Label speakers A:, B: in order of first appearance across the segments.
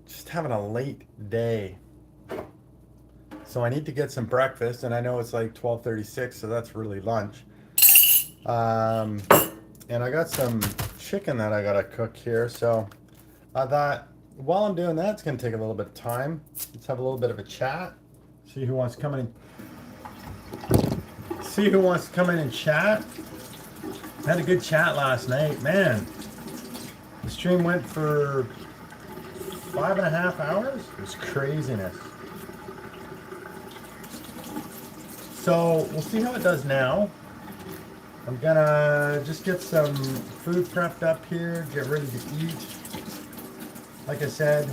A: just having a late day. So I need to get some breakfast, and I know it's like 12:36, so that's really lunch. Um, and I got some chicken that I gotta cook here, so I thought while I'm doing that, it's gonna take a little bit of time. Let's have a little bit of a chat. See who wants to come in. See who wants to come in and chat. I had a good chat last night, man. The stream went for 5.5 hours. It was craziness. So we'll see how it does now. I'm gonna just get some food prepped up here, get ready to eat. Like I said,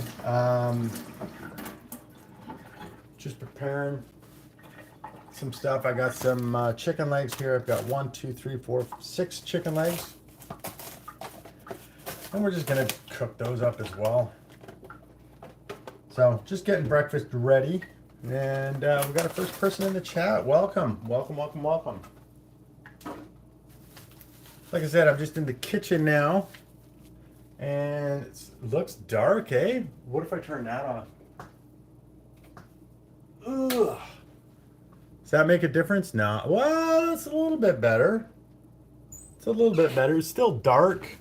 A: just preparing some stuff. I got some chicken legs here. I've got 1, 2, 3, 4, 6 chicken legs. And we're just gonna cook those up as well. So just getting breakfast ready. And we got a first person in the chat. Welcome, welcome, welcome, welcome. Like I said, I'm just in the kitchen now. And it looks dark, eh? What if I turn that on? Ugh. Does that make a difference? No. Well, it's a little bit better. It's a little bit better. It's still dark.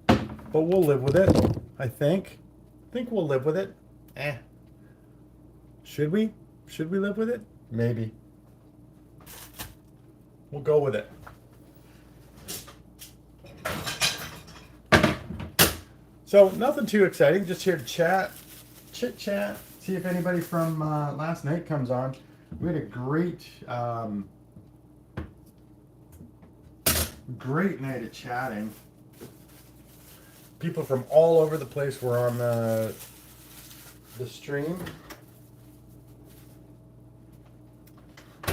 A: But we'll live with it, I think. I think we'll live with it. Should we? Should we live with it? Maybe. We'll go with it. So nothing too exciting, just here to chat, chit chat, see if anybody from last night comes on. We had a great night of chatting. People from all over the place were on the stream.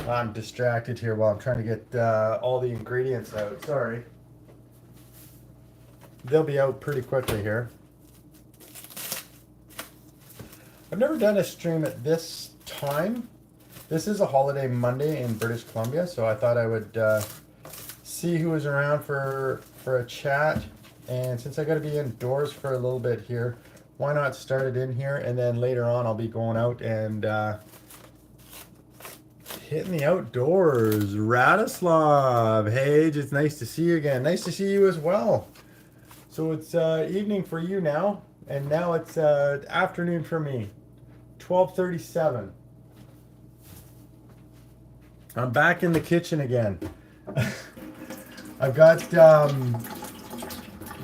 A: I'm distracted here while I'm trying to get all the ingredients out. Sorry. They'll be out pretty quickly here. I've never done a stream at this time. This is a holiday Monday in British Columbia, so I thought I would see who was around for a chat. And since I got to be indoors for a little bit here, why not start it in here? And then later on, I'll be going out and hitting the outdoors. Radislav, hey, it's nice to see you again. Nice to see you as well. So it's evening for you now, and now it's afternoon for me. 12:37. I'm back in the kitchen again. I've got,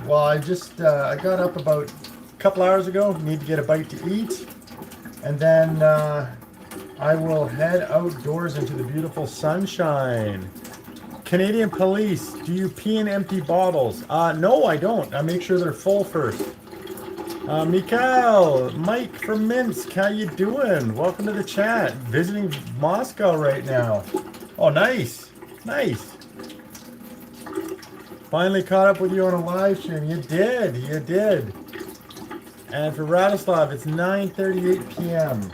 A: well, I got up about a couple hours ago. Need to get a bite to eat. And then I will head outdoors into the beautiful sunshine. Canadian Police, do you pee in empty bottles? No, I don't. I make sure they're full first. Mikhail, Mike from Minsk, how you doing? Welcome to the chat. Visiting Moscow right now. Oh, nice. Nice. Finally caught up with you on a live stream. You did. You did. And for Radislav, it's 9:38 p.m.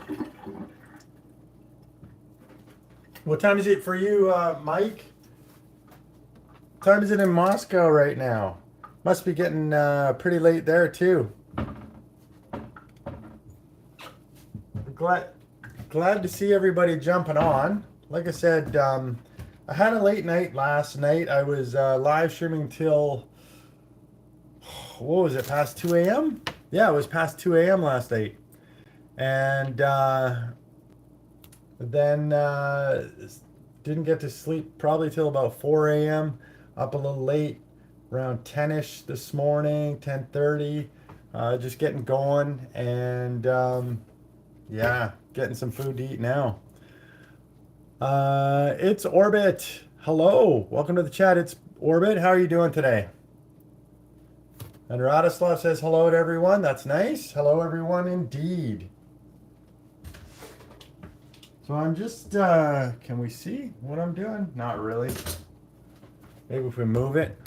A: What time is it for you, Mike? What time is it in Moscow right now? Must be getting pretty late there too. Glad to see everybody jumping on. Like I said, I had a late night last night. I was live streaming till, what was it, past 2 a.m.? Yeah, it was past 2 a.m. last night. And then didn't get to sleep probably till about 4 a.m. Up a little late, around 10ish this morning, 10:30. Just getting going, and yeah, getting some food to eat now. It's Orbit. Hello, welcome to the chat. It's Orbit. How are you doing today? And Radislav says hello to everyone. That's nice. Hello, everyone, indeed. So I'm just, can we see what I'm doing? Not really. Maybe if we move it.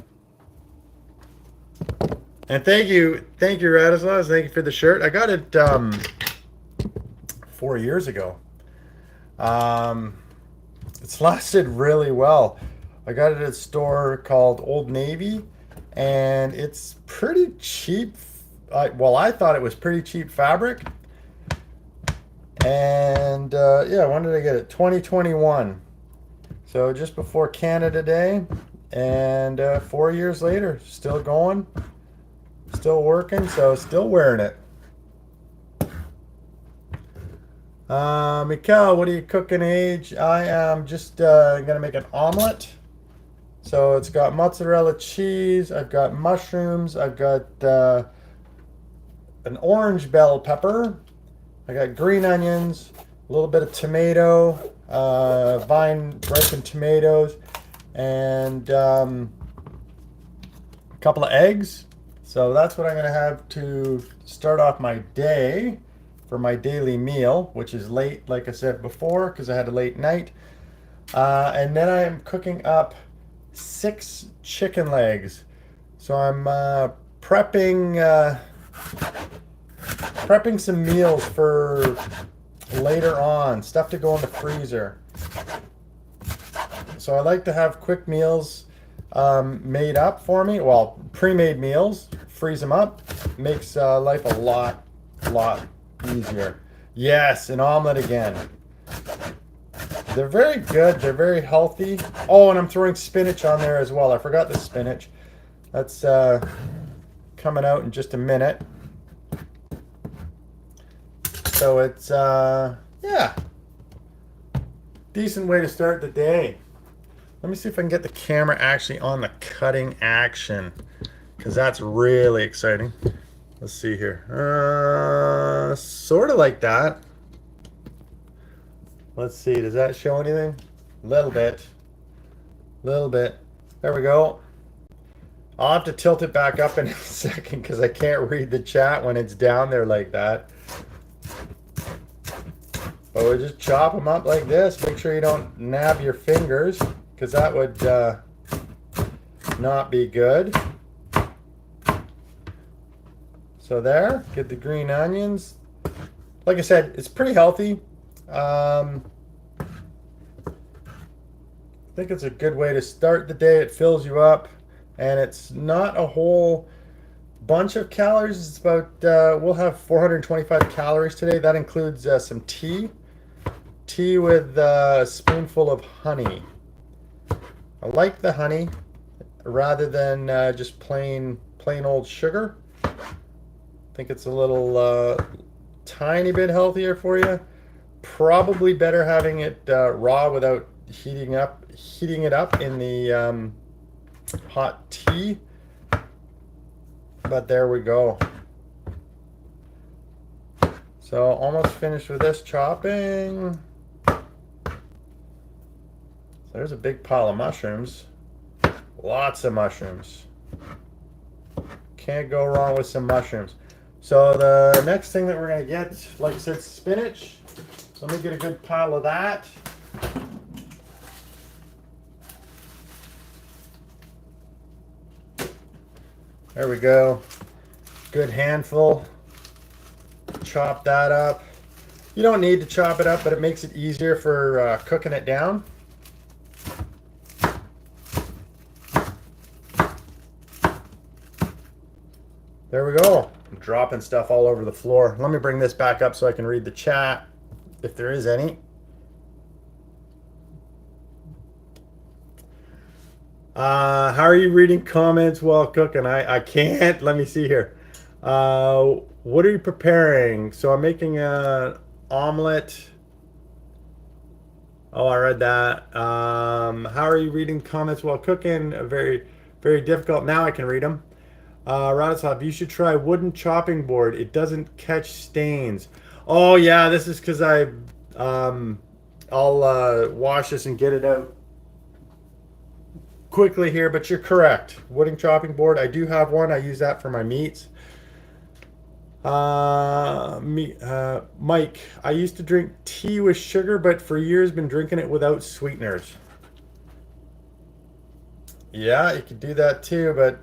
A: And thank you, Radislav. Thank you for the shirt. I got it 4 years ago. It's lasted really well. I got it at a store called Old Navy, and it's pretty cheap I thought it was pretty cheap fabric. And yeah, when did I get it? 2021. So just before Canada Day. And 4 years later, still going, still working, so still wearing it. Mikkel, what are you cooking, Age? I am just gonna make an omelet. So it's got mozzarella cheese, I've got mushrooms, I've got an orange bell pepper, I got green onions, a little bit of tomato, vine ripened tomatoes, and a couple of eggs. So that's what I'm going to have to start off my day for my daily meal, which is late, like I said before, because I had a late night. And then I am cooking up 6 chicken legs. So I'm prepping some meals for later on, stuff to go in the freezer. So I like to have quick meals made up for me. Well, pre-made meals, freeze them up, makes life a lot easier. Yes, an omelet again. They're very good. They're very healthy. Oh, and I'm throwing spinach on there as well. I forgot the spinach. That's coming out in just a minute. So it's, yeah, decent way to start the day. Let me see if I can get the camera actually on the cutting action, because that's really exciting. Let's see here. Sort of like that. Let's see, does that show anything? A little bit. Little bit. There we go. I'll have to tilt it back up in a second because I can't read the chat when it's down there like that. But we'll just chop them up like this. Make sure you don't nab your fingers, because that would not be good. So there, get the green onions. Like I said, it's pretty healthy. I think it's a good way to start the day. It fills you up, and it's not a whole bunch of calories. It's about, we'll have 425 calories today. That includes some tea. Tea with a spoonful of honey. I like the honey rather than just plain old sugar. I think it's a little tiny bit healthier for you. Probably better having it raw without heating it up in the hot tea. But there we go. So almost finished with this chopping. So there's a big pile of mushrooms. Lots of mushrooms. Can't go wrong with some mushrooms. So the next thing that we're going to get, like I said, spinach. So let me get a good pile of that. There we go. Good handful. Chop that up. You don't need to chop it up, but it makes it easier for cooking it down. There we go. I'm dropping stuff all over the floor. Let me bring this back up so I can read the chat, if there is any. How are you reading comments while cooking? I can't. Let me see here. What are you preparing? So I'm making an omelet. Oh, I read that. How are you reading comments while cooking? Very, very difficult. Now I can read them. Radoslav, you should try wooden chopping board. It doesn't catch stains. Oh yeah, this is because I'll wash this and get it out quickly here. But you're correct. Wooden chopping board. I do have one. I use that for my meats. Mike, I used to drink tea with sugar, but for years been drinking it without sweeteners. Yeah, you could do that too, but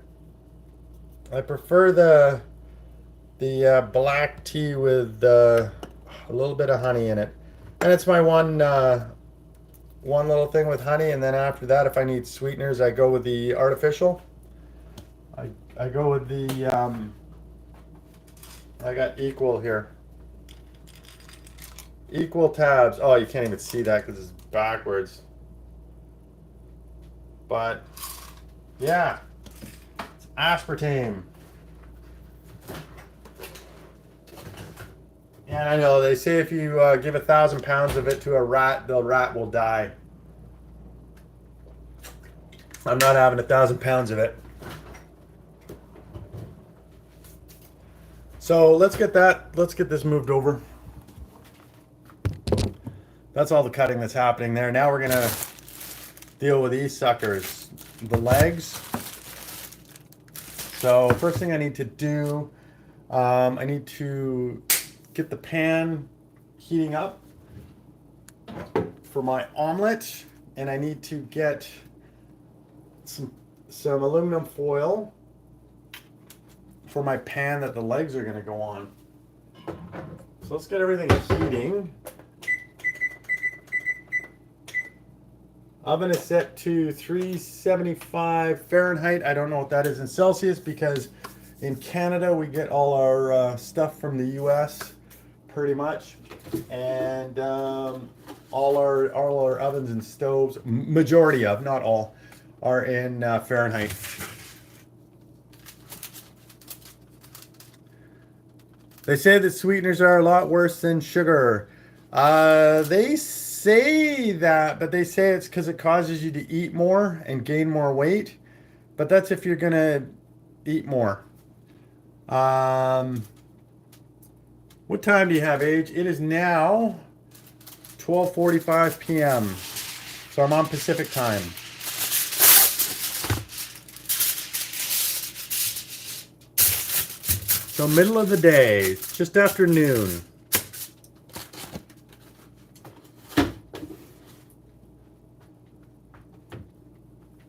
A: I prefer the black tea with a little bit of honey in it, and it's my one little thing with honey. And then after that, if I need sweeteners, I go with the artificial. I go with the I got equal here. Equal tabs. Oh, you can't even see that because it's backwards. But yeah, it's aspartame. And I know they say if you give 1,000 pounds of it to a rat, the rat will die. I'm not having 1,000 pounds of it. So let's get this moved over. That's all the cutting that's happening there. Now we're gonna deal with these suckers, the legs. So first thing I need to do, I need to get the pan heating up for my omelet, and I need to get some aluminum foil for my pan that the legs are going to go on. So let's get everything heating. Oven is set to 375 Fahrenheit. I don't know what that is in Celsius because in Canada we get all our stuff from the US pretty much, and all our ovens and stoves, majority of, not all, are in Fahrenheit. They say that sweeteners are a lot worse than sugar. They say that, but they say it's because it causes you to eat more and gain more weight. But that's if you're gonna eat more. What time do you have, Age? It is now 12:45 p.m. So I'm on Pacific time. So middle of the day, just after noon.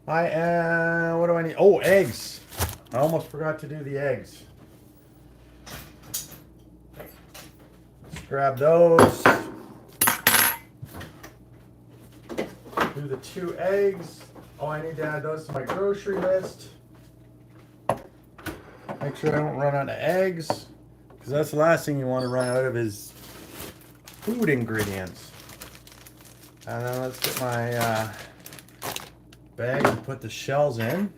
A: What do I need? Oh, eggs. I almost forgot to do the eggs. Let's grab those. Do the 2 eggs. Oh, I need to add those to my grocery list. Make sure I don't run out of eggs, because that's the last thing you want to run out of is food ingredients. And then let's get my bag and put the shells in.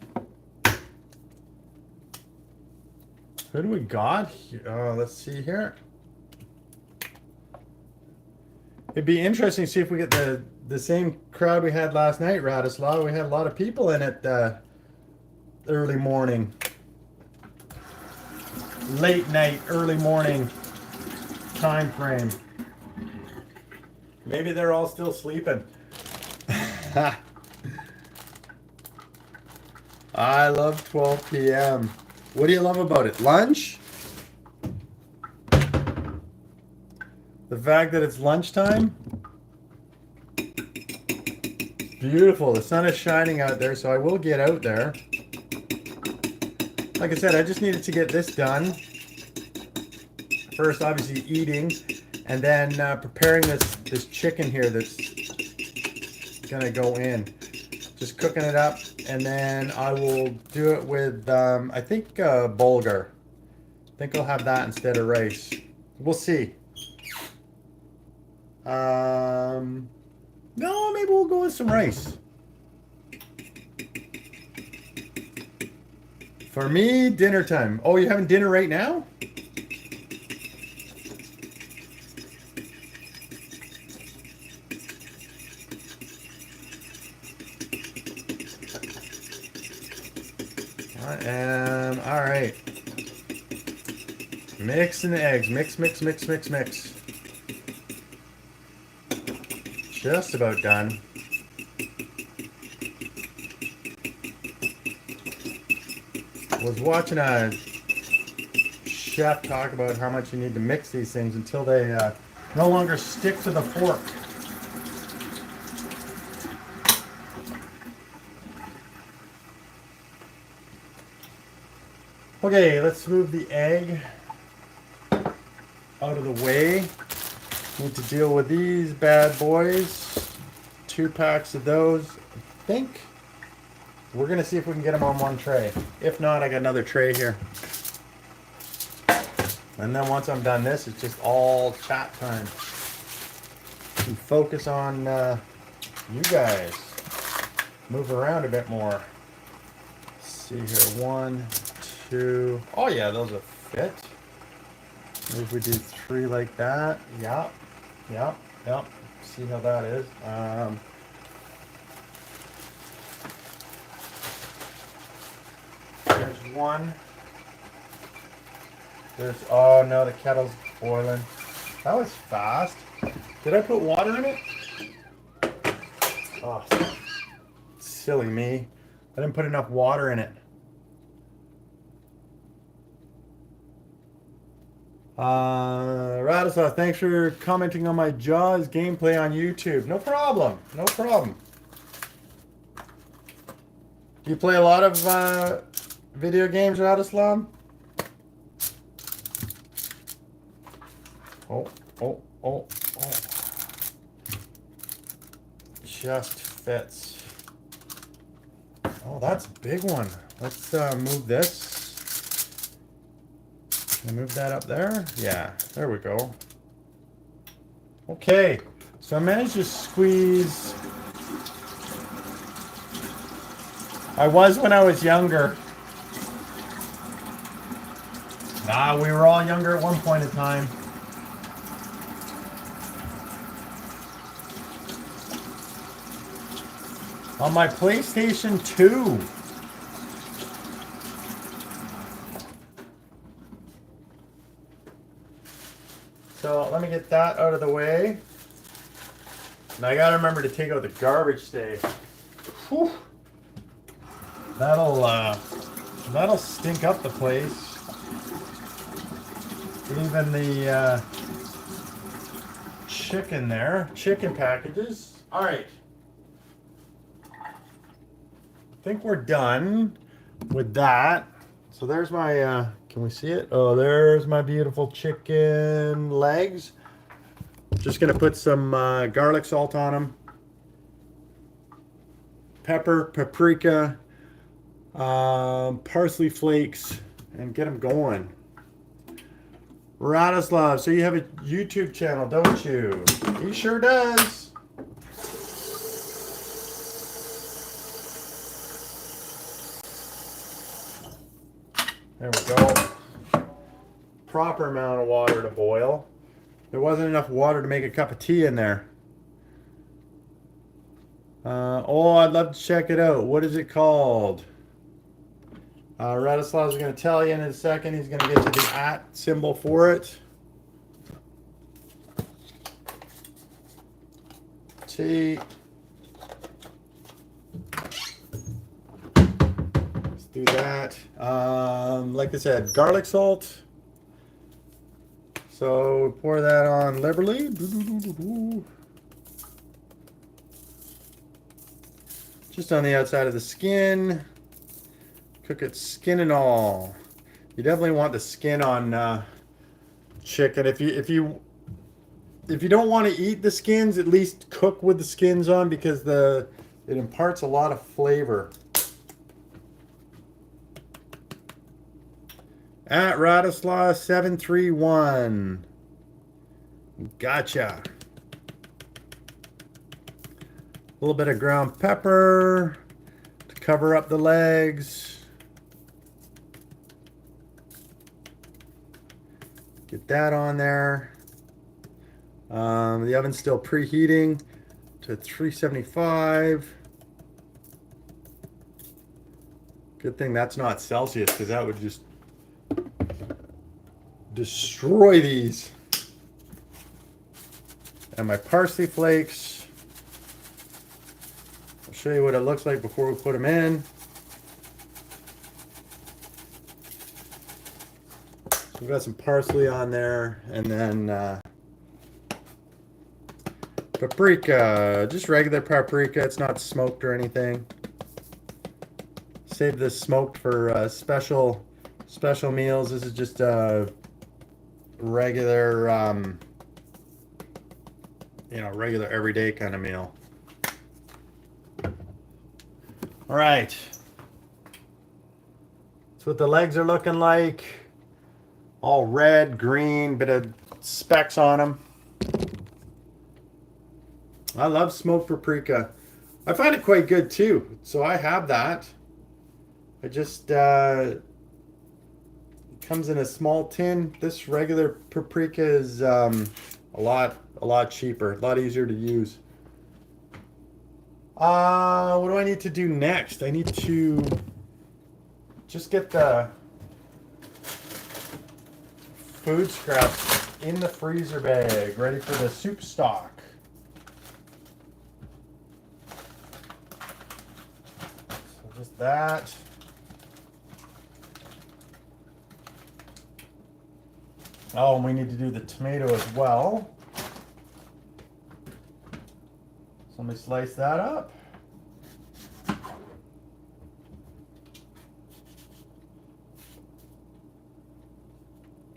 A: Who do we got here? Let's see here. It'd be interesting to see if we get the same crowd we had last night, Radislaw. We had a lot of people in it early morning. Late night, early morning time frame. Maybe they're all still sleeping. I love 12 p.m. What do you love about it? Lunch? The fact that it's lunchtime? Beautiful. The sun is shining out there, so I will get out there. Like I said, I just needed to get this done. First, obviously, eating, and then preparing this chicken here that's gonna go in. Just cooking it up, and then I will do it with, I think, bulgur. I think I'll have that instead of rice. We'll see. No, maybe we'll go with some rice. For me, dinner time. Oh, you're having dinner right now? All right. Mixing the eggs. Mix, mix, mix, mix, mix. Just about done. Was watching a chef talk about how much you need to mix these things until they no longer stick to the fork. Okay, let's move the egg out of the way. Need to deal with these bad boys. 2 packs of those. I think we're gonna see if we can get them on one tray. If not, I got another tray here. And then once I'm done this, it's just all chat time. And focus on you guys. Move around a bit more. Let's see here, 1, 2. Oh yeah, those will fit. Maybe if we do 3 like that. Yep, yep, yep. See how that is. There's 1. There's, oh no, the kettle's boiling. That was fast. Did I put water in it? Oh, silly me. I didn't put enough water in it. Radislav, thanks for commenting on my Jaws gameplay on YouTube. No problem. No problem. Do you play a lot of video games, Radislav? Oh, oh, oh, oh. Just fits. Oh, that's a big one. Let's move this. Can I move that up there? Yeah, there we go. Okay, so I managed to squeeze. I was when I was younger. Nah, we were all younger at one point in time. On my PlayStation 2. So let me get that out of the way. Now I gotta remember to take out the garbage today. Whew. That'll stink up the place. Even the chicken there, chicken packages. All right. I think we're done with that. So there's my, can we see it? Oh, there's my beautiful chicken legs. Just gonna put some garlic salt on them. Pepper, paprika, parsley flakes, and get them going. Radislav, so you have a YouTube channel, don't you? He sure does. There we go. Proper amount of water to boil. There wasn't enough water to make a cup of tea in there. Oh, I'd love to check it out. What is it called? Radislav's going to tell you in a second. He's going to get you the @ symbol for it. Tea. Let's do that. Like I said, garlic salt. So pour that on liberally. Just on the outside of the skin. Cook it skin and all. You definitely want the skin on chicken. If you don't want to eat the skins, at least cook with the skins on, because it imparts a lot of flavor. At Radislav 731. Gotcha. A little bit of ground pepper to cover up the legs. Get that on there. The oven's still preheating to 375. Good thing that's not Celsius, because that would just destroy these. And my parsley flakes. I'll show you what it looks like before we put them in. So we've got some parsley on there, and then paprika, just regular paprika. It's not smoked or anything. Save this smoked for special meals. This is just a regular, regular everyday kind of meal. All right. That's what the legs are looking like. All red, green, bit of specks on them. I love smoked paprika. I find it quite good too. So I have that. I just it comes in a small tin. This regular paprika is a lot cheaper, a lot easier to use. What do I need to do next? I need to just get the food scraps in the freezer bag, ready for the soup stock. So just that. Oh, and we need to do the tomato as well. So let me slice that up.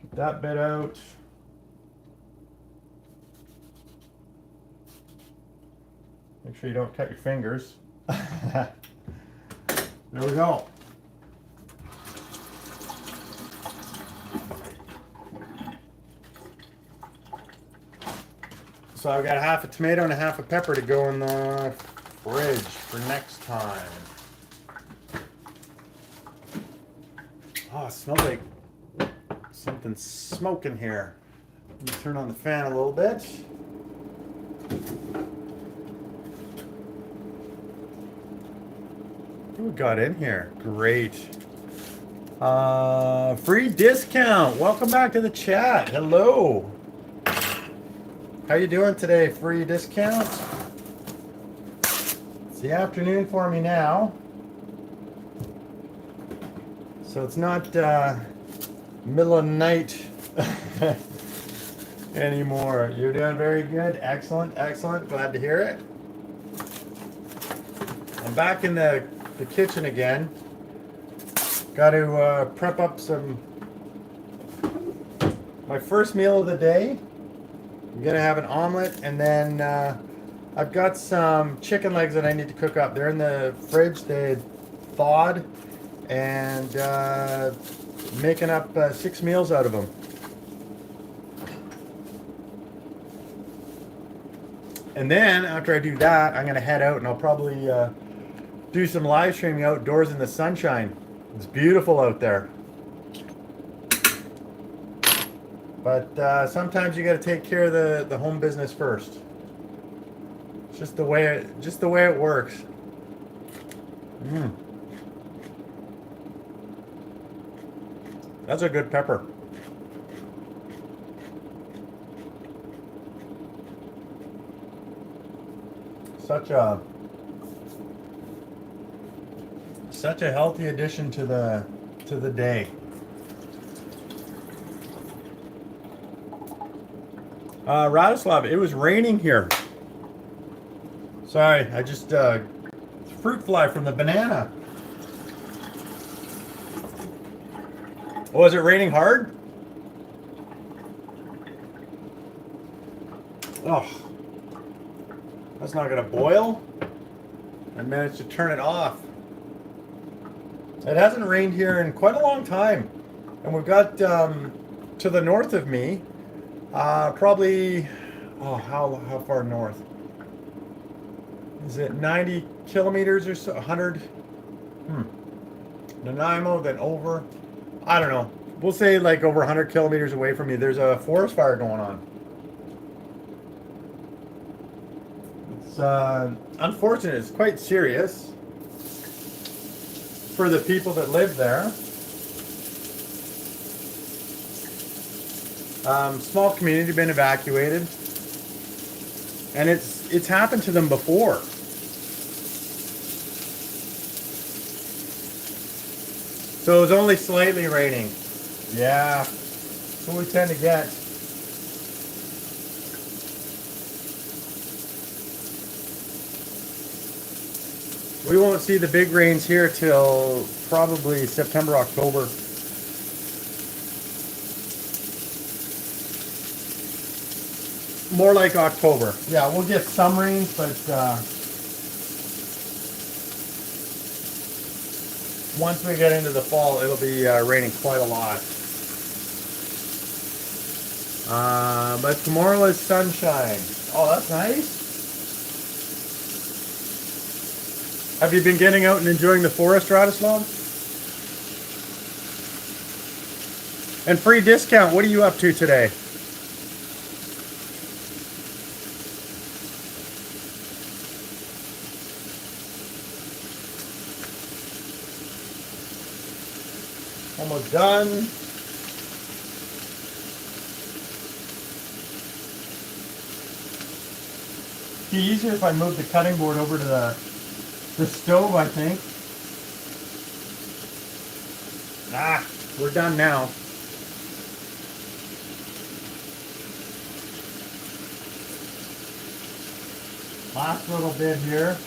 A: Get that bit out. Make sure you don't cut your fingers. There we go. So I've got half a tomato and a half a pepper to go in the fridge for next time. Oh, it smells like something's smoking here. Let me turn on the fan a little bit. What do we got in here? Great. Free discount. Welcome back to the chat. Hello. How you doing today? Free discount? It's the afternoon for me now. So it's not middle of the night anymore. You're doing very good. Excellent, excellent. Glad to hear it. I'm back in the kitchen again. Got to prep up my first meal of the day. I'm gonna have an omelet, and then I've got some chicken legs that I need to cook up. They're in the fridge. They thawed, and making up 6 meals out of them. And then after I do that, I'm gonna head out, and I'll probably do some live streaming outdoors in the sunshine. It's beautiful out there. But sometimes you got to take care of the home business first. It's just the way it works. That's a good pepper. Such a healthy addition to the day. Radoslav, it was raining here. Sorry, I just fruit fly from the banana. Oh, is it raining hard? Oh, that's not gonna boil. I managed to turn it off. It hasn't rained here in quite a long time, and we've got to the north of me. Probably, how far north? Is it 90 kilometers or so? 100? Nanaimo, then over. I don't know. We'll say like over 100 kilometers away from me. There's a forest fire going on. It's unfortunate. It's quite serious for the people that live there. Small community been evacuated, and it's happened to them before. So it was only slightly raining. Yeah, that's what we tend to get. We won't see the big rains here till probably September, October. More like October. Yeah, we'll get some rains, but once we get into the fall, it'll be raining quite a lot. But tomorrow is sunshine. Oh, that's nice. Have you been getting out and enjoying the forest, Radislav? And free discount, what are you up to today? Almost done. It'd be easier if I moved the cutting board over to the stove, I think. Ah, we're done now. Last little bit here.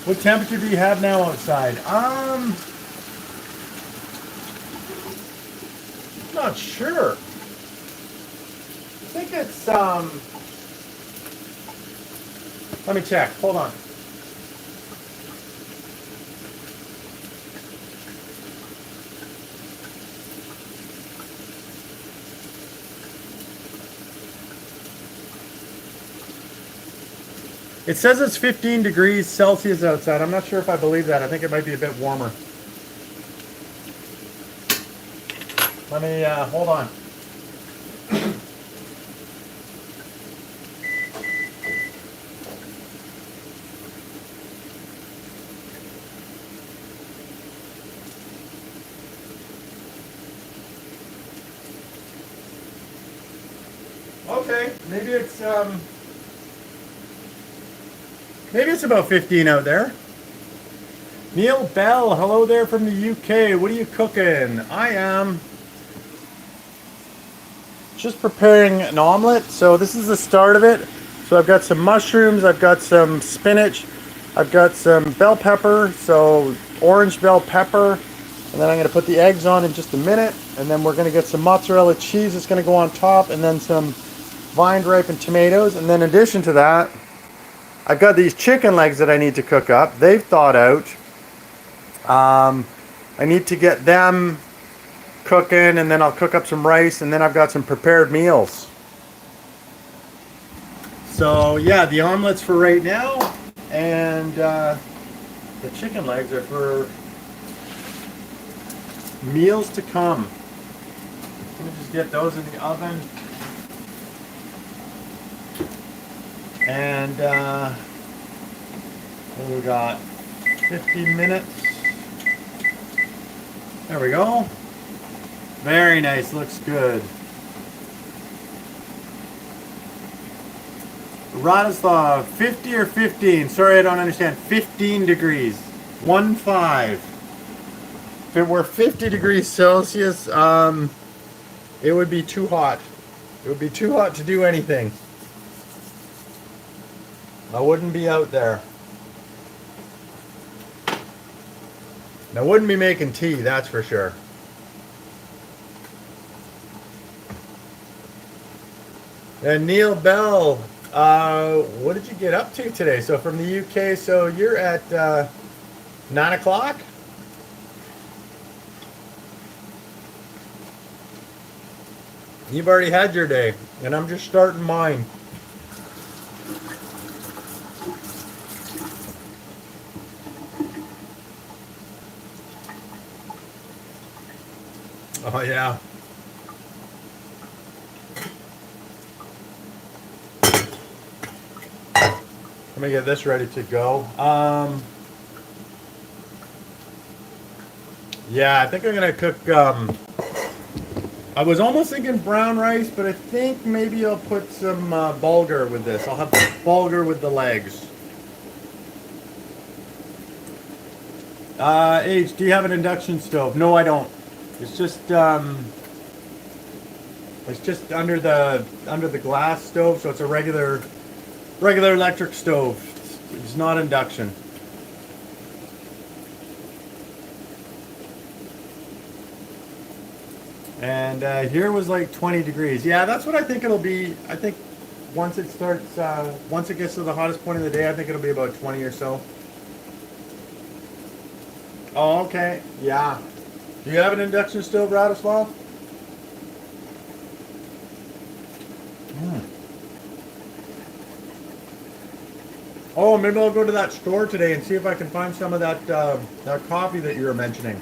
A: What temperature do you have now outside? Not sure. I think it's let me check. Hold on. It says it's 15 degrees Celsius outside. I'm not sure if I believe that. I think it might be a bit warmer. Let me, hold on. Okay, maybe it's about 15 out there. Neil Bell, hello there from the UK. What are you cooking? I am just preparing an omelet. So this is the start of it. So I've got some mushrooms, I've got some spinach, I've got some bell pepper, so orange bell pepper, and then I'm going to put the eggs on in just a minute, and then we're going to get some mozzarella cheese that's going to go on top, and then some vine ripened tomatoes, and then in addition to that, I've got these chicken legs that I need to cook up. They've thawed out. I need to get them cooking, and then I'll cook up some rice, and then I've got some prepared meals. So yeah, the omelets for right now, and the chicken legs are for meals to come. Let me just get those in the oven. And what do we got? 15 minutes. There we go. Very nice, looks good. Radislav, 50 or 15? Sorry, I don't understand. 15 degrees. 1-5. If it were 50 degrees Celsius, it would be too hot. It would be too hot to do anything. I wouldn't be out there. And I wouldn't be making tea, that's for sure. And Neil Bell, what did you get up to today? So from the UK, so you're at 9 o'clock? You've already had your day, and I'm just starting mine. Oh yeah. Let me get this ready to go. Yeah, I think I'm gonna cook. I was almost thinking brown rice, but I think maybe I'll put some bulgur with this. I'll have bulgur with the legs. H, do you have an induction stove? No, I don't. It's just under the glass stove, so it's a regular electric stove. It's not induction. And here was like 20 degrees. Yeah, that's what I think it'll be. I think once it starts, once it gets to the hottest point of the day, I think it'll be about 20 or so. Oh, okay. Yeah. Do you have an induction stove, Radislav? Mm. Oh, maybe I'll go to that store today and see if I can find some of that coffee that you were mentioning.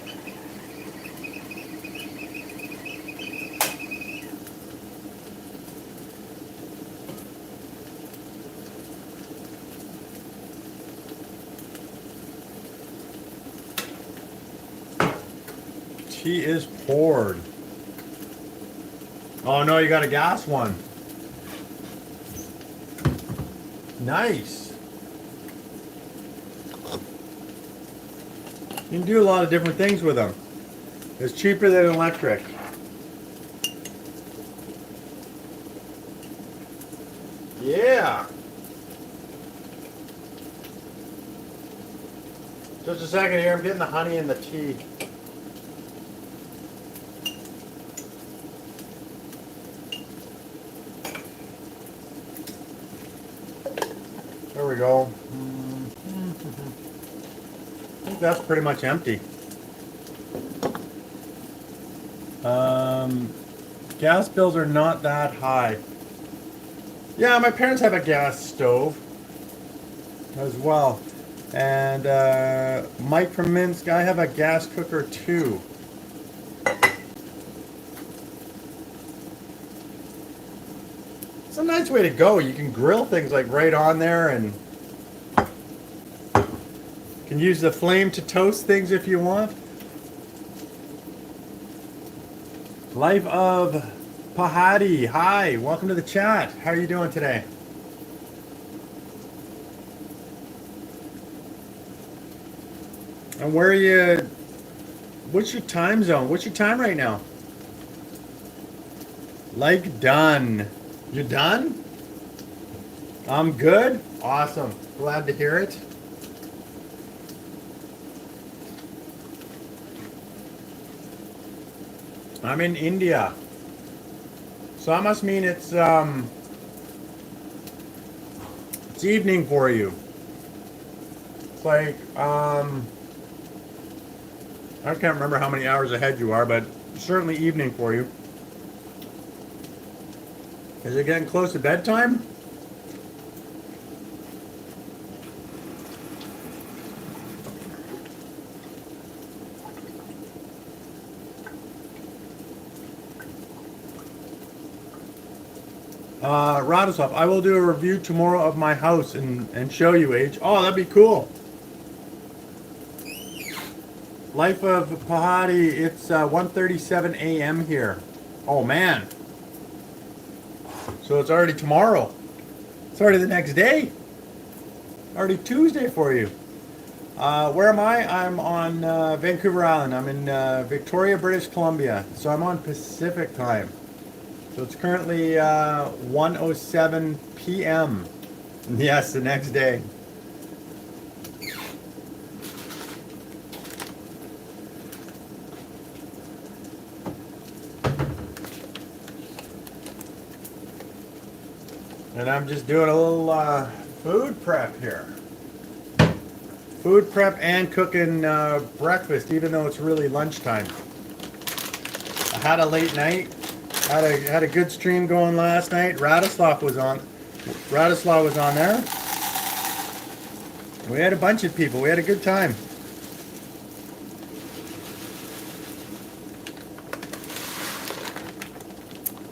A: Tea is poured. Oh no, you got a gas one. Nice. You can do a lot of different things with them. It's cheaper than electric. Yeah. Just a second here, I'm getting the honey and the tea. There we go. I think that's pretty much empty. Gas bills are not that high. Yeah, my parents have a gas stove as well. And Mike from Minsk, I have a gas cooker too. It's a nice way to go. You can grill things like right on there, and you can use the flame to toast things if you want. Life of Pahadi, hi, welcome to the chat. How are you doing today? And where are you? What's your time zone? What's your time right now? Like done. You're done? I'm good. Awesome. Glad to hear it. I'm in India. So that must mean it's evening for you. It's like I can't remember how many hours ahead you are, but certainly evening for you. Is it getting close to bedtime? Radoslav, I will do a review tomorrow of my house and show you, H. Oh, that'd be cool. Life of Pahadi, it's 1:37 a.m. here. Oh, man. So it's already tomorrow. It's already the next day. Already Tuesday for you. Where am I? I'm on Vancouver Island. I'm in Victoria, British Columbia. So I'm on Pacific time. So it's currently 1:07 p.m. Yes, the next day. And I'm just doing a little food prep here. Food prep and cooking breakfast, even though it's really lunchtime. I had a late night. Had a good stream going last night. Radislav was on there. We had a bunch of people. We had a good time.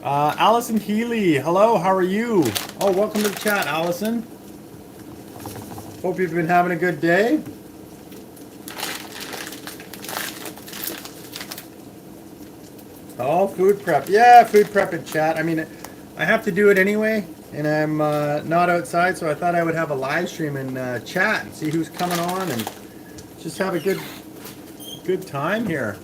A: Allison Healy, hello, how are you? Oh, welcome to the chat, Allison. Hope you've been having a good day. Oh, food prep. Yeah, food prep and chat. I mean, I have to do it anyway, and I'm not outside, so I thought I would have a live stream and chat and see who's coming on and just have a good time here.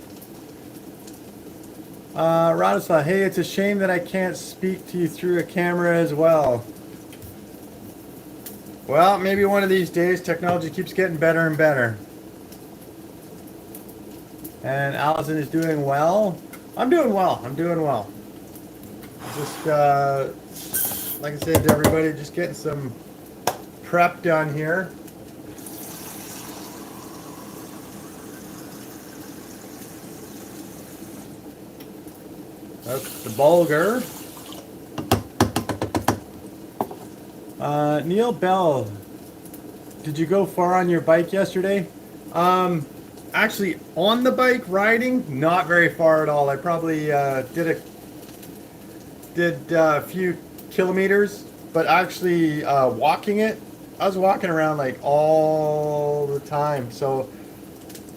A: Radislav, hey, it's a shame that I can't speak to you through a camera as well. Well, maybe one of these days technology keeps getting better and better. And Allison is doing well. I'm doing well. I'm doing well. Just, like I said to everybody, just getting some prep done here. That's the bulgur. Neil Bell, did you go far on your bike yesterday? Actually, on the bike riding, not very far at all. I probably did a few kilometers, but actually walking it, I was walking around like all the time. So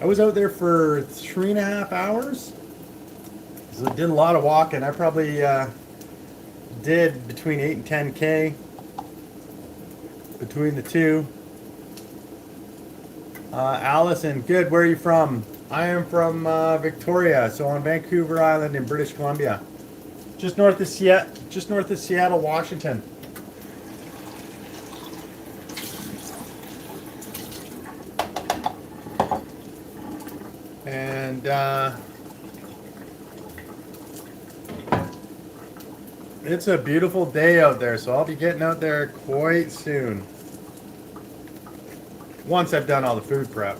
A: I was out there for 3.5 hours. So I did a lot of walking. I probably did between 8 and 10K between the two. Allison, good. Where are you from? I am from Victoria, so on Vancouver Island in British Columbia, just north of Seattle, Washington. And it's a beautiful day out there, so I'll be getting out there quite soon. Once I've done all the food prep,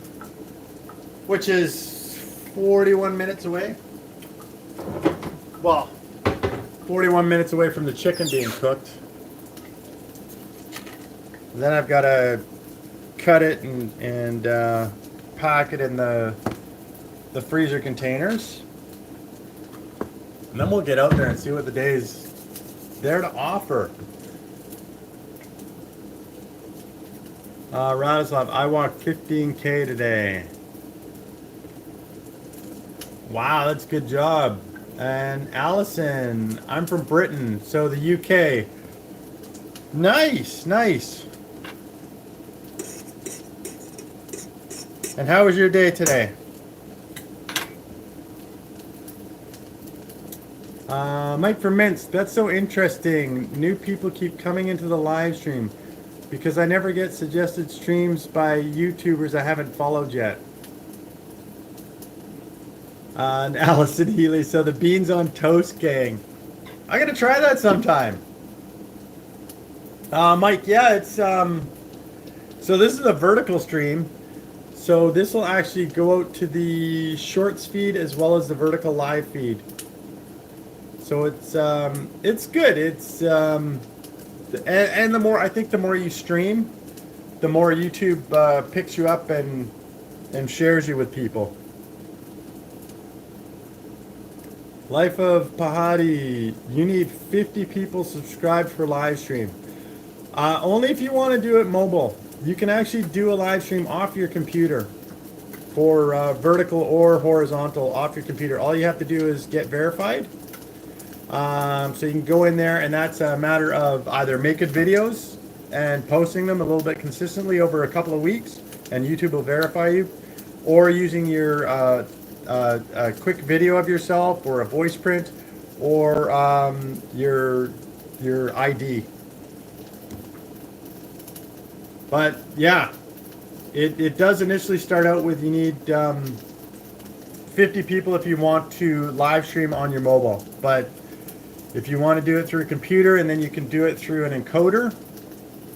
A: which is 41 minutes away. Well, 41 minutes away from the chicken being cooked. And then I've got to cut it and pack it in the freezer containers. And then we'll get out there and see what the day's there to offer. Radislav, I walked 15K today. Wow, that's a good job. And Allison, I'm from Britain, so the UK. Nice, nice. And how was your day today? Mike from Minsk, that's so interesting. New people keep coming into the live stream because I never get suggested streams by YouTubers I haven't followed yet. And Allison Healy, so the beans on toast gang. I gotta try that sometime. Mike, yeah, it's so this is a vertical stream. So this will actually go out to the shorts feed as well as the vertical live feed. So it's good. It's and the more, I think the more you stream, the more YouTube picks you up and shares you with people. Life of Pahadi, you need 50 people subscribed for live stream. Only if you want to do it mobile. You can actually do a live stream off your computer for vertical or horizontal off your computer. All you have to do is get verified. So you can go in there, and that's a matter of either making videos and posting them a little bit consistently over a couple of weeks, and YouTube will verify you, or using your a quick video of yourself or a voice print or your ID. But yeah, it does initially start out with you need 50 people if you want to live stream on your mobile. But if you want to do it through a computer, and then you can do it through an encoder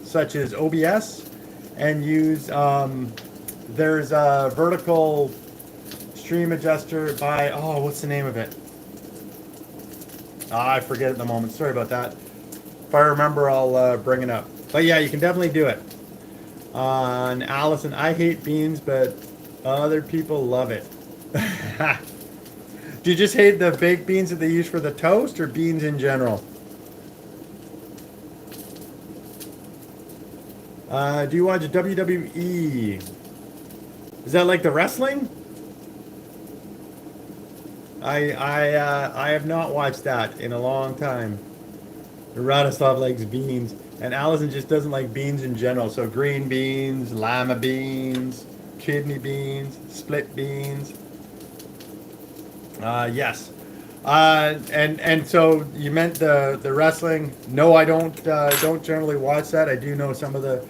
A: such as OBS and use there's a vertical stream adjuster by, oh, what's the name of it? I forget at the moment. Sorry about that. If I remember, I'll bring it up. But yeah, you can definitely do it. And Allison, I hate beans, but other people love it. Do you just hate the baked beans that they use for the toast, or beans in general? Do you watch WWE? Is that like the wrestling? I have not watched that in a long time. Radislav likes beans, and Allison just doesn't like beans in general. So green beans, lima beans, kidney beans, split beans. Yes. And so you meant the wrestling? No, I don't generally watch that. I do know some of the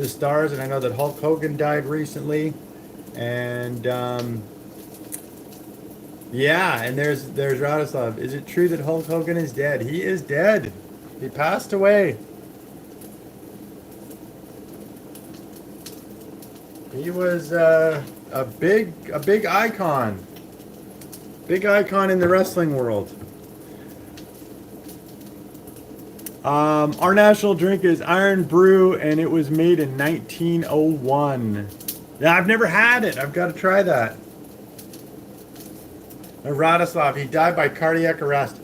A: stars, and I know that Hulk Hogan died recently, and yeah, and there's Radislav. Is it true that Hulk Hogan is dead? He is dead. He passed away. He was a big icon. Big icon in the wrestling world. Our national drink is Iron Brew, and it was made in 1901. Yeah, I've never had it. I've got to try that. Radislav, he died by cardiac arrest.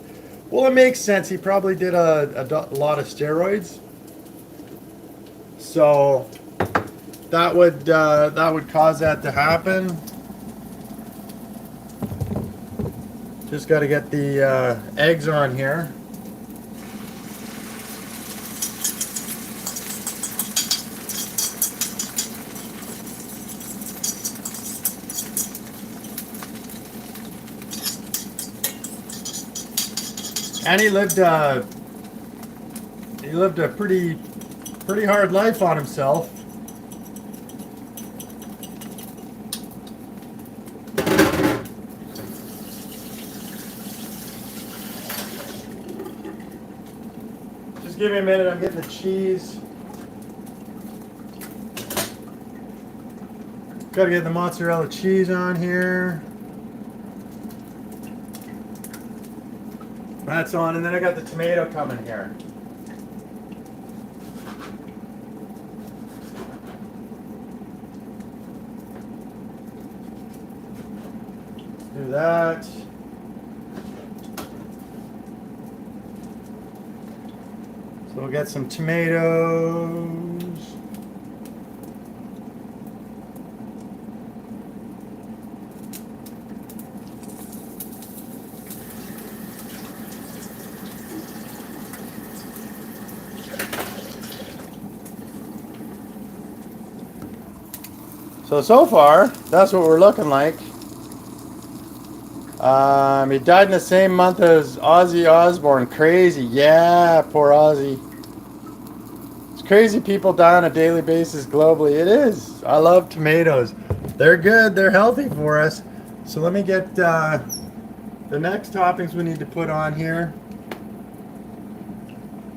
A: Well, it makes sense. He probably did a lot of steroids, so that would cause that to happen. Just got to get the eggs on here. And he lived a pretty hard life on himself. Just give me a minute, I'm getting the cheese. Gotta get the mozzarella cheese on here. That's on, and then I got the tomato coming here. Do that. So we'll get some tomatoes. So far, that's what we're looking like. He died in the same month as Ozzy Osbourne. Crazy. Yeah, poor Ozzy. It's crazy people die on a daily basis globally. It is. I love tomatoes. They're good. They're healthy for us. So let me get the next toppings we need to put on here.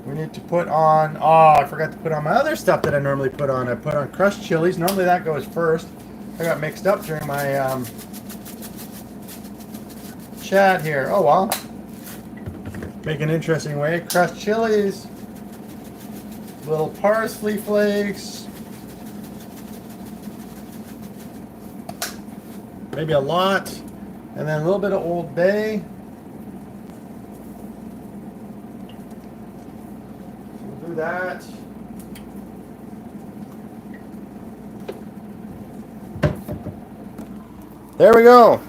A: We need to put on, I forgot to put on my other stuff that I normally put on. I put on crushed chilies. Normally that goes first. I got mixed up during my chat here. Oh well. Make an interesting way. Crushed chilies. Little parsley flakes. Maybe a lot. And then a little bit of Old Bay. That. There we go.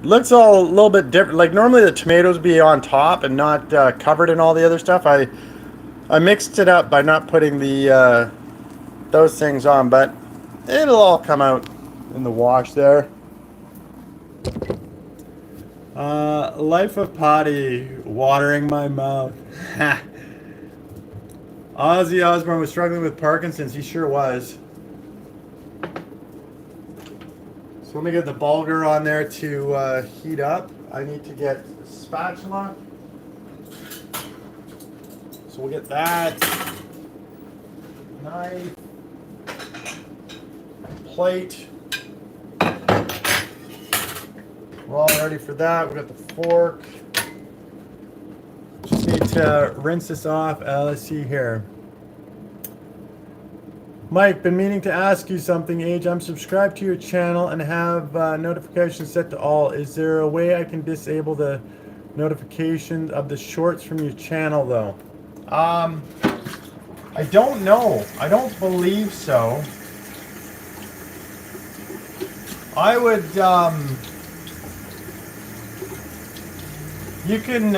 A: Looks all a little bit different. Like normally the tomatoes be on top and not covered in all the other stuff. I mixed it up by not putting the those things on, but it'll all come out in the wash there. Life of Potty, watering my mouth. Ozzy Osbourne was struggling with Parkinson's. He sure was. So let me get the bulgur on there to heat up. I need to get a spatula. So we'll get that. Knife. Plate. We're all ready for that. We got the fork. Just need to rinse this off. Let's see here. Mike, been meaning to ask you something, Age. I'm subscribed to your channel and have notifications set to all. Is there a way I can disable the notifications of the shorts from your channel, though? I don't know. I don't believe so. I would, you can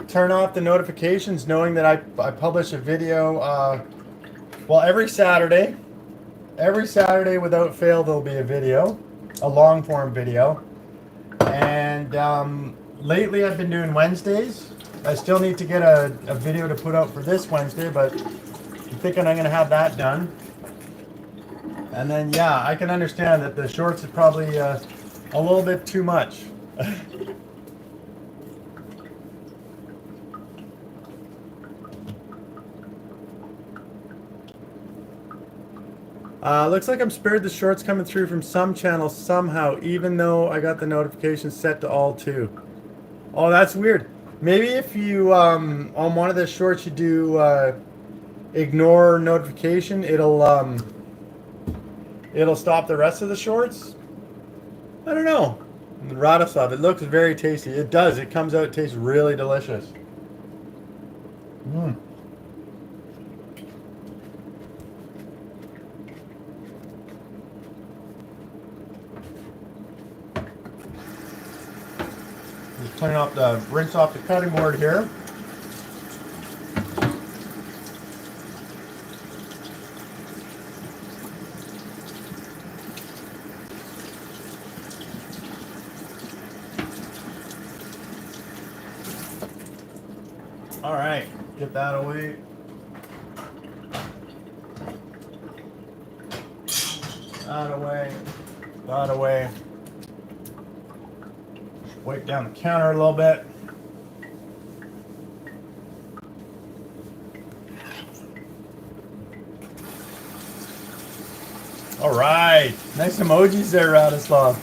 A: turn off the notifications knowing that I publish a video, well, every Saturday without fail there'll be a video, a long form video. And lately I've been doing Wednesdays. I still need to get a video to put out for this Wednesday, but I'm thinking I'm going to have that done. And then, yeah, I can understand that the shorts is probably a little bit too much. Looks like I'm spared the shorts coming through from some channels somehow, even though I got the notifications set to all too. Oh, that's weird. Maybe if you on one of the shorts you do ignore notification, it'll stop the rest of the shorts. I don't know. Radislav, it looks very tasty. It does. It comes out. It tastes really delicious. Mm. Just clean off the rinse off the cutting board here. All right, get that away. That away. That away. Wipe down the counter a little bit. All right, nice emojis there, Radislav.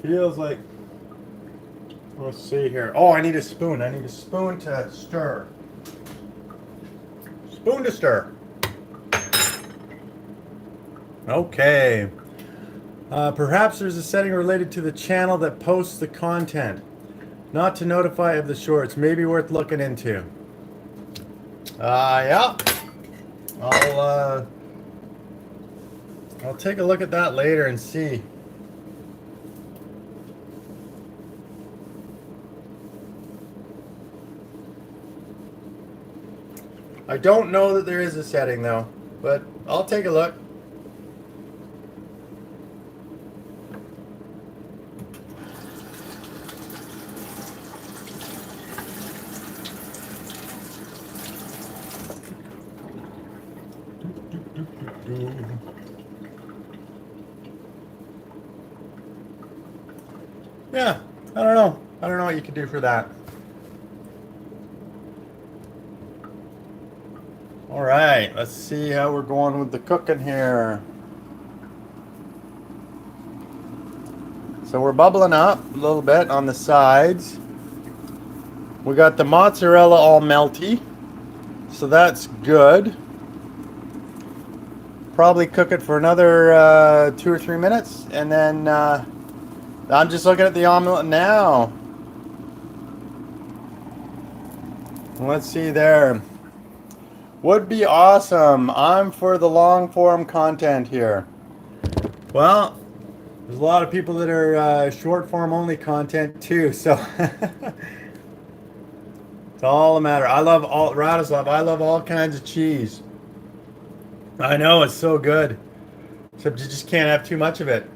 A: Feels like, let's see here. Oh, I need a spoon. I need a spoon to stir. Spoon to stir. Okay. Perhaps there's a setting related to the channel that posts the content, not to notify of the shorts. Maybe worth looking into. Yeah. I'll take a look at that later and see. I don't know that there is a setting though, but I'll take a look. Yeah, I don't know. I don't know what you can do for that. All right, let's see how we're going with the cooking here. So we're bubbling up a little bit on the sides. We got the mozzarella all melty, so that's good. Probably cook it for another 2 or 3 minutes, and then I'm just looking at the omelet now. Let's see there. Would be awesome. I'm for the long form content here. Well, there's a lot of people that are short form only content too, so it's all a matter. I love all Radislav. I love all kinds of cheese. I know it's so good, except you just can't have too much of it.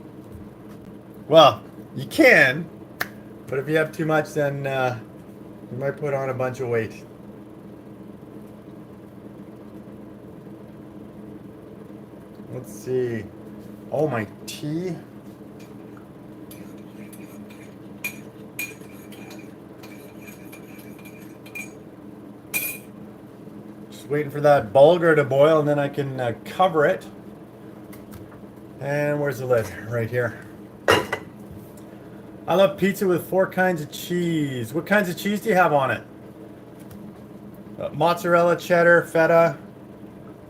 A: Well, you can, but if you have too much, then you might put on a bunch of weight. Let's see. Oh, my tea. Just waiting for that bulgur to boil, and then I can cover it. And where's the lid? Right here. I love pizza with 4 kinds of cheese. What kinds of cheese do you have on it? Mozzarella, cheddar, feta,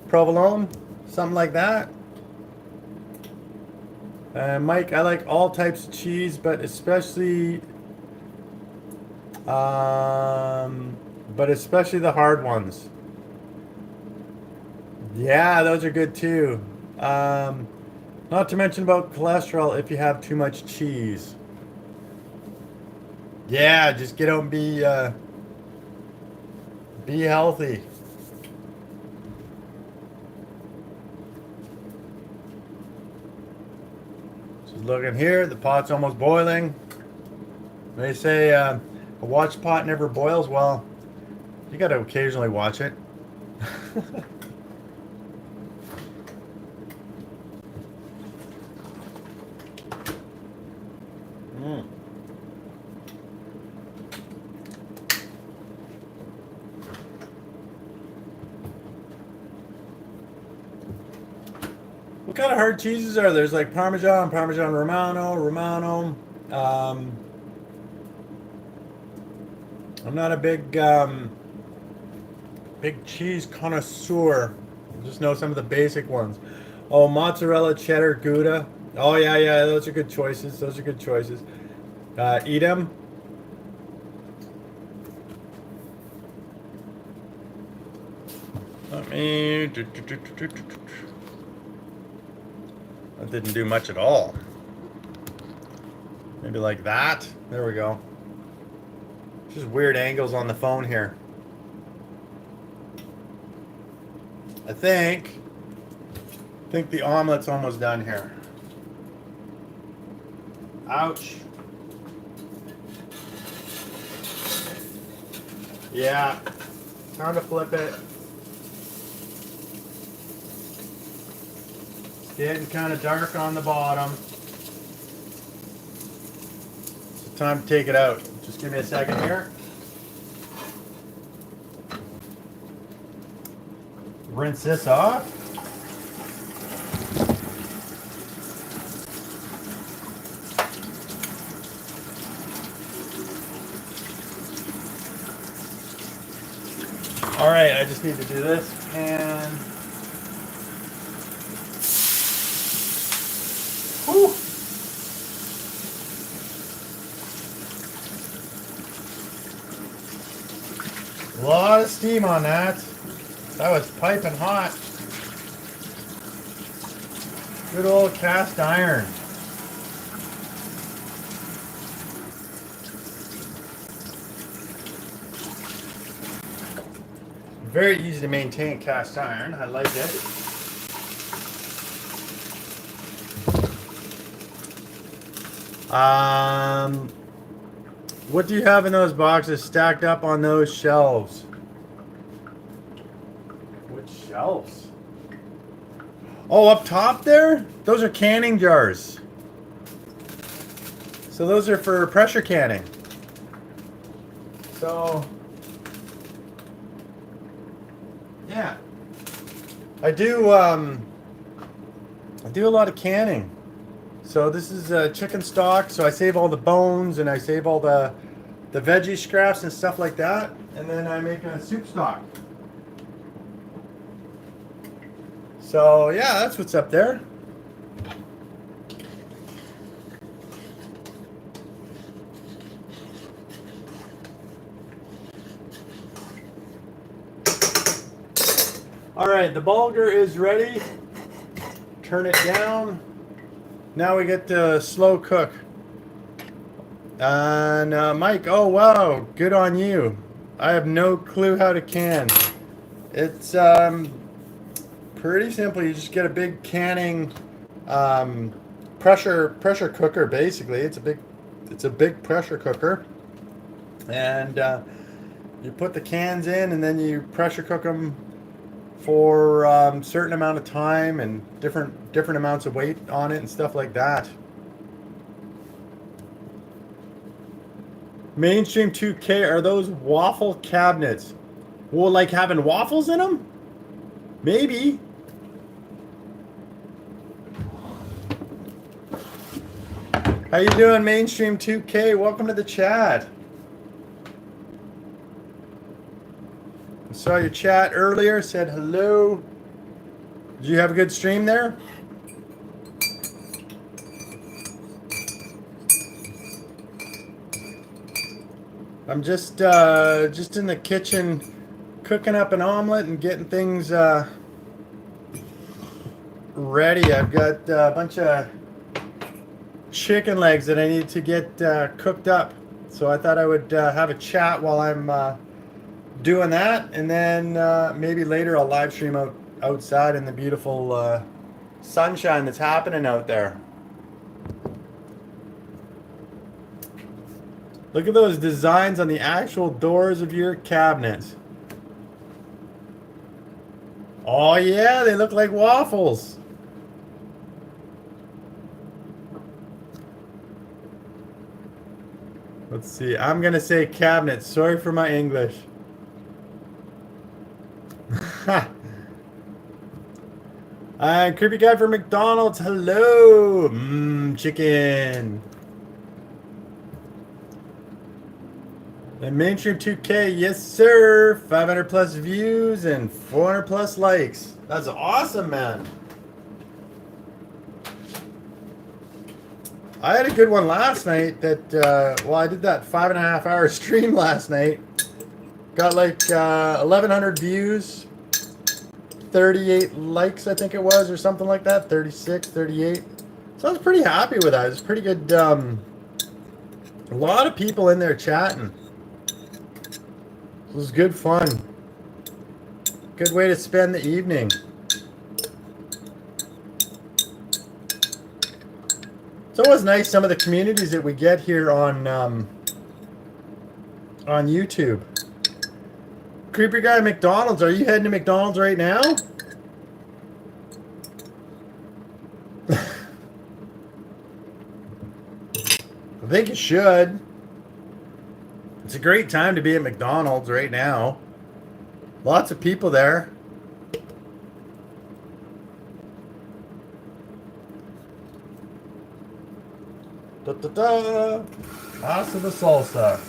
A: provolone, something like that. Mike, I like all types of cheese, but especially the hard ones. Yeah, those are good too. Not to mention about cholesterol if you have too much cheese. Yeah, just get out and be healthy. Just looking here, the pot's almost boiling. They say a watch pot never boils. Well, you got to occasionally watch it. kind of hard cheeses are there? There's like Parmesan, Parmesan Romano, Romano. I'm not a big cheese connoisseur. I just know some of the basic ones. Oh, mozzarella, cheddar, Gouda. Oh yeah, yeah, those are good choices. Those are good choices. Eat them. Let me. That didn't do much at all. Maybe like that. There we go. Just weird angles on the phone here. I think the omelet's almost done here. Ouch. Yeah. Time to flip it. It's getting kind of dark on the bottom. So time to take it out. Just give me a second here. Rinse this off. All right, I just need to do this and whew. A lot of steam on that. That was piping hot. Good old cast iron. Very easy to maintain cast iron. I like it. What do you have in those boxes stacked up on those shelves? Which shelves? Oh, up top there? Those are canning jars. So those are for pressure canning. So, yeah. I do a lot of canning. So this is chicken stock, so I save all the bones and I save all the veggie scraps and stuff like that, and then I make a soup stock. So yeah, that's what's up there. All right, the bulgur is ready. Turn it down. Now we get to slow cook. And Mike, oh wow, good on you. I have no clue how to can. It's pretty simple. You just get a big canning pressure cooker. Basically, it's a big pressure cooker, and you put the cans in, and then you pressure cook them for a certain amount of time and different amounts of weight on it and stuff like that. Mainstream 2K, are those waffle cabinets? Well, like having waffles in them? Maybe. How you doing, Mainstream 2K? Welcome to the chat. I saw your chat earlier, said hello. Did you have a good stream there? I'm just in the kitchen cooking up an omelet and getting things ready. I've got a bunch of chicken legs that I need to get cooked up. So I thought I would have a chat while I'm doing that, and then maybe later I'll live stream outside in the beautiful sunshine that's happening out there. Look at those designs on the actual doors of your cabinets. Oh yeah, they look like waffles. Let's see, I'm gonna say cabinet. Sorry for my English. Creepy guy from McDonald's. Hello. Chicken. And mainstream 2K. Yes, sir. 500 plus views and 400 plus likes. That's awesome, man. I had a good one last night that, well, I did that 5.5 hour stream last night. Got like 1,100 views, 38 likes, I think it was, or something like that. 36, 38. So I was pretty happy with that. It was pretty good. A lot of people in there chatting. It was good fun. Good way to spend the evening. It's always nice, some of the communities that we get here on YouTube. Creepy guy at McDonald's. Are you heading to McDonald's right now? I think you should. It's a great time to be at McDonald's right now. Lots of people there. Da da da. Pasta the salsa.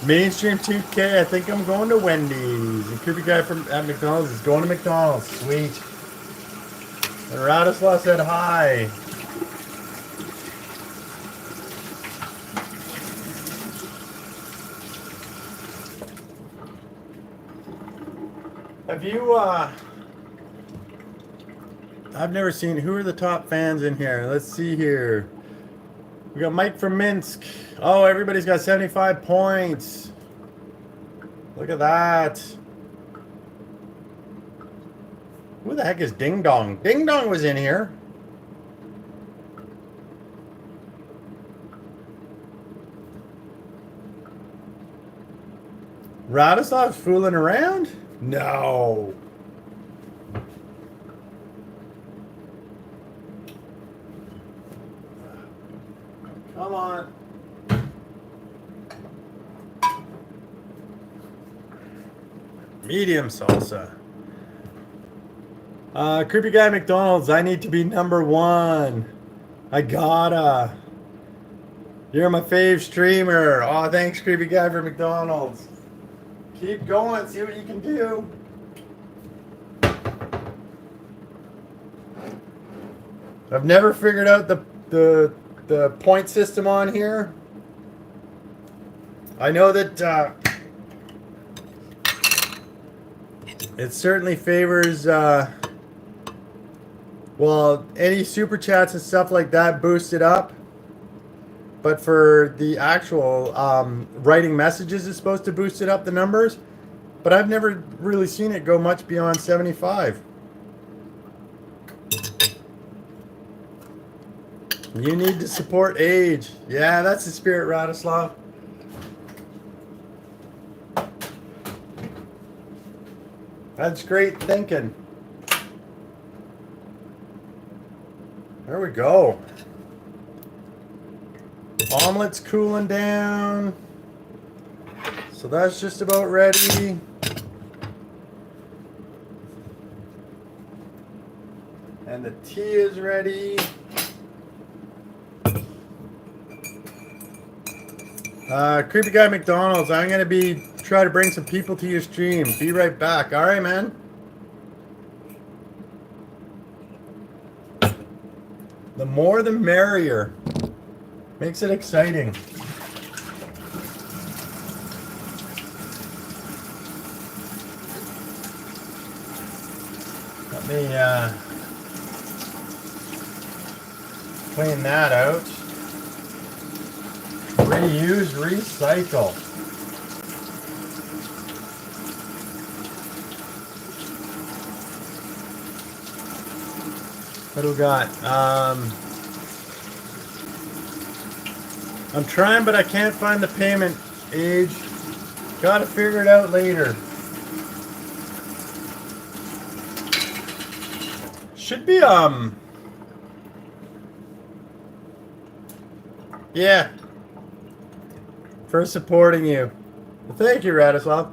A: Mainstream 2K, I think I'm going to Wendy's. And Creepy guy at McDonald's is going to McDonald's. Sweet. And Radislaw said hi. Have you, I've never seen, who are the top fans in here? Let's see here. We got Mike from Minsk. Oh, everybody's got 75 points. Look at that. Who the heck is Ding Dong? Ding Dong was in here. Radislav's fooling around? No. Come on. Medium salsa. Creepy guy at McDonald's. I need to be #1. I gotta. You're my fave streamer. Oh, thanks, creepy guy for McDonald's. Keep going. See what you can do. I've never figured out the point system on here. I know that it certainly favors well, any super chats and stuff like that boost it up, but for the actual writing messages is supposed to boost it up, the numbers, but I've never really seen it go much beyond 75. You need to support age. Yeah, that's the spirit, Radislav. That's great thinking. There we go. Omelet's cooling down. So that's just about ready. And the tea is ready. Creepy guy McDonald's, I'm gonna try to bring some people to your stream. Be right back. All right, man. The more the merrier. Makes it exciting. Let me clean that out. Reuse, recycle. What do we got? I'm trying, but I can't find the payment, Age. Gotta figure it out later. Should be, yeah. For supporting you. Thank you, Radislav.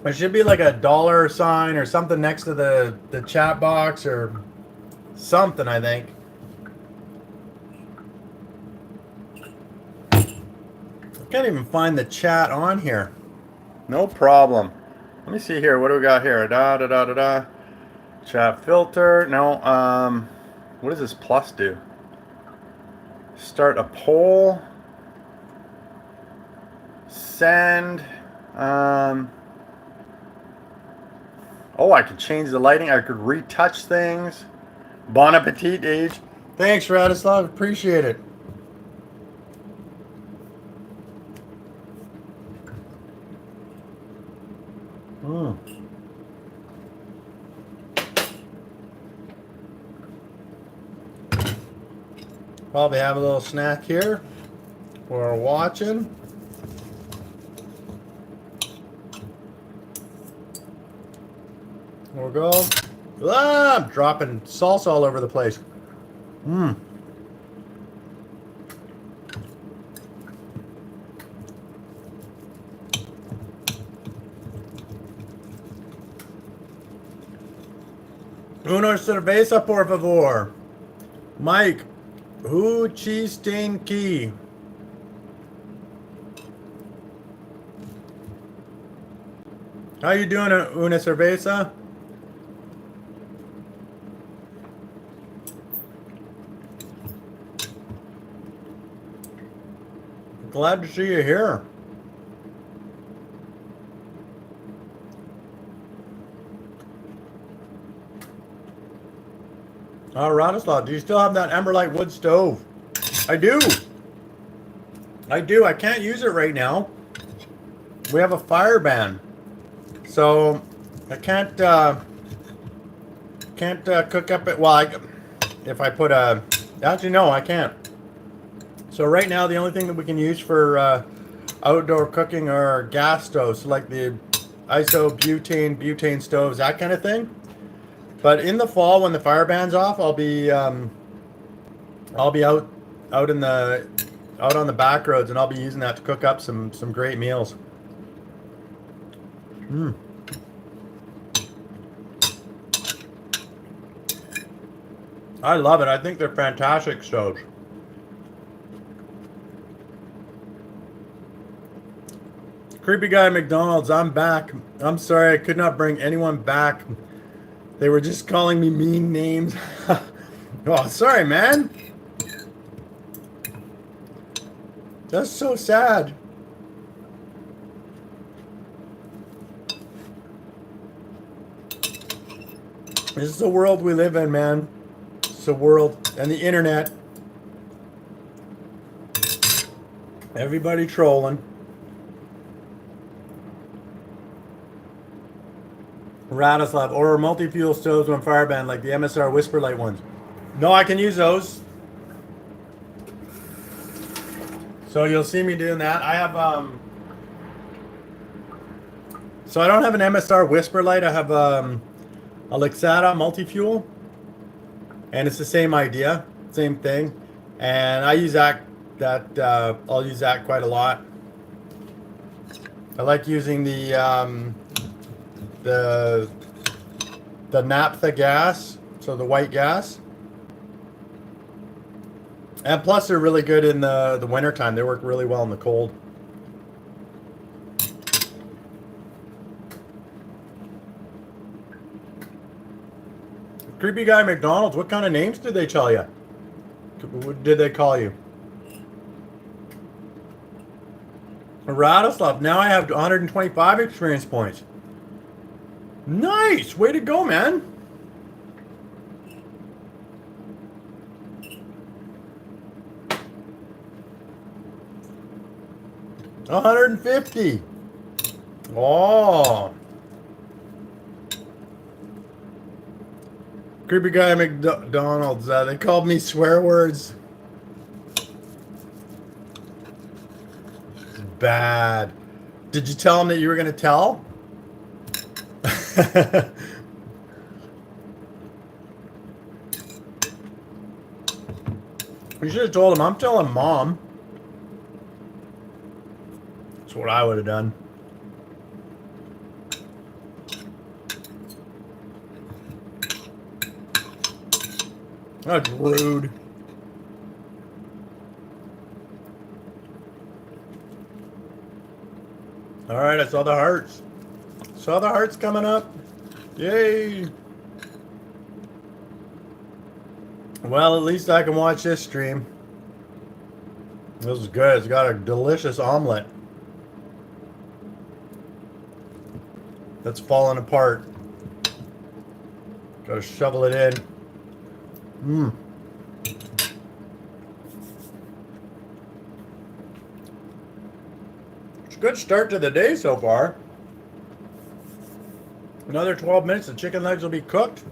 A: There should be like a dollar sign or something next to the chat box or something, I think. I can't even find the chat on here. No problem. Let me see here. What do we got here? Da da da da da. Chat filter. No. What does this plus do? Start a poll. Send. Oh, I could change the lighting. I could retouch things. Bon appetit, Age. Thanks, Radislav. Appreciate it. Probably have a little snack here while we're watching. We'll go. Ah, I'm dropping salsa all over the place. Una cerveza, por favor. Mike, who cheese stain key? How you doing, Una cerveza? Glad to see you here. Radislav, do you still have that Emberlight wood stove? I do. I do. I can't use it right now. We have a fire ban, so I can't cook up it. Well, if I put a, actually no, I can't. So right now, the only thing that we can use for outdoor cooking are gas stoves, like the butane stoves, that kind of thing. But in the fall, when the fire ban's off, I'll be out on the back roads, and I'll be using that to cook up some great meals. I love it. I think they're fantastic stoves. Creepy guy at McDonald's, I'm back. I'm sorry, I could not bring anyone back. They were just calling me mean names. Oh, sorry, man. That's so sad. This is the world we live in, man. It's the world and the internet. Everybody trolling. Radislav, or multi-fuel stoves on fire ban like the MSR Whisper Light ones. No, I can use those. So you'll see me doing that. I have so I don't have an MSR Whisper Light. I have a Lixada multi-fuel, and it's the same idea, same thing. And I use that. I'll use that quite a lot. I like using the naphtha gas, so the white gas. And plus they're really good in the winter time. They work really well in the cold. Creepy guy McDonald's, what kind of names did they tell you? What did they call you? Radislav, now I have 125 experience points. Nice! Way to go, man! $150. Oh. Creepy guy at McDonald's. They called me swear words. Bad. Did you tell him that you were going to tell? You should have told him. I'm telling Mom. what I would have done. That's rude. All right, I saw the hearts. Saw the hearts coming up. Yay. Well, at least I can watch this stream. This is good. It's got a delicious omelet that's falling apart. Gotta shovel it in. Mmm. It's a good start to the day so far. Another 12 minutes, the chicken legs will be cooked.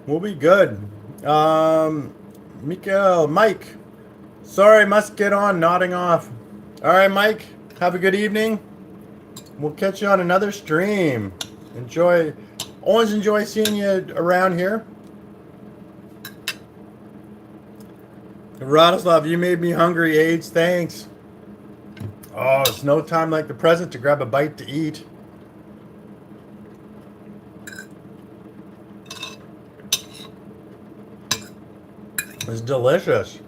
A: We'll be good. Mike. Sorry, must get on, nodding off. All right, Mike, have a good evening. We'll catch you on another stream. Enjoy. Always enjoy seeing you around here. Radoslav, you made me hungry, AIDS. Thanks. Oh, it's no time like the present to grab a bite to eat. It's delicious.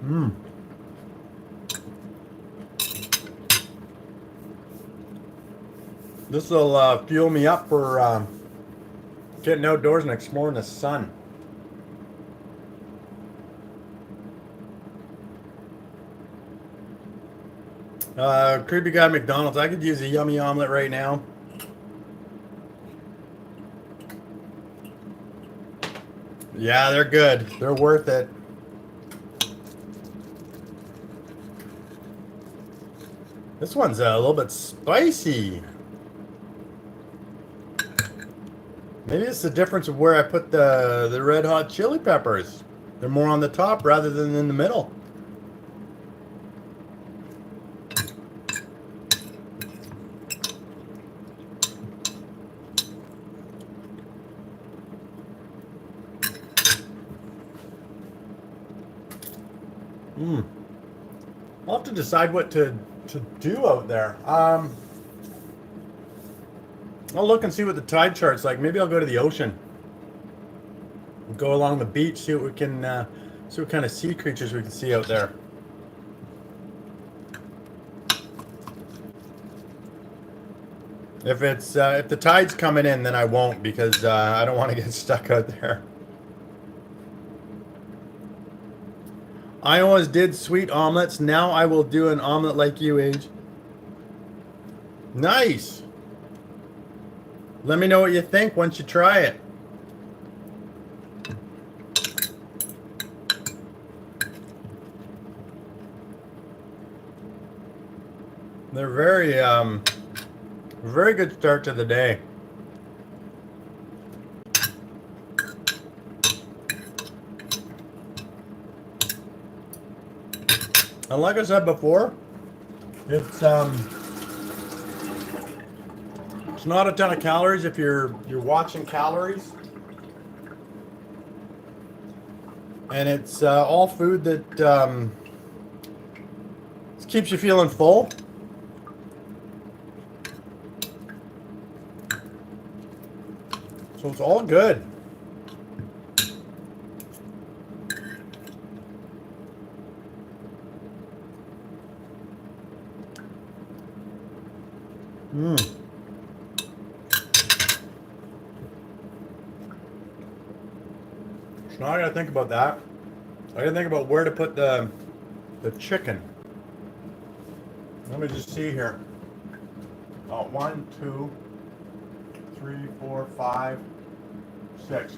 A: Mmm. This will fuel me up for getting outdoors and exploring the sun. Creepy guy McDonald's. I could use a yummy omelet right now. Yeah, they're good. They're worth it. This one's a little bit spicy. Maybe it's the difference of where I put the red hot chili peppers. They're more on the top rather than in the middle. I'll have to decide what to do out there. I'll look and see what the tide chart's like. Maybe I'll go to the ocean. We'll go along the beach, see what we can, see what kind of sea creatures we can see out there. If the tide's coming in, then I won't, because I don't want to get stuck out there. I always did sweet omelets. Now I will do an omelet like you, Age. Nice. Let me know what you think once you try it. They're very good start to the day. And like I said before, it's not a ton of calories if you're watching calories, and it's all food that keeps you feeling full. So it's all good. So now I gotta think about that. I gotta think about where to put the chicken. Let me just see here. Oh, 1, 2, 3, 4, 5, 6.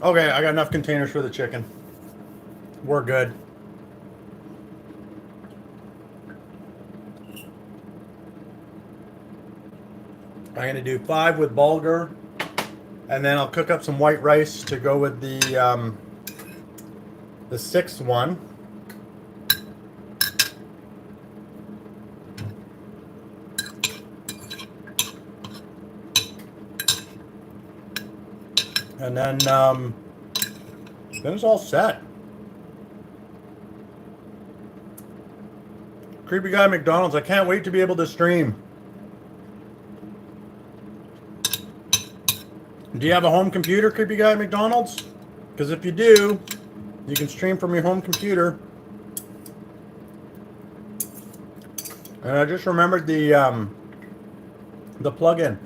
A: Okay, I got enough containers for the chicken. We're good. I'm gonna do 5 with bulgur, and then I'll cook up some white rice to go with the 6th one. And then Then it's all set. Creepy Guy McDonald's. I can't wait to be able to stream. Do you have a home computer, Creepy Guy McDonald's? Because if you do, you can stream from your home computer. And I just remembered the plugin.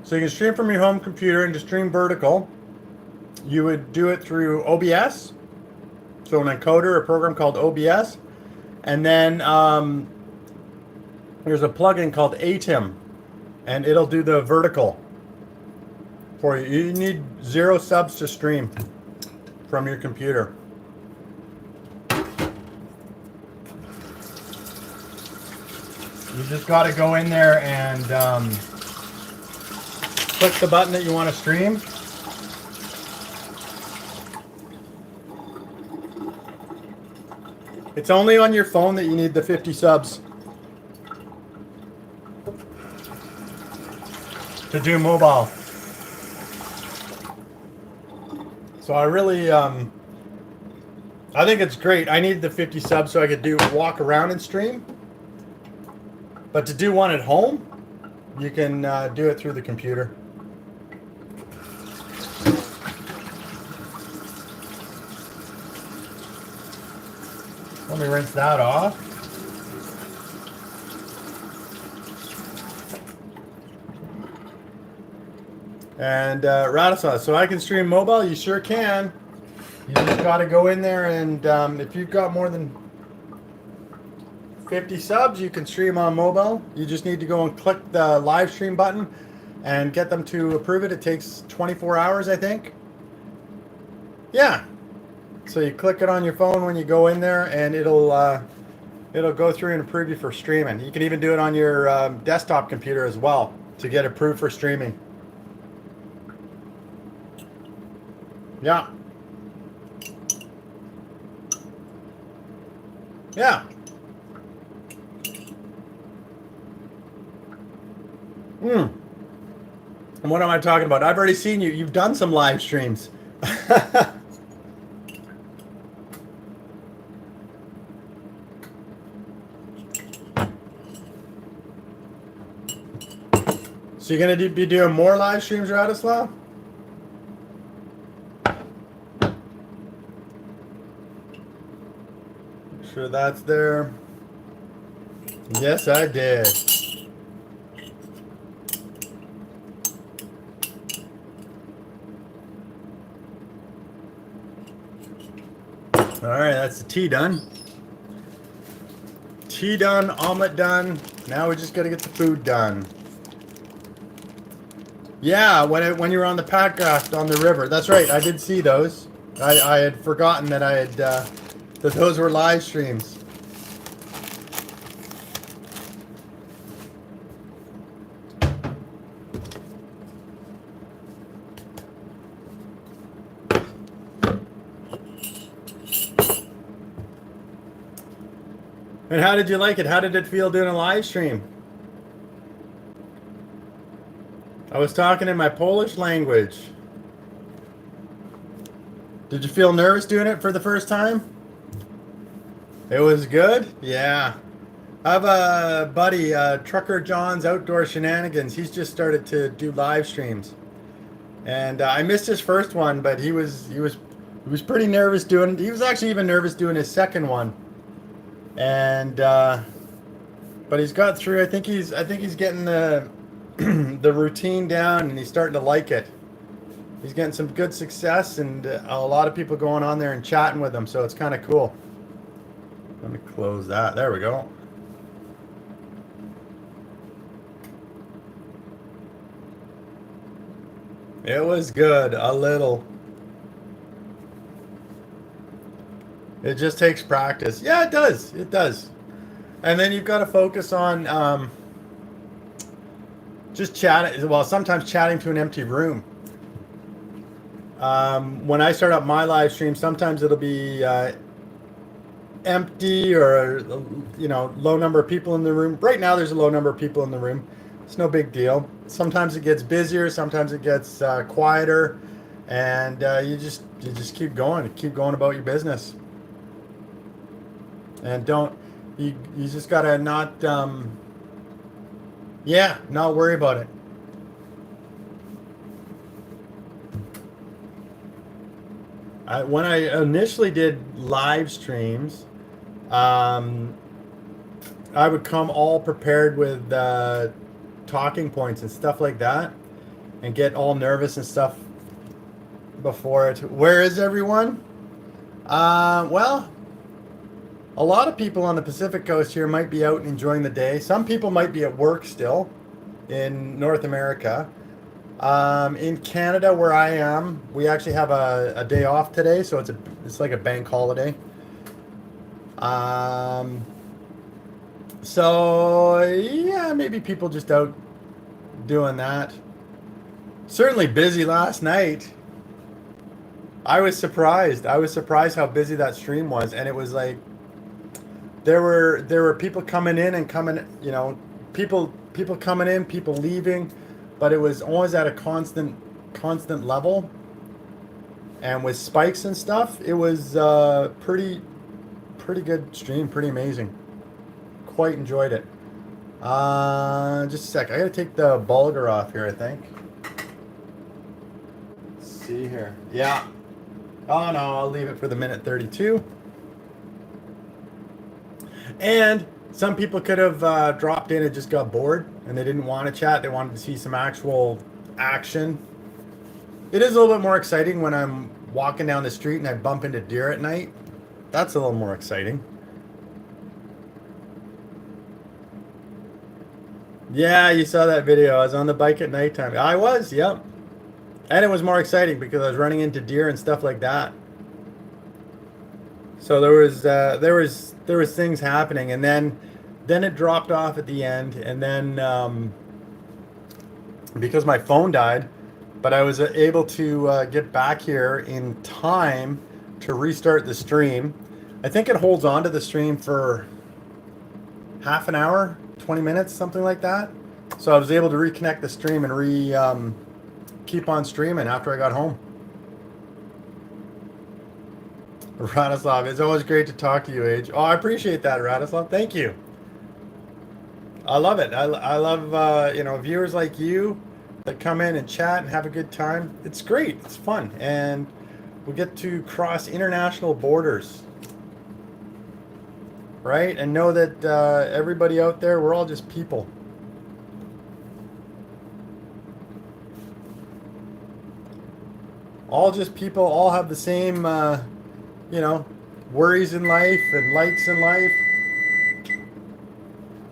A: So you can stream from your home computer and to stream vertical. You would do it through OBS. So an encoder, a program called OBS. And then there's a plugin called ATIM. And it'll do the vertical for you. You need 0 subs to stream from your computer. You just got to go in there and click the button that you want to stream. It's only on your phone that you need the 50 subs to do mobile. So I really, I think it's great. I needed the 50 subs so I could walk around and stream. But to do one at home, you can do it through the computer. Let me rinse that off. And Radisson, so I can stream mobile? You sure can. You just got to go in there and if you've got more than 50 subs, you can stream on mobile. You just need to go and click the live stream button and get them to approve it. It takes 24 hours, I think. Yeah. So you click it on your phone when you go in there, and it'll go through and approve you for streaming. You can even do it on your desktop computer as well to get approved for streaming. Yeah. Yeah. And what am I talking about? I've already seen you. You've done some live streams. So you're going to be doing more live streams, Radislav? Sure that's there. Yes, I did. All right, that's the tea done. Tea done, omelet done. Now we just got to get the food done. Yeah, when you were on the podcast on the river. That's right, I did see those. I had forgotten that I had that those were live streams. And how did you like it? How did it feel doing a live stream? I was talking in my Polish language. Did you feel nervous doing it for the first time? It was good? Yeah. I have a buddy, Trucker John's Outdoor Shenanigans. He's just started to do live streams. And I missed his first one, but he was pretty nervous doing it. He was actually even nervous doing his second one. And but he's got through. I think he's getting the the routine down, and he's starting to like it. He's getting some good success, and a lot of people going on there and chatting with him, so it's kind of cool. Let me close that. There we go. It was good, a little. It just takes practice. Yeah, it does. It does. And then you've got to focus on just chatting. Well, sometimes chatting to an empty room. When I start up my live stream, sometimes it'll be empty or, low number of people in the room. Right now, there's a low number of people in the room. It's no big deal. Sometimes it gets busier. Sometimes it gets quieter. and you just keep going about your business, and don't you just gotta not yeah, not worry about it. When I initially did live streams, um, I would come all prepared with talking points and stuff like that, and get all nervous and stuff before it. Where is everyone? Well, a lot of people on the Pacific Coast here might be out enjoying the day. Some people might be at work still in North America. In Canada, where I am, we actually have a day off today, so it's like a bank holiday. So yeah, maybe people just out doing that. Certainly busy last night. I was surprised. I was surprised how busy that stream was, and it was like there were people coming in and coming, people coming in, people leaving, but it was always at a constant level, and with spikes and stuff. It was pretty good stream, pretty amazing. Quite enjoyed it. Just a sec. I gotta take the bulger off here, I think. Let's see here. Yeah. Oh no, I'll leave it for the minute 32. And some people could have dropped in and just got bored and they didn't want to chat. They wanted to see some actual action. It is a little bit more exciting when I'm walking down the street and I bump into deer at night. That's a little more exciting. Yeah, you saw that video. I was on the bike at nighttime. I was, yep. And it was more exciting because I was running into deer and stuff like that. So there was things happening, and then it dropped off at the end, and then because my phone died, but I was able to get back here in time to restart the stream. I think it holds on to the stream for half an hour, 20 minutes, something like that. So I was able to reconnect the stream and keep on streaming after I got home. Radislav, it's always great to talk to you, Age. Oh, I appreciate that, Radislav. Thank you. I love it. I love viewers like you that come in and chat and have a good time. It's great. It's fun, and we get to cross international borders, right? And know that everybody out there, we're all just people. All just people. All have the same. Worries in life and lights in life.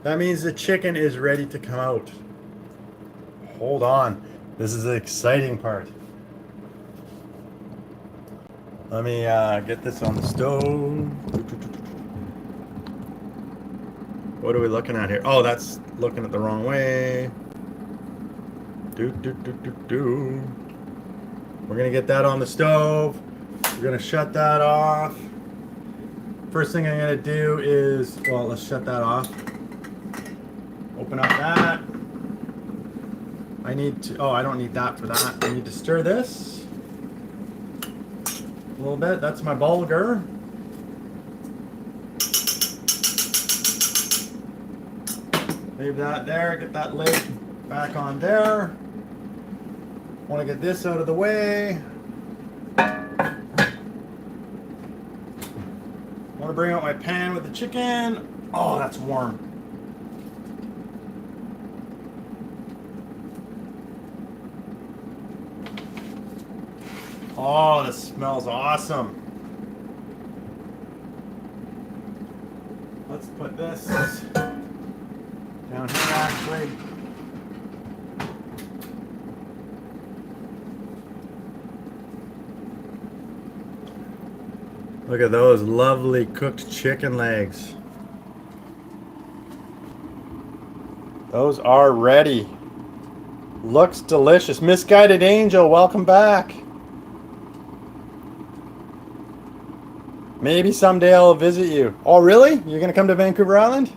A: That means the chicken is ready to come out. Hold on. This is the exciting part. Let me get this on the stove. What are we looking at here? Oh, that's looking at the wrong way. We're going to get that on the stove. We're going to shut that off. First thing I'm going to do is, let's shut that off. Open up that. I don't need that for that. I need to stir this a little bit. That's my bulgur. Leave that there. Get that lid back on there. Want to get this out of the way. Want to bring out my pan with the chicken. Oh, that's warm. Oh, this smells awesome. Let's put this down here actually. Look at those lovely cooked chicken legs. Those are ready. Looks delicious. Misguided Angel, welcome back. Maybe someday I'll visit you. Oh, really? You're going to come to Vancouver Island?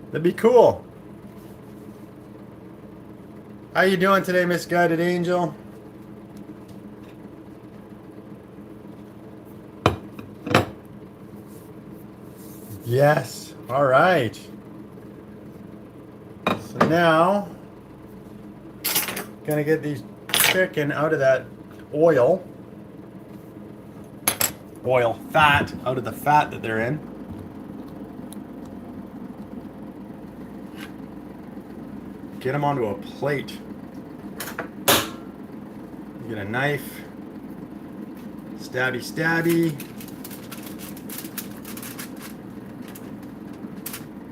A: That'd be cool. How you doing today, Misguided Angel? Yes. All right. So now, gonna get these chicken out of that oil. Fat, out of the fat that they're in. Get them onto a plate. Get a knife. Stabby, stabby.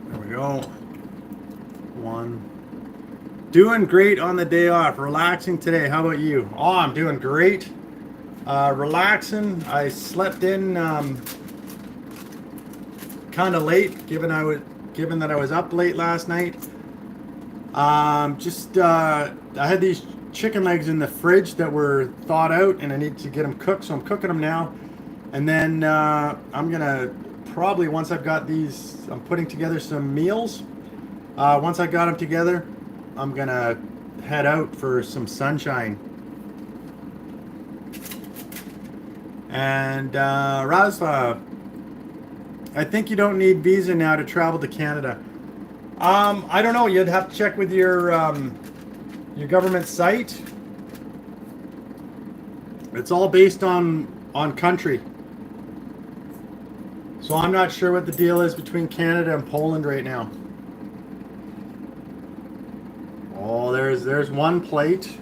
A: There we go. One. Doing great on the day off. Relaxing today. How about you? Oh, I'm doing great. Relaxing. I slept in kind of late, given that I was up late last night. I had these chicken legs in the fridge that were thawed out, and I need to get them cooked, so I'm cooking them now. And then I'm gonna probably, once I've got these, I'm putting together some meals. Once I got them together, I'm gonna head out for some sunshine. And Raz, I think you don't need visa now to travel to Canada. I don't know. You'd have to check with your government site. It's all based on country. So I'm not sure what the deal is between Canada and Poland right now. Oh, there's one plate.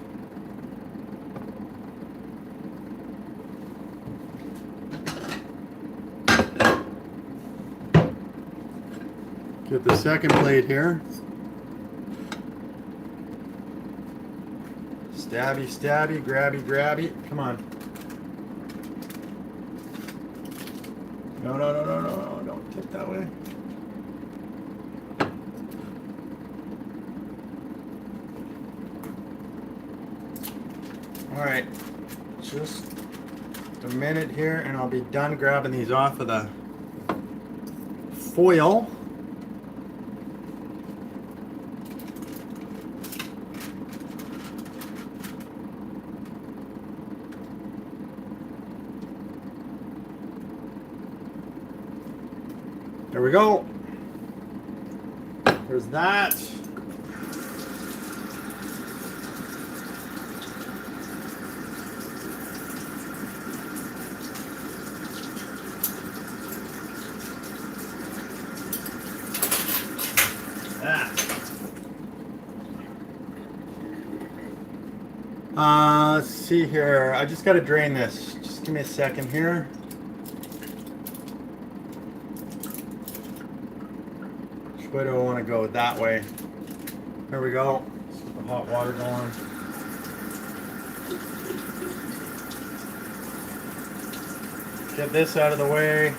A: Get the second plate here. Stabby, stabby, grabby, grabby. Come on. No, no, no, no, no, no. Don't tip that way. All right. Just a minute here and I'll be done grabbing these off of the foil. There we go. There's that. Let's see here. I just got to drain this. Just give me a second here. Which way do I want to go? That way. There we go. Let's get the hot water going. Get this out of the way.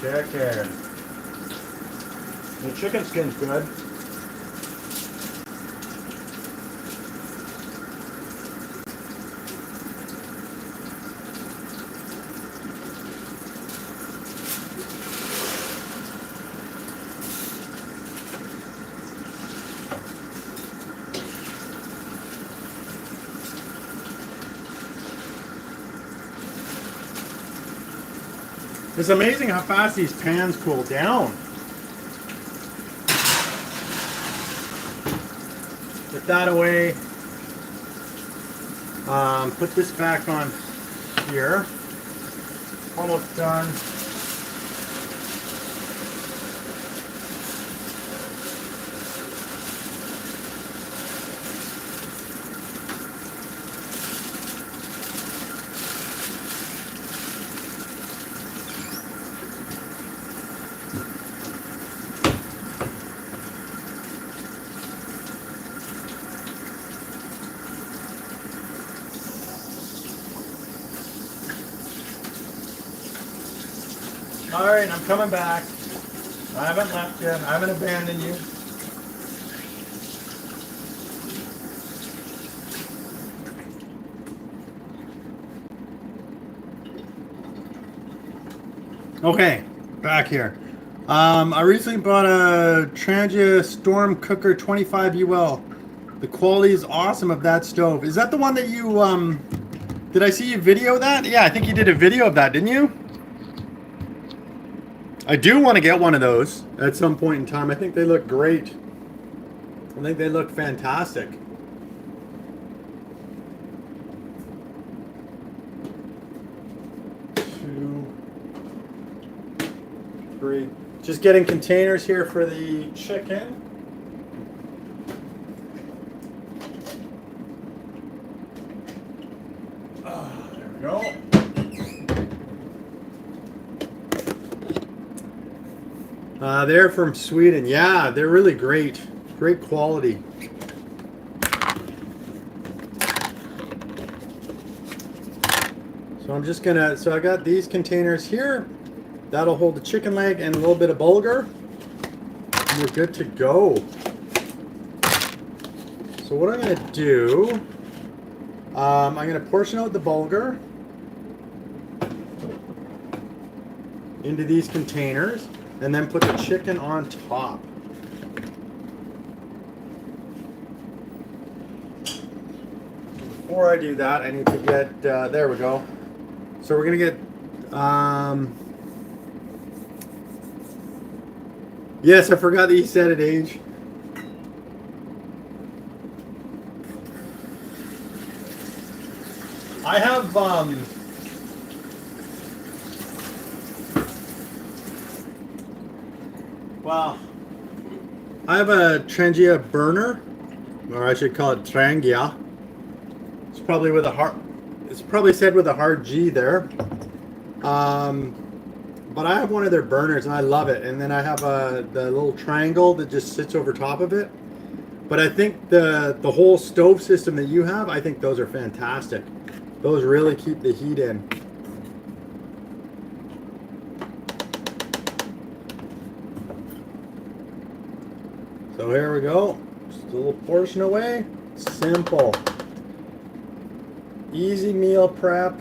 A: Check here. The chicken skin's good. It's amazing how fast these pans cool down. Put that away. Put this back on here. Almost done. All right, I'm coming back. I haven't left you. I haven't abandoned you. Okay, back here. I recently bought a Trangia Storm Cooker 25 UL. The quality is awesome of that stove. Is that the one that you, did I see you video that? Yeah, I think you did a video of that, didn't you? I do want to get one of those at some point in time. I think they look great. I think they look fantastic. 2, 3. Just getting containers here for the chicken. There we go. They're from Sweden. Yeah, they're really great. Great quality. So I'm just gonna, so I got these containers here. That'll hold the chicken leg and a little bit of bulgur. And we're good to go. So what I'm gonna do, I'm gonna portion out the bulgur into these containers and then put the chicken on top. Before I do that, I need to get, there we go. So we're gonna get, yes, I forgot that you said it, Age. I have, well, I have a Trangia burner, or I should call it Trangia. It's probably with a hard, it's probably said with a hard G there. But I have one of their burners and I love it. And then I have the little triangle that just sits over top of it. But I think the whole stove system that you have, I think those are fantastic. Those really keep the heat in. So here we go. Just a little portion away. Simple. Easy meal prep.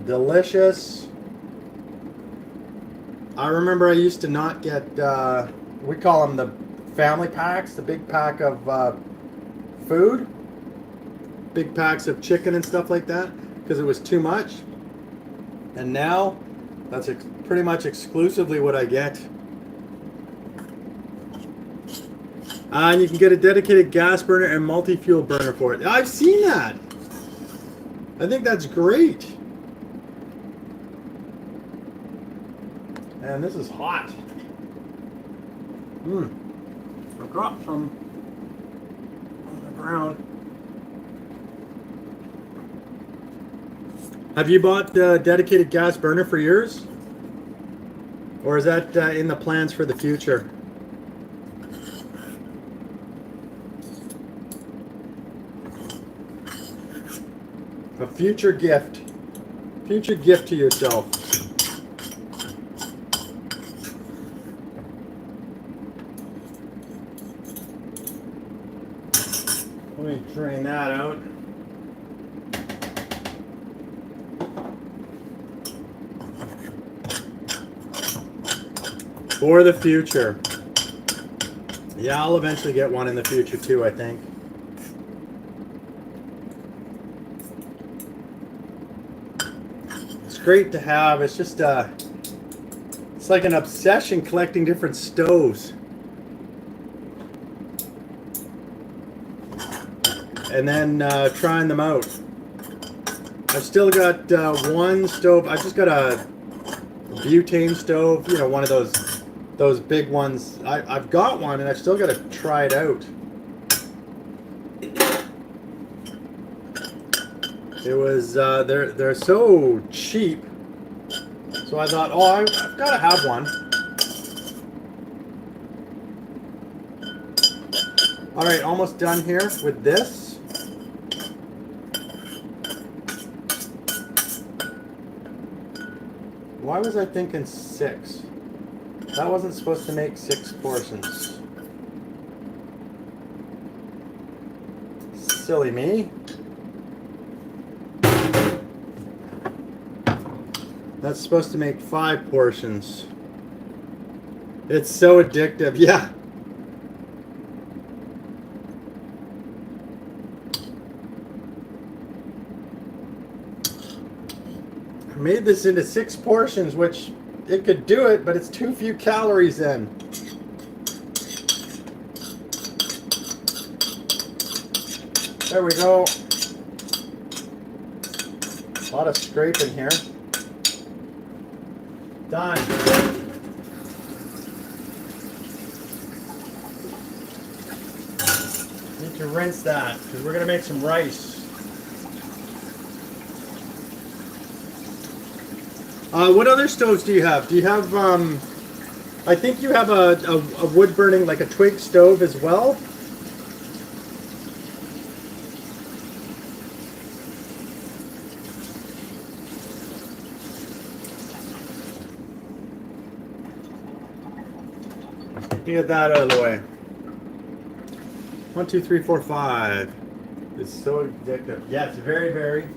A: Delicious. I remember I used to not get, we call them the family packs, the big pack of food. Big packs of chicken and stuff like that, because it was too much. And now, that's pretty much exclusively what I get. And you can get a dedicated gas burner and multi-fuel burner for it. I've seen that. I think that's great. And this is hot. I dropped some on the ground. Have you bought a dedicated gas burner for yours? Or is that in the plans for the future? A future gift. Future gift to yourself. Let me drain that out. For the future. Yeah, I'll eventually get one in the future too, I think. It's great to have. It's just it's like an obsession collecting different stoves. And then trying them out. I've still got one stove. I just got a butane stove, you know, one of those big ones. I've got one and I've still got to try it out. It was they're so cheap, so I thought, oh, I've got to have one. All right, almost done here with this. Why was I thinking 6? That wasn't supposed to make 6 portions. Silly me. That's supposed to make 5 portions. It's so addictive. Yeah. I made this into 6 portions, which it could do it, but it's too few calories in. There we go. A lot of scraping here. Done. Need to rinse that because we're going to make some rice. What other stoves do you have? Do you have, I think you have a wood burning, like a twig stove as well? Get that out of the way. 1, 2, 3, 4, 5. It's so addictive. Yeah, it's very, very.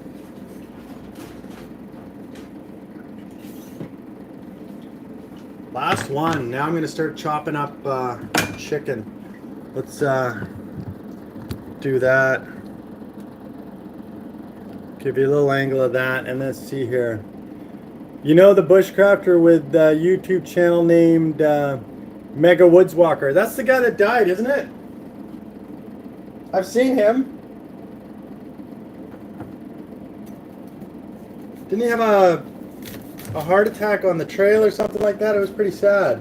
A: Last one. Now I'm going to start chopping up chicken. Let's do that. Give you a little angle of that, and let's see here. You know the bushcrafter with the YouTube channel named Mega Woodswalker. That's the guy that died, isn't it? I've seen him. Didn't he have a heart attack on the trail or something like that? It was pretty sad.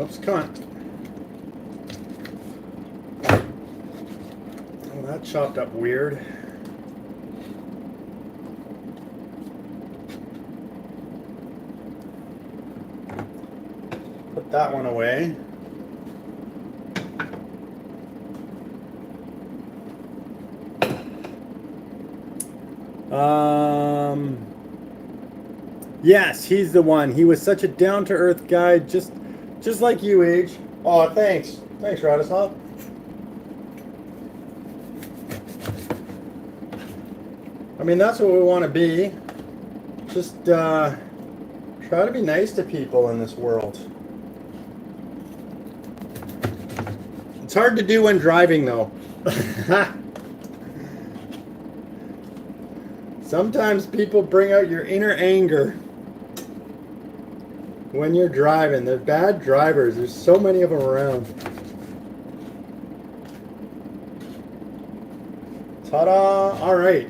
A: Oops, come on. Oh, that chopped up weird. Put that one away. Yes, he's the one. He was such a down-to-earth guy, just like you, Age. Oh, thanks. Thanks, Radislav. I mean, that's what we want to be. Just try to be nice to people in this world. It's hard to do when driving, though. Sometimes people bring out your inner anger when you're driving. They're bad drivers. There's so many of them around. Ta-da! All right.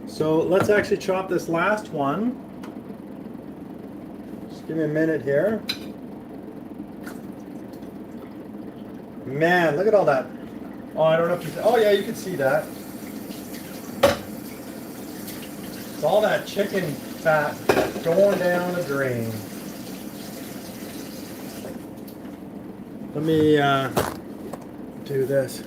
A: So let's actually chop this last one. Just give me a minute here. Man, look at all that. Oh, I don't know if you... Oh, yeah, you can see that. It's all that chicken fat going down the drain. Let me do this.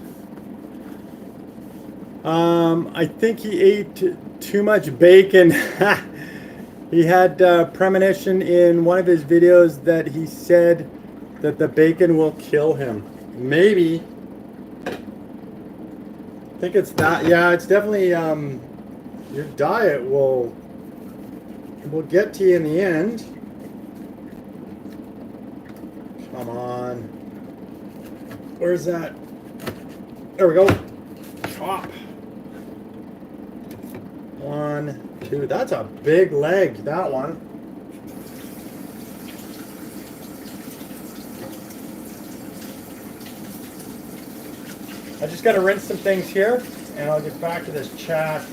A: I think he ate too much bacon. He had premonition in one of his videos that he said that the bacon will kill him. Maybe. I think it's that. Yeah, it's definitely your diet will get to you in the end. Come on. Where's that? There we go. Chop. 1, 2. That's a big leg, that one. I just got to rinse some things here, and I'll get back to this chat.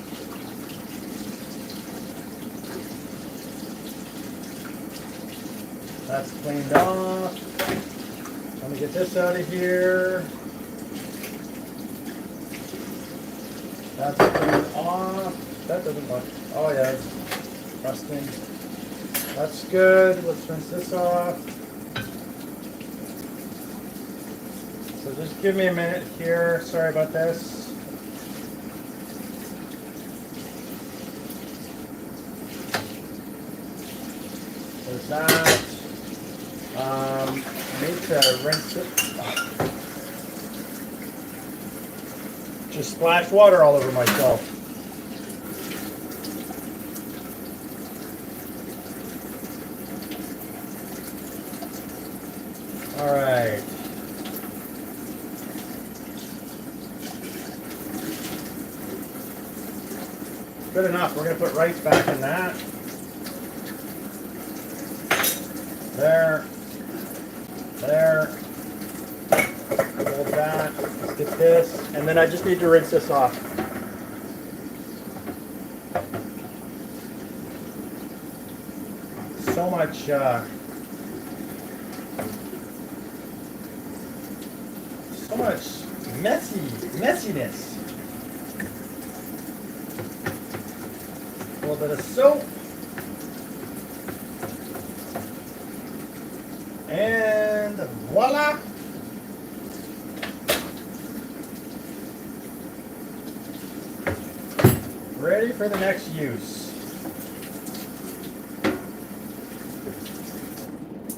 A: That's cleaned off. Let me get this out of here. That's cleaned off. That doesn't look. Oh yeah, it's rusting. That's good. Let's rinse this off. So just give me a minute here. Sorry about this. There's that. I need to rinse it. Just splashed water all over myself. All right. Good enough. We're going to put rice back in that. There. There. Hold that. Let's get this. And then I just need to rinse this off. So much messiness. A little bit of soap. And voila. Ready for the next use.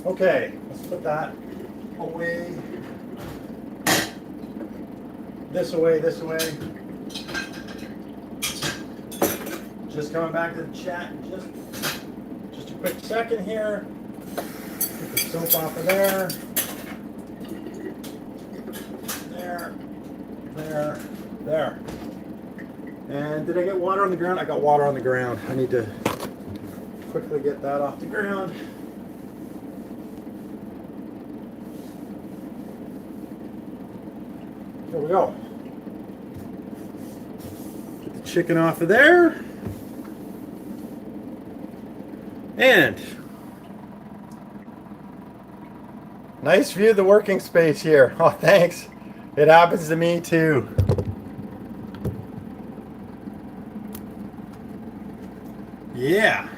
A: Okay, let's put that away. This away, this away. Just coming back to the chat in just a quick second here. Get the soap off of there. There. There. There. And did I get water on the ground? I got water on the ground. I need to quickly get that off the ground. There we go. Get the chicken off of there. And nice view of the working space here. Oh, thanks. It happens to me too. Yeah.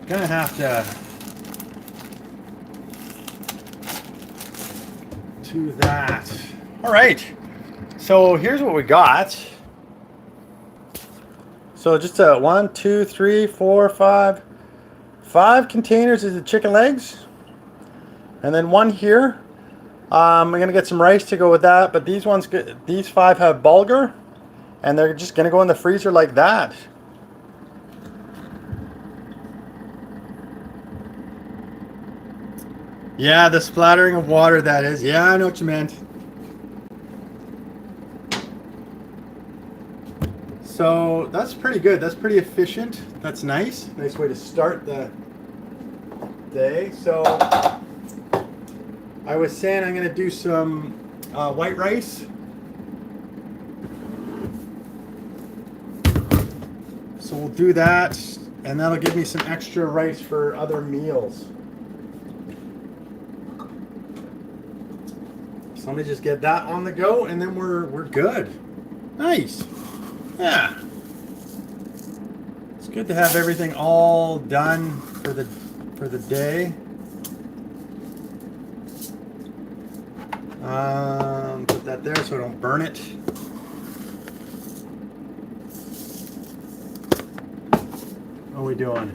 A: Gonna have to do that. All right. So here's what we got. So just 1, 2, 3, 4, 5 containers of the chicken legs, and then one here. I'm gonna get some rice to go with that, but these 5 have bulgur, and they're just gonna go in the freezer like that. Yeah, the splattering of water, that is. Yeah, I know what you meant. So that's pretty good. That's pretty efficient. That's nice. Nice way to start the day. So I was saying I'm going to do some white rice. So we'll do that, and that'll give me some extra rice for other meals. So let me just get that on the go, and then we're good. Nice. Yeah. It's good to have everything all done for the day. Put that there so I don't burn it. What are we doing?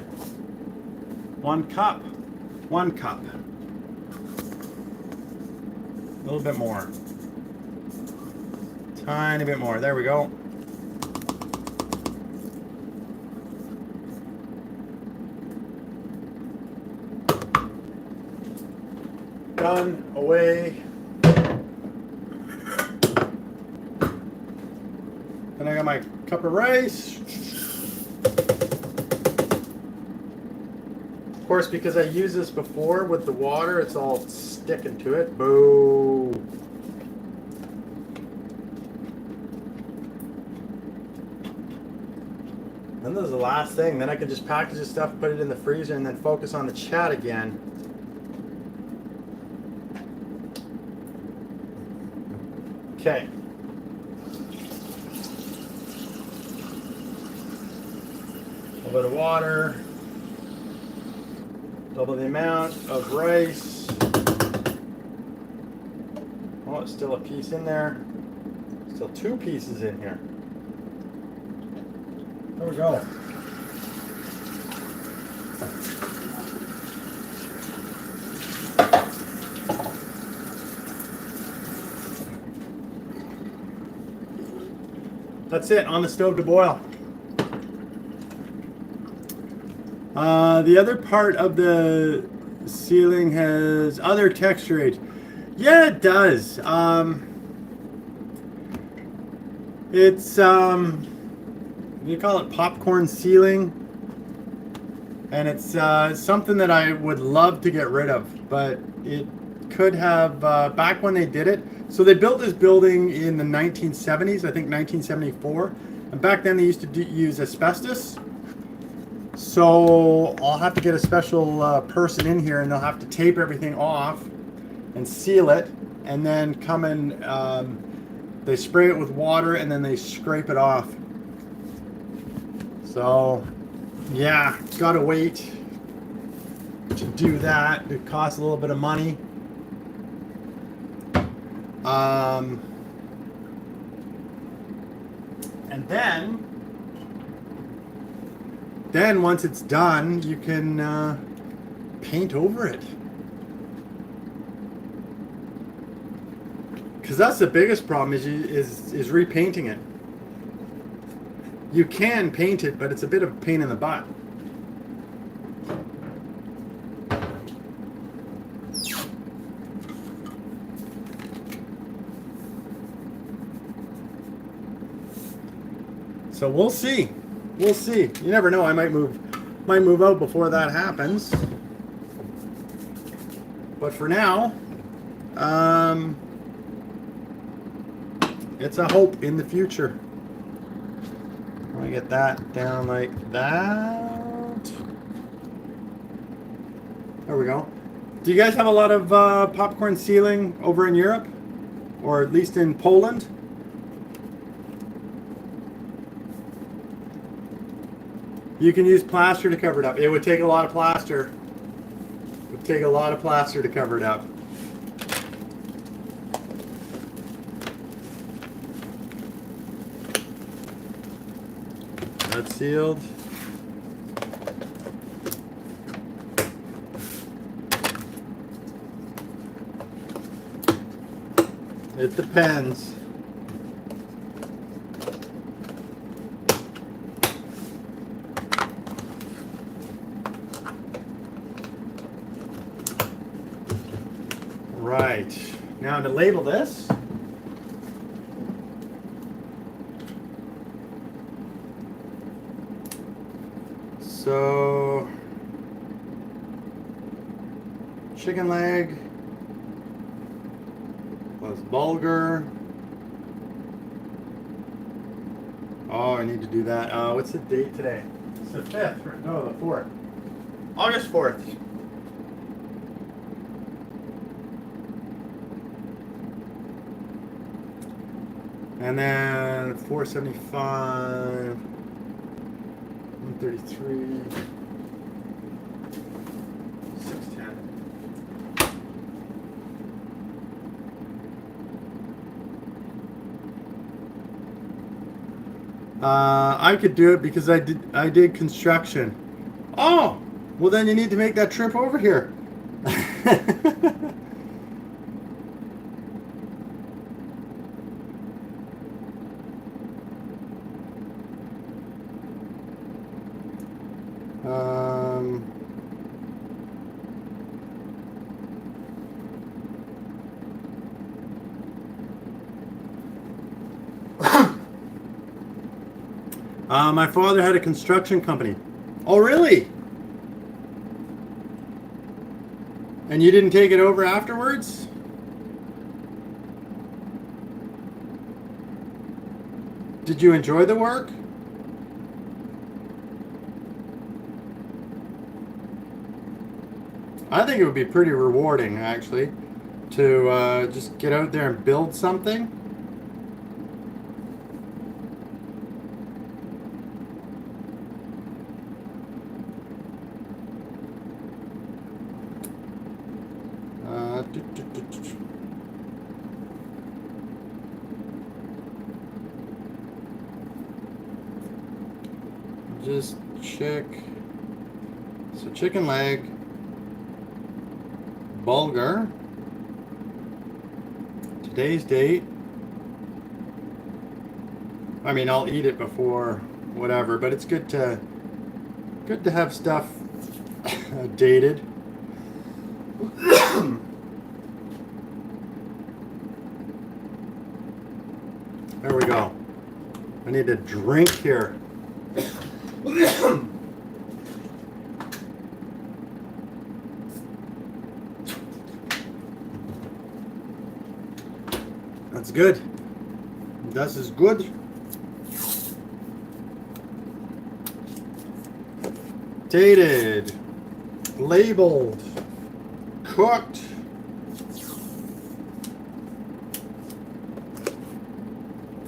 A: 1 cup. 1 cup. A little bit more. Tiny bit more. There we go. Done. Away. Then I got my cup of rice. Of course, because I used this before with the water, it's all sticking to it. Boo. Then there's the last thing. Then I can just package this stuff, put it in the freezer, and then focus on the chat again. Okay. little bit of water, double the amount of rice. Oh, it's still a piece in there. Still 2 pieces in here. There we go. That's it, on the stove to boil. The other part of the ceiling has other texturage. Yeah, it does. It's you call it popcorn ceiling, and it's something that I would love to get rid of, but it could have back when they did it. So they built this building in the 1970s, I think 1974, and back then they used to use asbestos. So I'll have to get a special person in here, and they'll have to tape everything off and seal it, and then come and they spray it with water, and then they scrape it off. So yeah, gotta wait to do that. It costs a little bit of money. And then once it's done, you can paint over it. Because that's the biggest problem is repainting it. You can paint it, but it's a bit of a pain in the butt. So we'll see. We'll see. You never know. I might move out before that happens. But for now, it's a hope in the future. Let me get that down like that. There we go. Do you guys have a lot of popcorn ceiling over in Europe? Or at least in Poland? You can use plaster to cover it up. It would take a lot of plaster. It would take a lot of plaster to cover it up. That's sealed. It depends. Right. Now to label this. So, chicken leg plus bulgur. Oh, I need to do that. What's the date today? It's the 5th. No, the 4th. August 4th. And then 475, 133, 610. I could do it because I did construction. Oh, well then you need to make that trip over here. My father had a construction company. Oh, really? And you didn't take it over afterwards? Did you enjoy the work? I think it would be pretty rewarding, actually, to just get out there and build something. just check. So chicken leg, bulgur, today's date. I mean, I'll eat it before whatever, but it's good to have stuff dated. There we go. I need a drink here. That's good. This is good. Dated, labeled, cooked.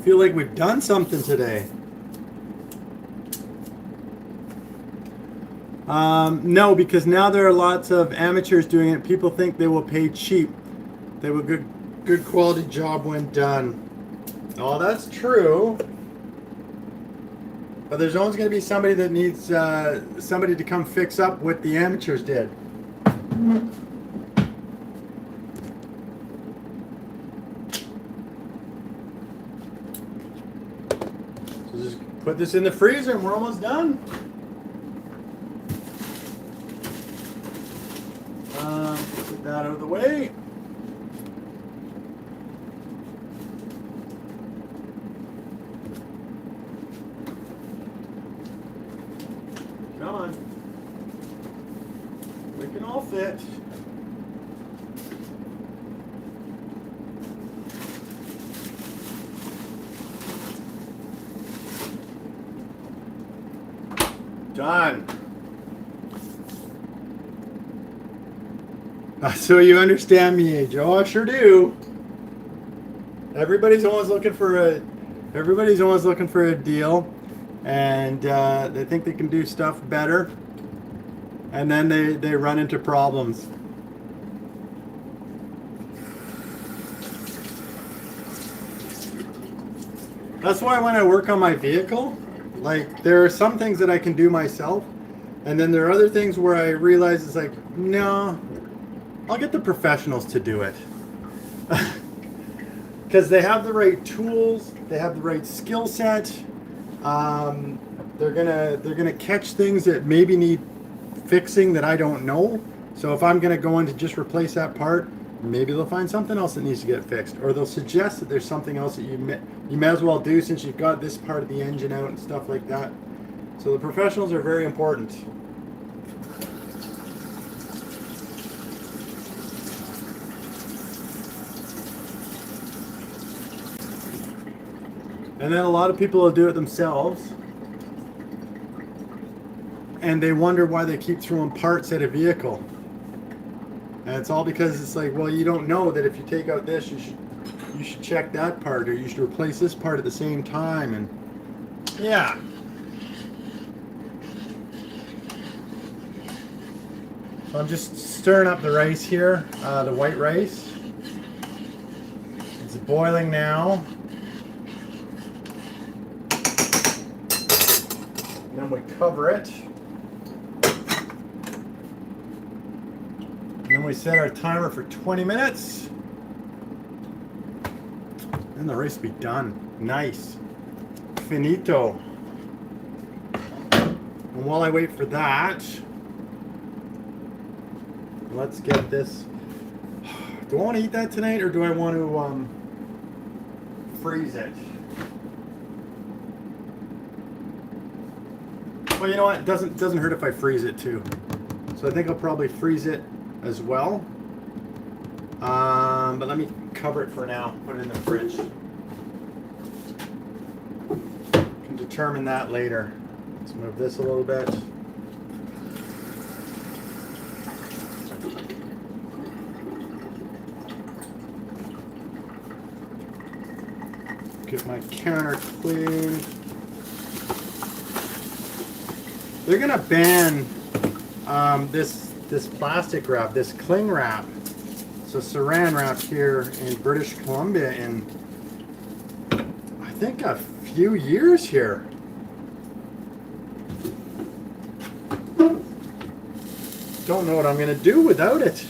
A: Feel like we've done something today. No, because now there are lots of amateurs doing it. People think they will pay cheap. They will good quality job when done. Oh, that's true. But there's always going to be somebody that needs somebody to come fix up what the amateurs did. So just put this in the freezer and we're almost done. Get that out of the way. Come on. We can all fit. Done. So you understand me, age? Oh, I sure do. Everybody's always looking for a deal, and they think they can do stuff better, and then they run into problems. That's why when I work on my vehicle, like, there are some things that I can do myself, and then there are other things where I realize it's like, no, I'll get the professionals to do it. Because they have the right tools, they have the right skill set. They're gonna catch things that maybe need fixing that I don't know. So if I'm gonna go in to just replace that part, maybe they'll find something else that needs to get fixed, or they'll suggest that there's something else that you may as well do since you've got this part of the engine out and stuff like that. So the professionals are very important. And then a lot of people will do it themselves, and they wonder why they keep throwing parts at a vehicle. And it's all because it's like, well, you don't know that if you take out this, you should check that part, or you should replace this part at the same time. And yeah. So I'm just stirring up the rice here, the white rice. It's boiling now. And then we cover it. And then we set our timer for 20 minutes. And the rice will be done. Nice. Finito. And while I wait for that, let's get this. Do I want to eat that tonight, or do I want to freeze it? Well, you know what? It doesn't hurt if I freeze it too. So I think I'll probably freeze it as well. But let me cover it for now. Put it in the fridge. Can determine that later. Let's move this a little bit. Get my counter clean. They're gonna ban this plastic wrap, this cling wrap, so saran wrap here in British Columbia in, I think, a few years here. don't know what I'm gonna do without it.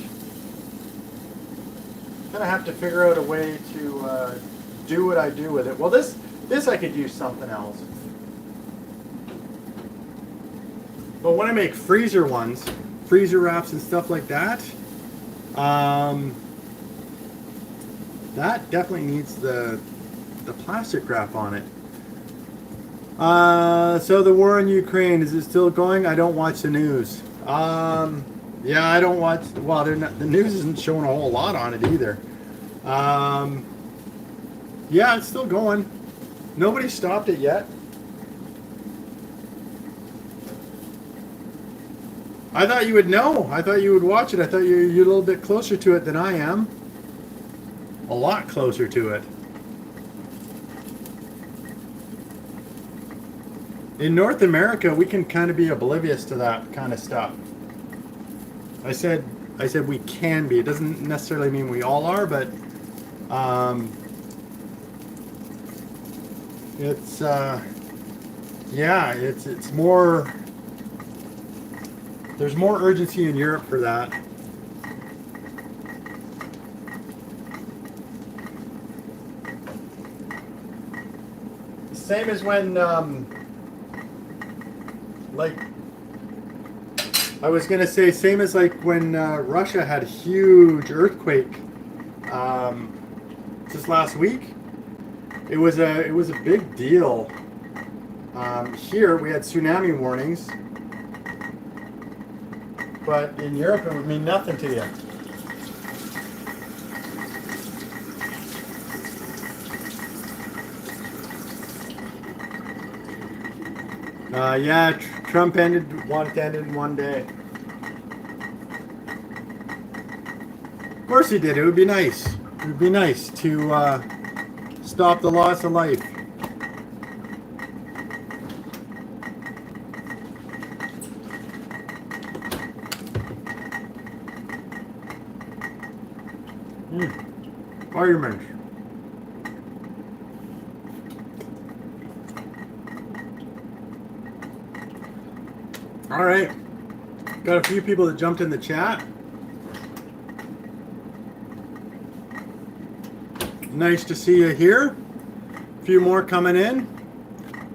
A: Gonna have to figure out a way to do what I do with it. Well, this I could use something else. But when I make freezer ones, freezer wraps and stuff like that, that definitely needs the plastic wrap on it. So the war in Ukraine, is it still going? I don't watch the news. Yeah, I don't watch. Well, the news isn't showing a whole lot on it either. Yeah, it's still going. Nobody stopped it yet. I thought you would know. I thought you would watch it. I thought you're a little bit closer to it than I am. A lot closer to it. In North America, we can kind of be oblivious to that kind of stuff. I said we can be. It doesn't necessarily mean we all are, but it's yeah, it's more. There's more urgency in Europe for that. Same as when, like, I was gonna say, same as like when Russia had a huge earthquake just last week. It was a big deal. Here we had tsunami warnings. But in Europe, it would mean nothing to you. Yeah, Trump wanted to end it in one day. Of course he did. It would be nice. It would be nice to stop the loss of life. Vitamins. All right, got a few people that jumped in the chat. Nice to see you here. A few more coming in.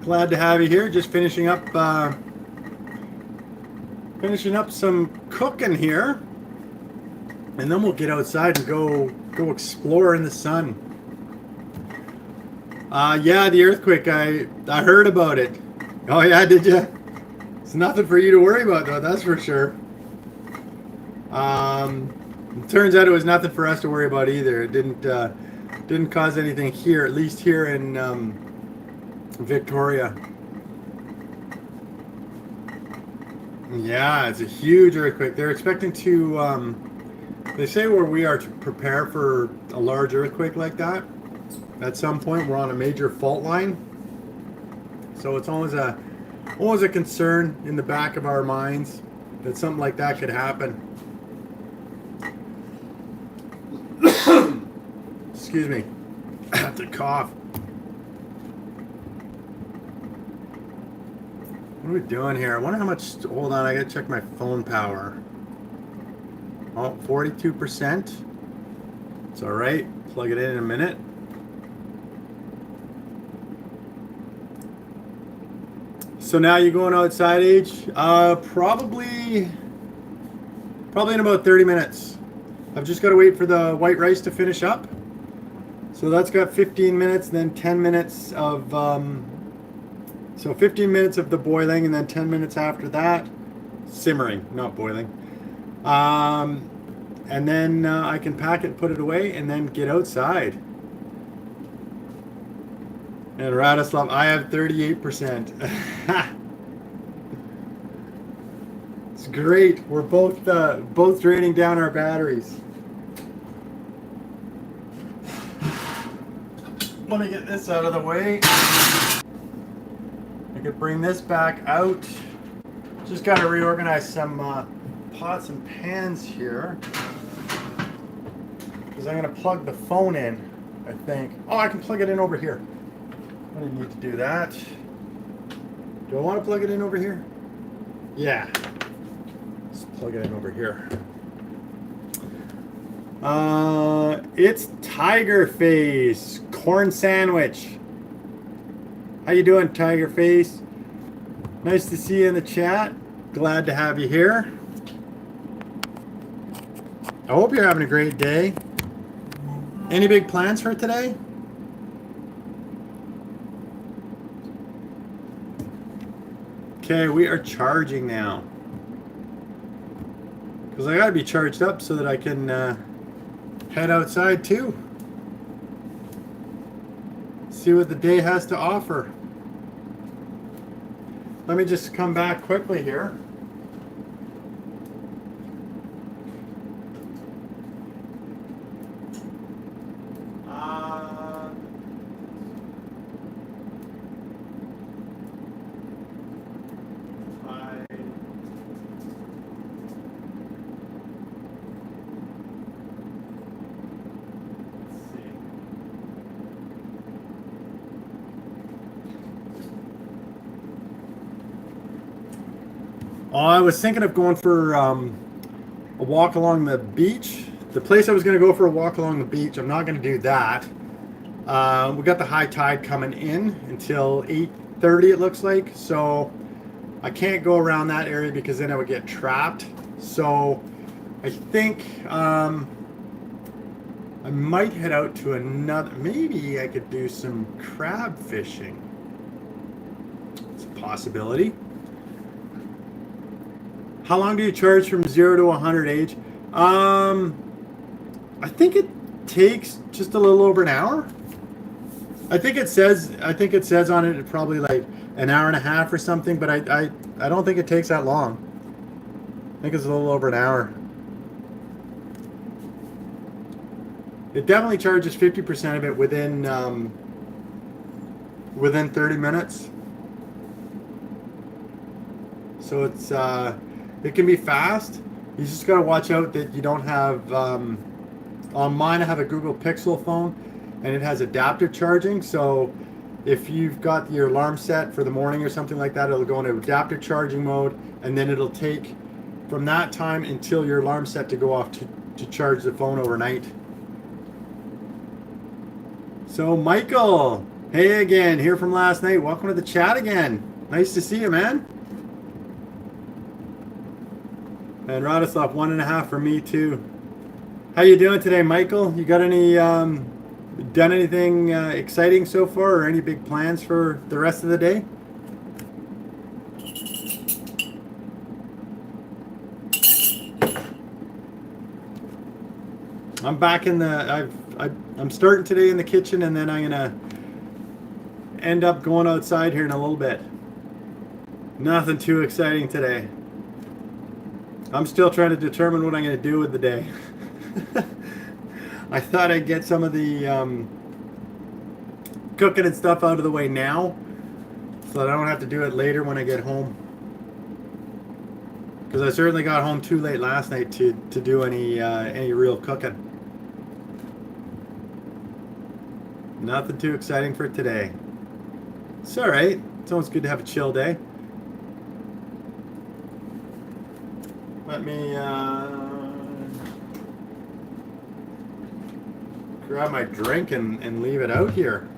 A: Glad to have you here. Just finishing up some cooking here, and then we'll get outside and go explore in the sun. Yeah, the earthquake. I heard about it. Oh yeah, did you? It's nothing for you to worry about, though. That's for sure. It turns out it was nothing for us to worry about either. It didn't cause anything here, at least here in Victoria. Yeah, it's a huge earthquake. They're expecting to. They say where we are to prepare for a large earthquake like that. At some point, we're on a major fault line, so it's always a concern in the back of our minds that something like that could happen. Excuse me. I have to cough. What are we doing here? I wonder how much. Hold on, I gotta check my phone power. Oh, 42%. It's all right. Plug it in a minute. So now you're going outside, Age? Probably in about 30 minutes. I've just got to wait for the white rice to finish up. So that's got 15 minutes, then 10 minutes of, so 15 minutes of the boiling, and then 10 minutes after that, simmering, not boiling. And then I can pack it, put it away, and then get outside. And Radislav, I have 38%. It's great. We're both draining down our batteries. Let me get this out of the way. I could bring this back out. Just got to reorganize some pots and pans here, because I'm going to plug the phone in, I think. Oh, I can plug it in over here. I didn't need to do that. Do I want to plug it in over here? Yeah. Let's plug it in over here. It's Tiger Face corn sandwich. How you doing, Tiger Face? Nice to see you in the chat. Glad to have you here. I hope you're having a great day. Any big plans for today? Okay, we are charging now. Because I gotta be charged up so that I can head outside too. See what the day has to offer. Let me just come back quickly here. I was thinking of going for a walk along the beach. The place I was going to go for a walk along the beach, I'm not going to do that. We got the high tide coming in until 8:30 it looks like. So I can't go around that area because then I would get trapped. So I think I might head out to another, maybe I could do some crab fishing. It's a possibility. How long do you charge from 0 to 100 age? I think it takes just a little over an hour. I think it says on it probably like an hour and a half or something, but I don't think it takes that long. I think it's a little over an hour. It definitely charges 50% of it within 30 minutes. So it's it can be fast. You just gotta watch out that you don't have. On mine, I have a Google Pixel phone, and it has adaptive charging. So if you've got your alarm set for the morning or something like that, it'll go into adaptive charging mode, and then it'll take from that time until your alarm set to go off to charge the phone overnight. So Michael, hey again, here from last night. Welcome to the chat again. Nice to see you, man. And Radislav, 1.5 for me too. How you doing today, Michael? You got any done anything exciting so far, or any big plans for the rest of the day? I'm back in the. I'm starting today in the kitchen, and then I'm gonna end up going outside here in a little bit. Nothing too exciting today. I'm still trying to determine what I'm going to do with the day. I thought I'd get some of the cooking and stuff out of the way now, so that I don't have to do it later when I get home. Because I certainly got home too late last night to do any real cooking. Nothing too exciting for today. It's all right. It's always good to have a chill day. Let me grab my drink and leave it out here.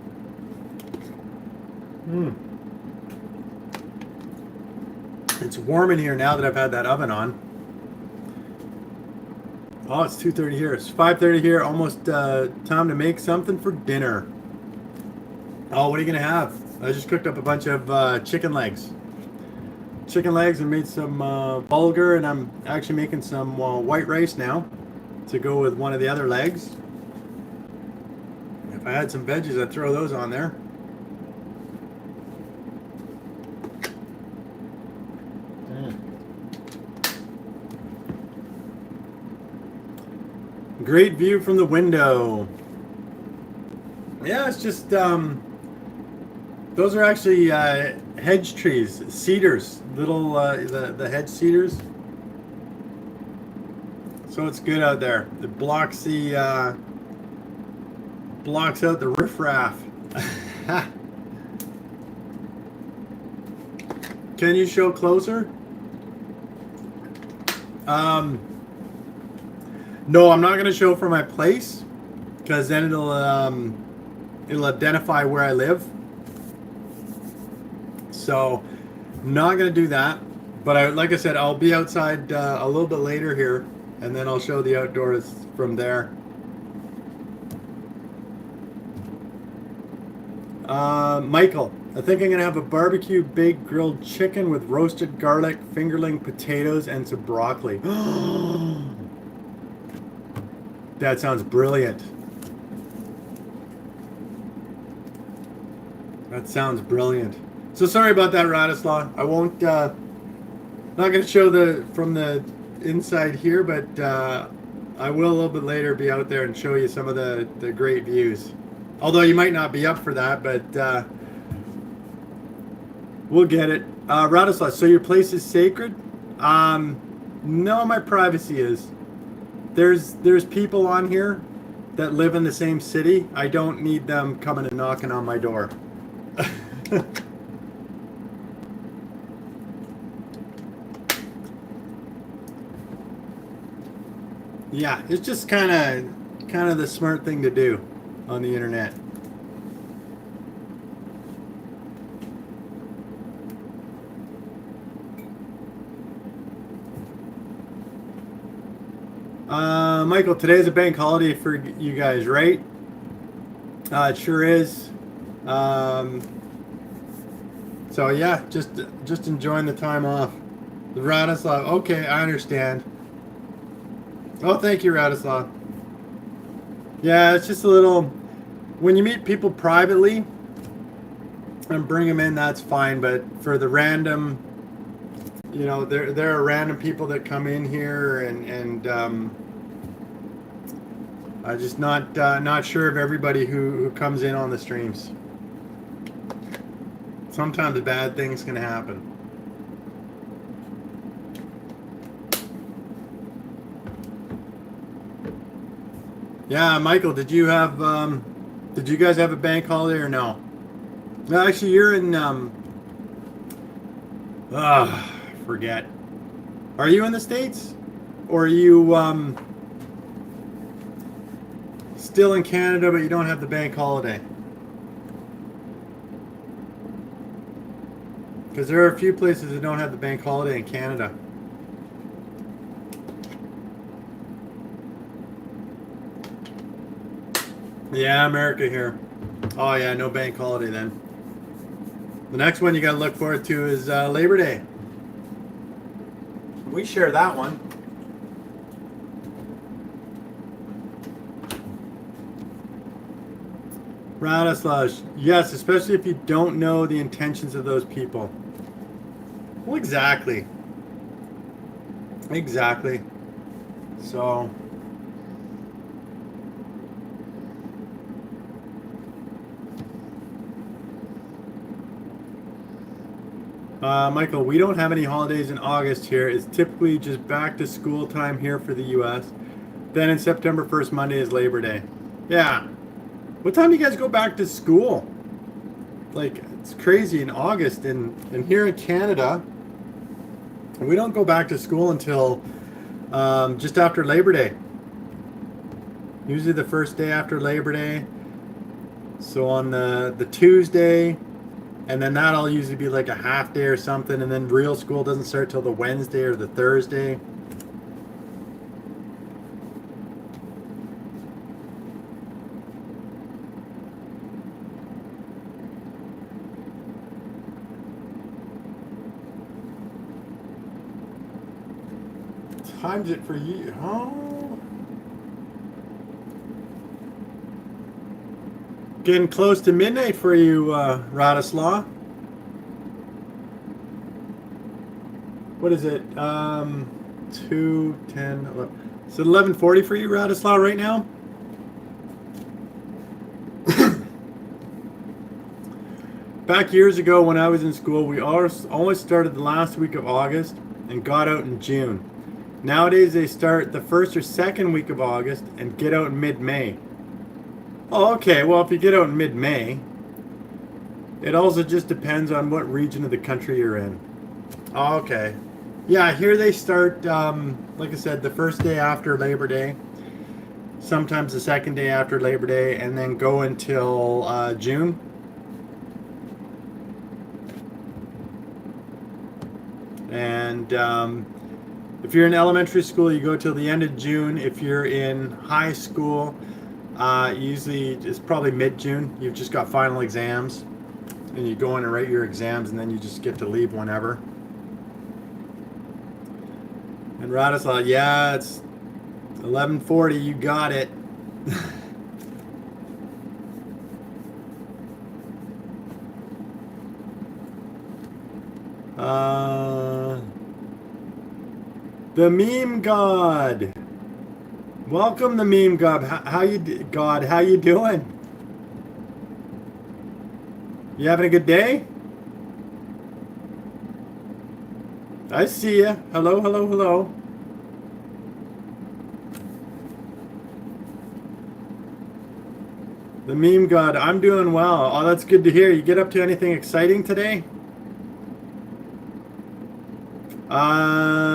A: It's warm in here now that I've had that oven on. Oh, it's 2:30 here. It's 5:30 here. Almost time to make something for dinner. Oh, what are you gonna have? I just cooked up a bunch of chicken legs. And made some bulgur, and I'm actually making some white rice now to go with one of the other legs. If I had some veggies, I'd throw those on there. Great view from the window. Yeah, it's just those are actually hedge trees, cedars, little the hedge cedars. So it's good out there. It blocks the blocks out the riffraff. Can you show closer? Um, no, I'm not gonna show for my place because then it'll identify where I live. So, not gonna do that. But like I said, I'll be outside a little bit later here, and then I'll show the outdoors from there. Michael, I think I'm gonna have a barbecue baked grilled chicken with roasted garlic, fingerling potatoes, and some broccoli. That sounds brilliant. That sounds brilliant. So sorry about that, Radislaw. I won't. Not gonna show from the inside here, but I will a little bit later be out there and show you some of the great views. Although you might not be up for that, but we'll get it. Radislav, so your place is sacred? No, my privacy is. There's people on here that live in the same city. I don't need them coming and knocking on my door. Yeah, it's just kind of the smart thing to do on the internet. Michael, today's a bank holiday for you guys, right? It sure is. So yeah, just enjoying the time off. Radislav, okay, I understand. Oh, thank you, Radislav. Yeah, it's just a little. When you meet people privately and bring them in, that's fine. But for the random, there are random people that come in here, and I'm just not sure of everybody who comes in on the streams. Sometimes bad things can happen. Yeah, Michael, did you guys have a bank holiday or no? No, actually, you're in forget. Are you in the States, or are you still in Canada but you don't have the bank holiday? Because there are a few places that don't have the bank holiday in Canada. Yeah, America here. Oh yeah, no bank holiday then. The next one you got to look forward to is Labor Day. We share that one. Radislav, yes, especially if you don't know the intentions of those people. Well, exactly. Exactly. So. Michael, we don't have any holidays in August here. It's typically just back to school time here for the U.S. Then in September 1st, Monday is Labor Day. Yeah. What time do you guys go back to school? Like, it's crazy in August. And here in Canada, we don't go back to school until just after Labor Day. Usually the first day after Labor Day. So on the Tuesday, and then that'll usually be like a half day or something, and then real school doesn't start till the Wednesday or the Thursday. Times it for you, huh? Getting close to midnight for you, Radislaw. What is it? 2, 10, 11. Is it 11:40 for you, Radislaw, right now? Back years ago when I was in school, we always started the last week of August and got out in June. Nowadays, they start the first or second week of August and get out in mid-May. Oh, okay. Well, if you get out in mid-May, it also just depends on what region of the country you're in. Oh, okay. Yeah, here they start, like I said, the first day after Labor Day, sometimes the second day after Labor Day, and then go until June. And if you're in elementary school, you go till the end of June. If you're in high school, usually it's probably mid-June. You've just got final exams, and you go in and write your exams, and then you just get to leave whenever. And Radislaw, yeah, it's 11:40. You got it. The meme god. Welcome, the meme god. How you doing? You having a good day? I see ya. Hello, hello, hello. The meme god. I'm doing well. Oh, that's good to hear. You get up to anything exciting today?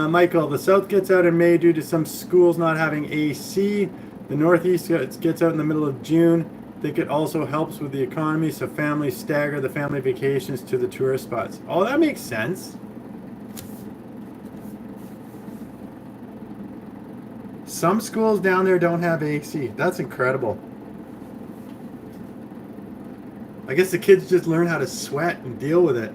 A: Michael, the South gets out in May due to some schools not having AC. The Northeast gets out in the middle of June. I think it also helps with the economy, so families stagger the family vacations to the tourist spots. Oh, that makes sense. Some schools down there don't have AC. That's incredible. I guess the kids just learn how to sweat and deal with it.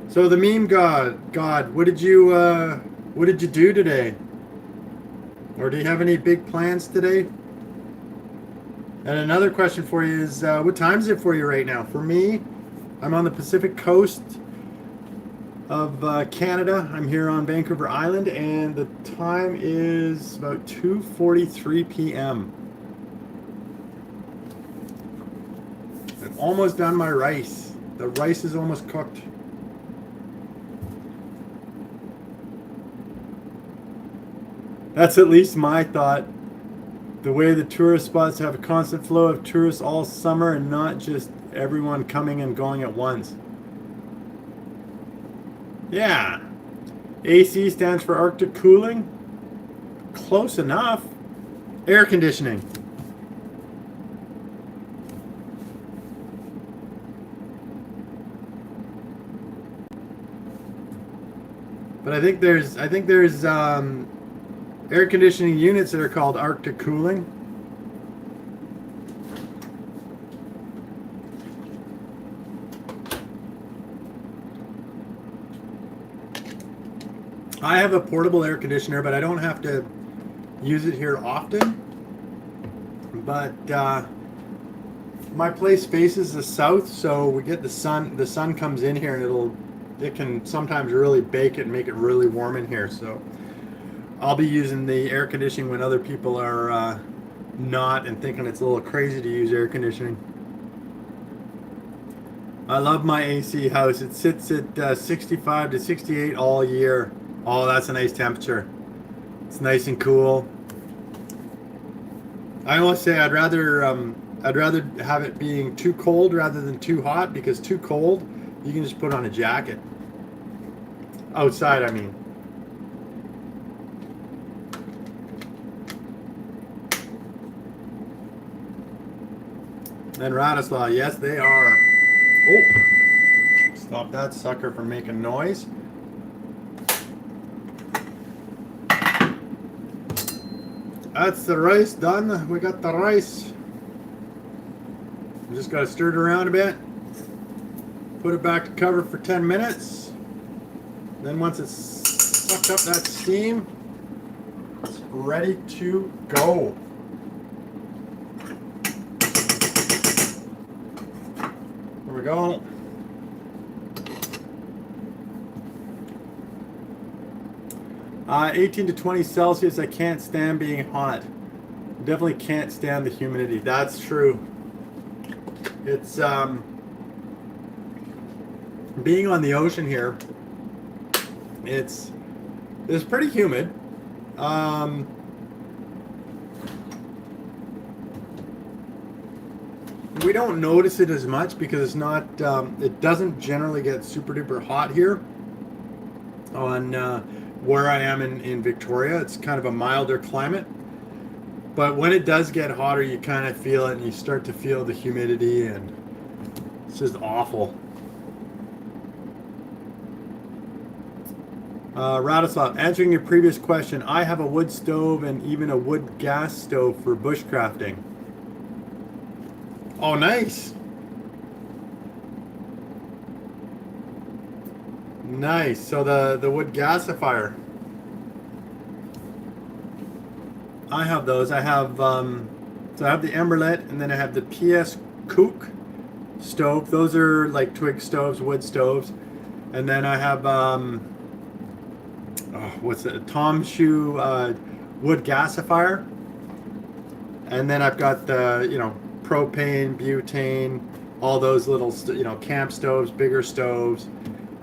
A: So the meme god, what did you do today? Or do you have any big plans today? And another question for you is, what time is it for you right now? For me, I'm on the Pacific coast of Canada. I'm here on Vancouver Island, and the time is about 2:43 p.m. I'm almost done my rice. The rice is almost cooked. That's at least my thought. The way the tourist spots have a constant flow of tourists all summer and not just everyone coming and going at once. Yeah. AC stands for Arctic cooling. Close enough. Air conditioning. But I think there's air conditioning units that are called Arctic cooling. I have a portable air conditioner, but I don't have to use it here often. But my place faces the south, so we get the sun. The sun comes in here, and it can sometimes really bake it and make it really warm in here. So I'll be using the air conditioning when other people are not and thinking it's a little crazy to use air conditioning. I love my AC house. It sits at 65 to 68 all year. Oh, that's a nice temperature. It's nice and cool. I always say I'd rather have it being too cold rather than too hot, because too cold, you can just put on a jacket. Outside, I mean. And Radislaw, yes, they are. Oh, stop that sucker from making noise. That's the rice done. We got the rice. We just got to stir it around a bit. Put it back to cover for 10 minutes. Then once it's sucked up that steam, it's ready to go. Here we go. Uh, 18 to 20 Celsius. I can't stand being hot. Definitely can't stand the humidity. That's true. It's being on the ocean here. It's pretty humid. we don't notice it as much because it's not. It doesn't generally get super duper hot here on where I am in Victoria. It's kind of a milder climate. But when it does get hotter, you kind of feel it, and you start to feel the humidity, and it's just awful. Radislav, answering your previous question, I have a wood stove and even a wood gas stove for bushcrafting. Oh, nice. Nice. So the wood gasifier. I have those. I have so I have the Emberlet, and then I have the PS Cook stove. Those are like twig stoves, wood stoves. And then I have what's it? Tom Shoe wood gasifier. And then I've got the, propane, butane, all those little, camp stoves, bigger stoves.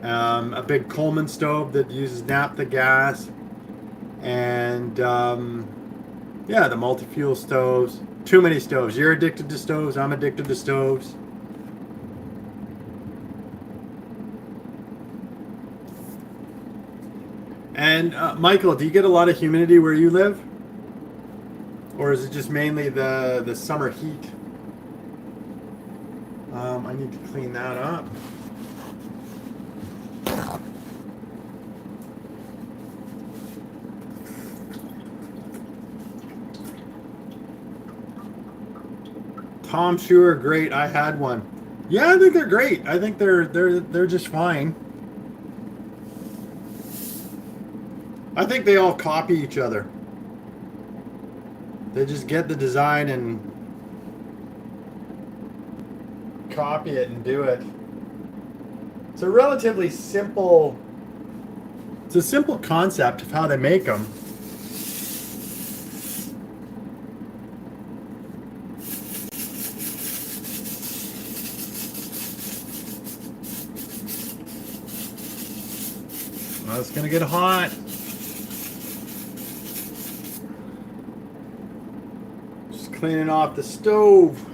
A: A big Coleman stove that uses naphtha gas. And yeah, the multi-fuel stoves. Too many stoves. You're addicted to stoves. I'm addicted to stoves. And Michael, do you get a lot of humidity where you live? Or is it just mainly the summer heat? I need to clean that up. Tom Shoe are great. I had one. Yeah, I think they're great. I think they're just fine. I think they all copy each other. They just get the design and copy it and do it. It's a relatively simple. It's a simple concept of how they make them. Well, it's gonna get hot. Just cleaning off the stove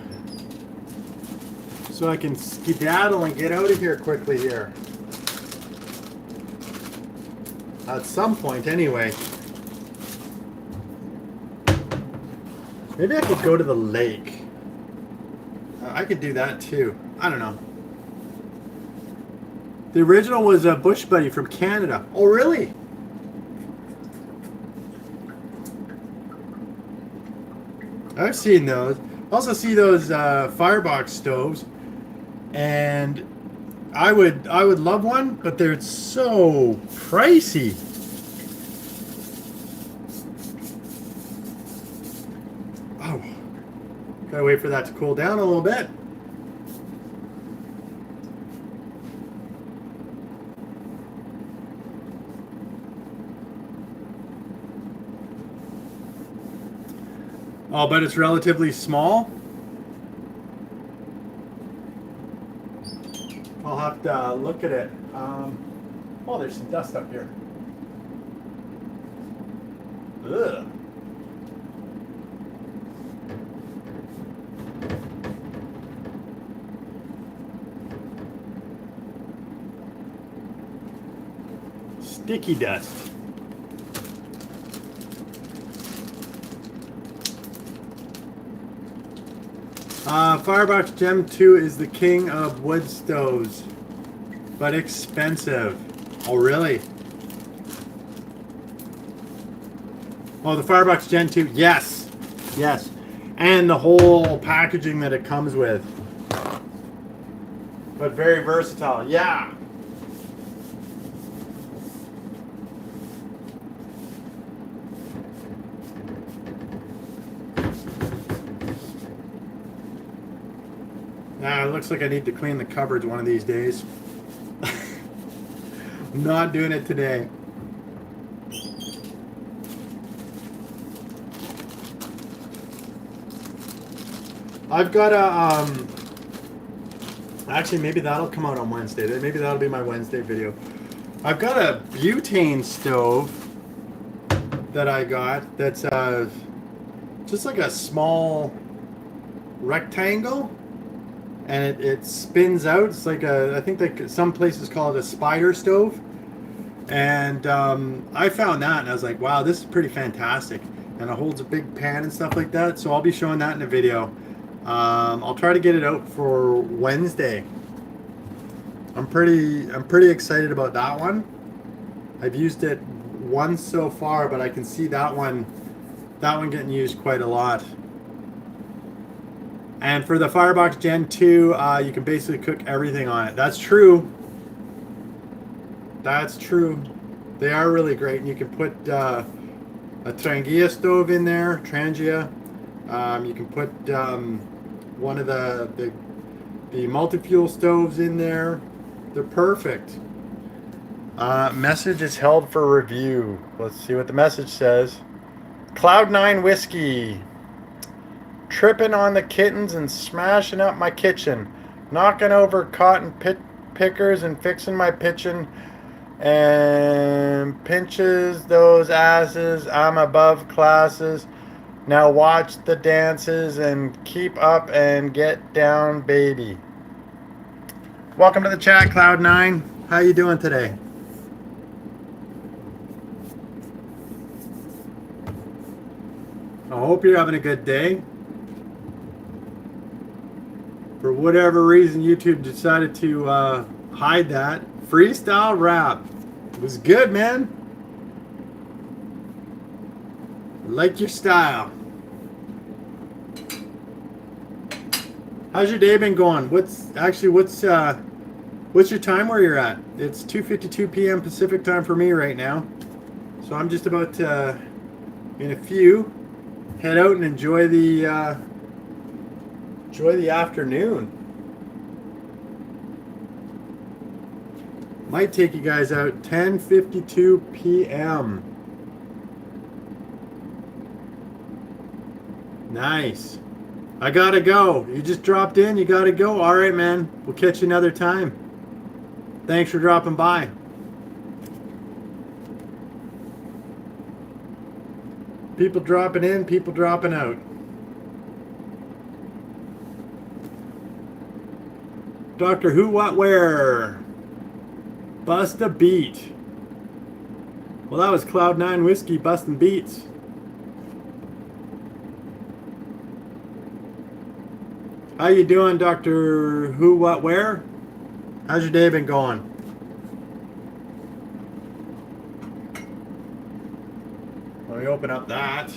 A: so I can skedaddle and get out of here quickly here. At some point, anyway. Maybe I could go to the lake. I could do that too. I don't know. The original was a Bush Buddy from Canada. Oh, really? I've seen those. Also see those firebox stoves, and I would love one, but they're so pricey. Oh, gotta wait for that to cool down a little bit. I'll bet it's relatively small. I'll have to look at it. Oh, there's some dust up here. Ugh. Sticky dust. Firebox Gem 2 is the king of wood stoves, but expensive. Oh, really? Oh, the Firebox Gen 2, yes. Yes. And the whole packaging that it comes with. But very versatile, yeah. It looks like I need to clean the cupboards one of these days. I'm not doing it today. I've got a, actually maybe that'll come out on Wednesday. Maybe that'll be my Wednesday video. I've got a butane stove that I got that's just like a small rectangle. and it spins out. It's like I think that some places call it a spider stove. And I found that and I was like, wow, this is pretty fantastic. And it holds a big pan and stuff like that. So I'll be showing that in a video. I'll try to get it out for Wednesday. I'm pretty excited about that one. I've used it once so far, but I can see that one getting used quite a lot. And for the Firebox Gen 2, you can basically cook everything on it. That's true. That's true. They are really great, and you can put a Trangia stove in there, Trangia. You can put one of the multi-fuel stoves in there. They're perfect. Message is held for review. Let's see what the message says. Cloud9 Whiskey. Tripping on the kittens and smashing up my kitchen. Knocking over cotton pickers and fixing my pitching and pinches those asses. I'm above classes. Now watch the dances and keep up and get down, baby. Welcome to the chat, Cloud9. How you doing today? I hope you're having a good day. For whatever reason, YouTube decided to hide that. Freestyle rap. It was good, man. Like your style. How's your day been going? What's your time where you're at? It's 2:52 p.m. Pacific time for me right now. So I'm just about to, in a few, head out and enjoy the afternoon. Might take you guys out 10:52 p.m. Nice. I gotta go. You just dropped in. You gotta go. All right, man. We'll catch you another time. Thanks for dropping by. People dropping in, people dropping out. Doctor Who, What, Where? Bust a beat. Well, that was Cloud9 Whiskey busting beats. How you doing, Doctor Who, What, Where? How's your day been going? Let me open up that.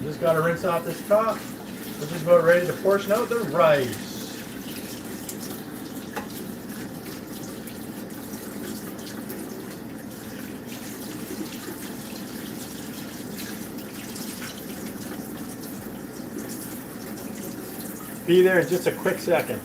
A: Just got to rinse off this top. We're just about ready to portion out the rice. Be there in just a quick second.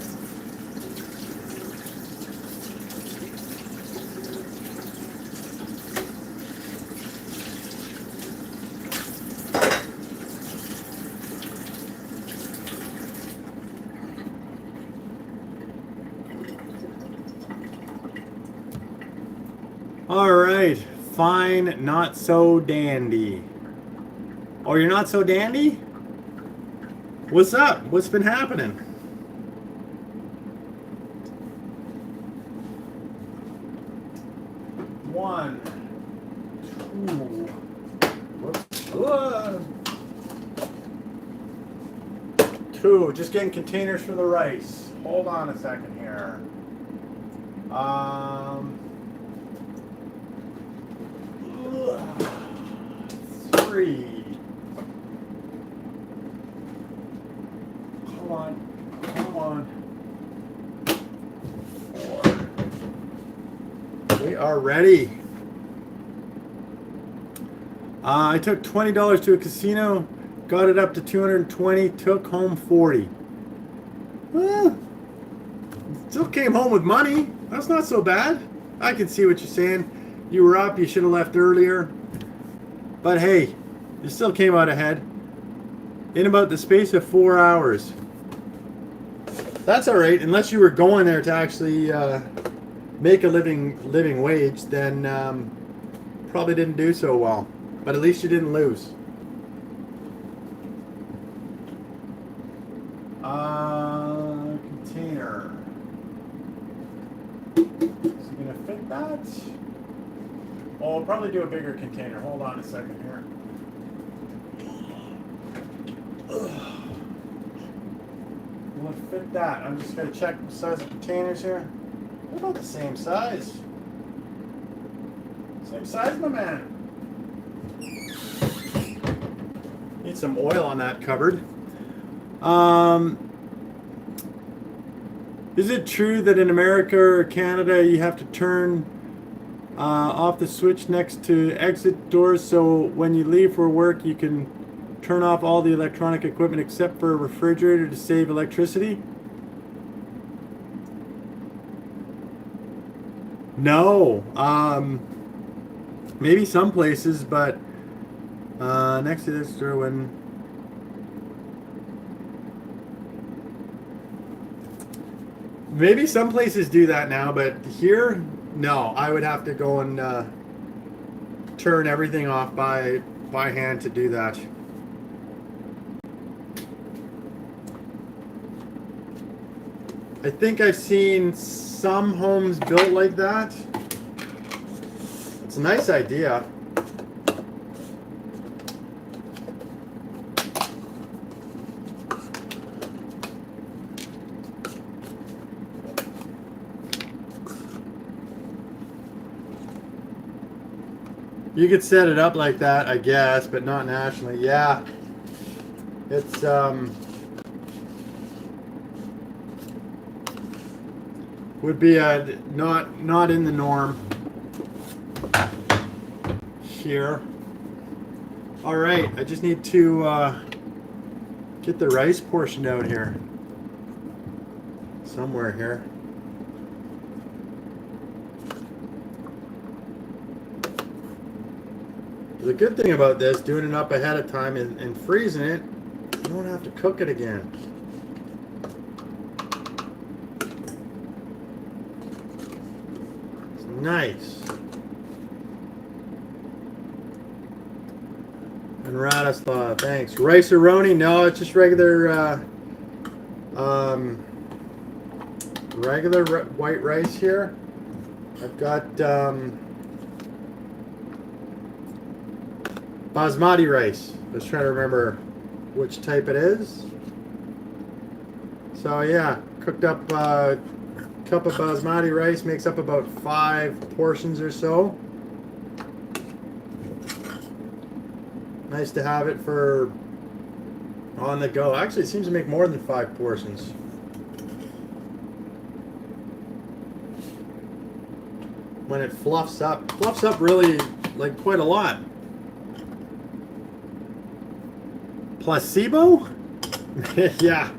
A: All right, fine, not so dandy. Oh, you're not so dandy? What's up? What's been happening? One, two, whoops, two. Just getting containers for the rice. Hold on a second here. Three. Come on. 4. We are ready. I took $20 to a casino, got it up to $220, took home $40. Still came home with money. That's not so bad. I can see what you're saying. You were up, you should have left earlier. But hey, you still came out ahead. In about the space of 4 hours. That's all right, unless you were going there to actually make a living wage, then probably didn't do so well. But at least you didn't lose. Is he gonna fit that? Oh, I'll probably do a bigger container. Hold on a second here. Will it fit that? I'm just gonna check the size of containers here. They're about the same size. Same size, my man. Need some oil on that cupboard. Is it true that in America or Canada you have to turn off the switch next to exit doors so when you leave for work you can turn off all the electronic equipment except for a refrigerator to save electricity? No. Maybe some places, but next to this door when... Maybe some places do that now, but here, no. I would have to go and turn everything off by hand to do that. I think I've seen some homes built like that. It's a nice idea. You could set it up like that, I guess, but not nationally. Yeah, it's would be not in the norm here. All right, I just need to get the rice portioned out here somewhere here. The good thing about this, doing it up ahead of time and freezing it, you don't have to cook it again. It's nice. And Radislaw, thanks. Rice-A-Roni? No, it's just regular regular white rice here. I've got basmati rice. Let's try to remember which type it is. So yeah, cooked up cup of basmati rice makes up about 5 portions or so. Nice to have it for on the go. Actually, it seems to make more than 5 portions. When it fluffs up really like quite a lot. Placebo? Yeah.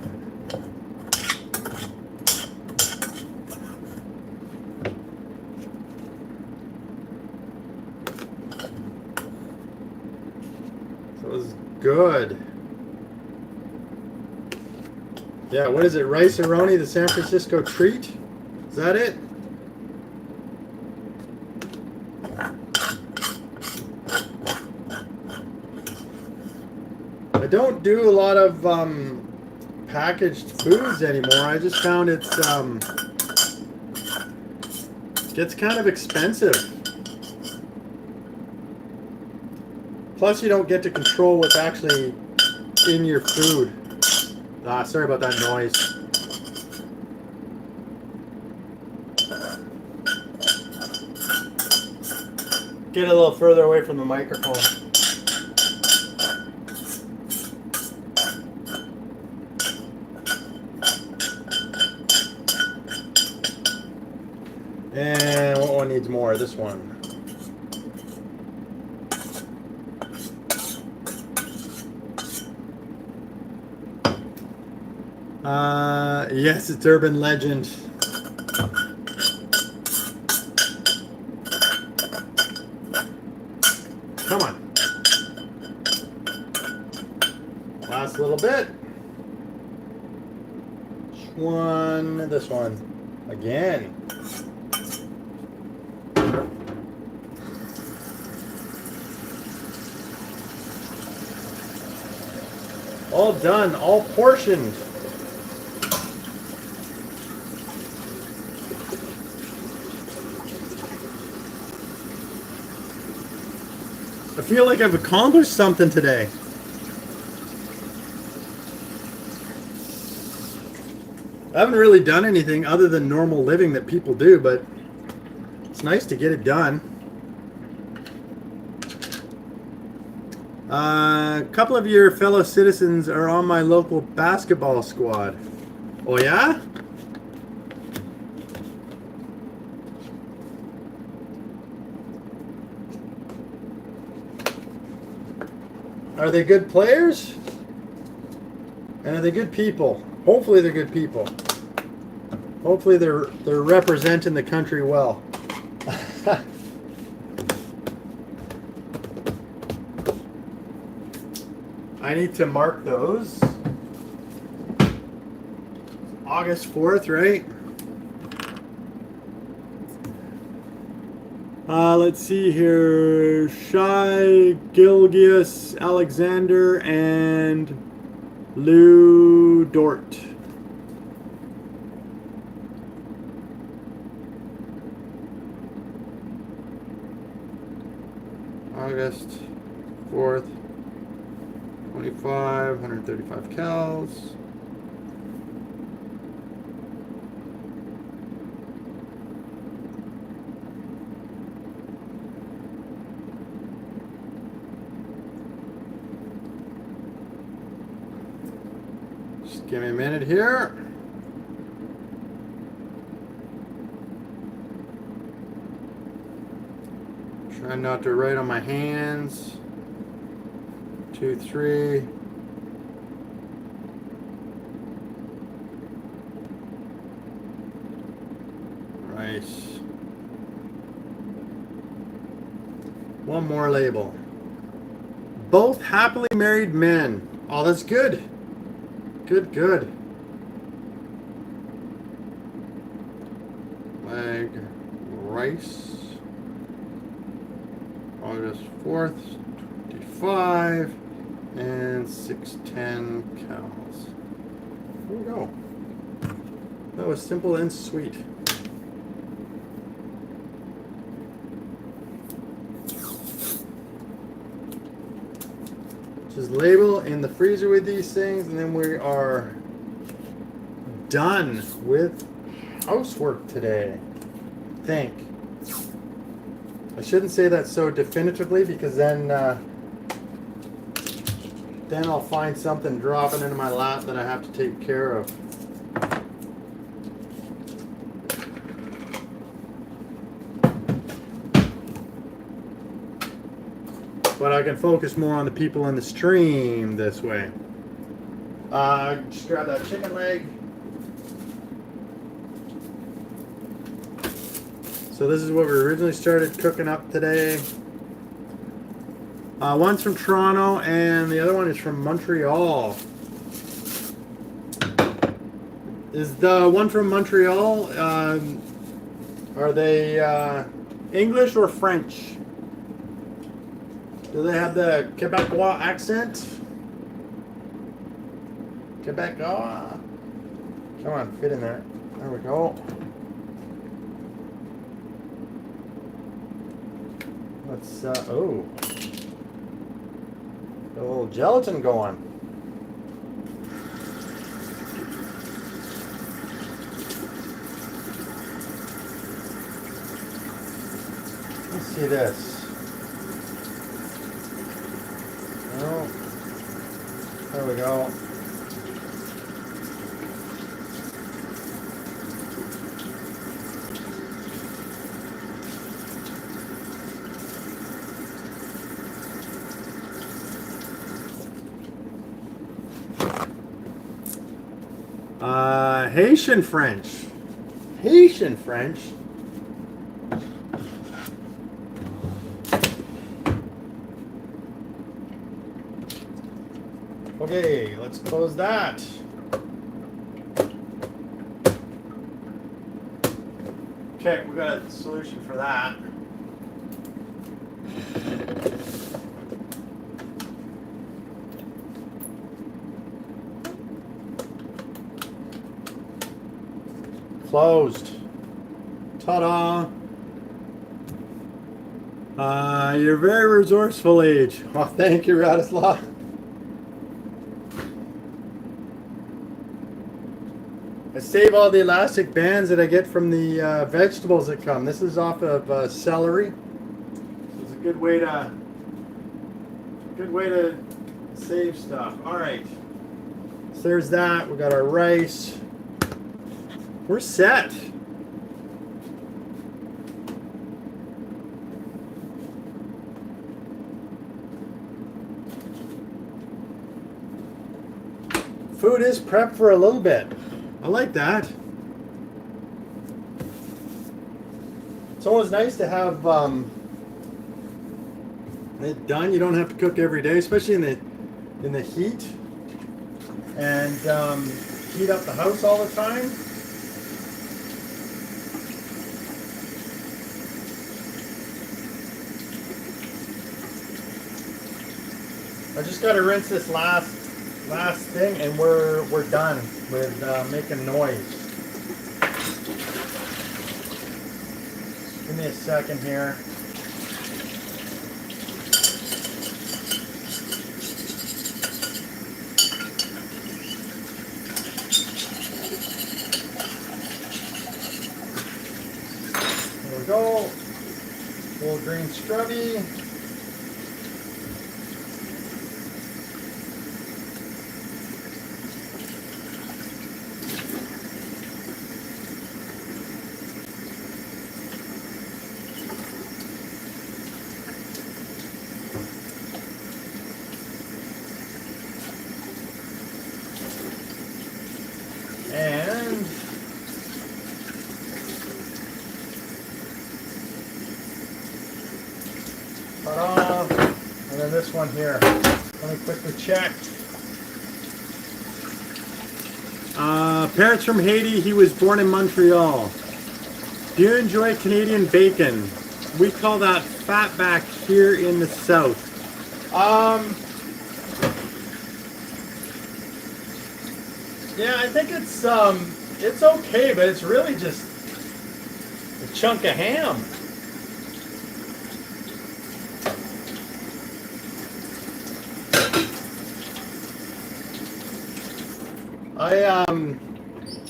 A: That was good. Yeah, what is it? Rice-A-Roni, the San Francisco treat? Is that it? I don't do a lot of packaged foods anymore. I just found it gets kind of expensive. Plus, you don't get to control what's actually in your food. Sorry about that noise. Get a little further away from the microphone. And what one needs more? This one. Yes, it's urban legend. Come on. Last little bit. Which one? This one. Again. All done, all portioned. I feel like I've accomplished something today. I haven't really done anything other than normal living that people do, but it's nice to get it done. A couple of your fellow citizens are on my local basketball squad. Oh yeah? Are they good players? And are they good people? Hopefully they're good people. Hopefully they're representing the country well. I need to mark those. August 4th, right? Let's see here. Shai, Gilgius, Alexander, and Lou Dort. August 4th, 25, 135 cals. Just give me a minute here. Try not to write on my hands. 2, 3. Right. One more label. Both happily married men. Oh, that's good. Good, good. Leg rice. August 4th, 25, and 610 cows. There we go. That was simple and sweet. Just label in the freezer with these things, and then we are done with housework today. I think. I shouldn't say that so definitively, because then I'll find something dropping into my lap that I have to take care of. But I can focus more on the people in the stream this way. Just grab that chicken leg. So this is what we originally started cooking up today. One's from Toronto and the other one is from Montreal. Is the one from Montreal, are they English or French? Do they have the Quebecois accent? Quebecois. Come on, fit in there. There we go. Let's, oh. Got a little gelatin going. Let's see this. Oh, there we go. Haitian French. Haitian French. Okay, let's close that. Okay, we got a solution for that. Closed. Ta-da! You're very resourceful, Age. Well, thank you, Radislav. I save all the elastic bands that I get from the vegetables that come. This is off of celery. So it's a good way to save stuff. All right. So there's that. We got our rice. We're set. Food is prepped for a little bit. I like that. It's always nice to have it done. You don't have to cook every day, especially in the heat, and heat up the house all the time. I just got to rinse this last thing, and we're done with making noise. Give me a second here. There we go. Little green scrubby. And ta-da! And then this one here. Let me quickly check. Parents from Haiti. He was born in Montreal. Do you enjoy Canadian bacon? We call that fatback here in the South. Yeah, I think it's okay, but it's really just a chunk of ham.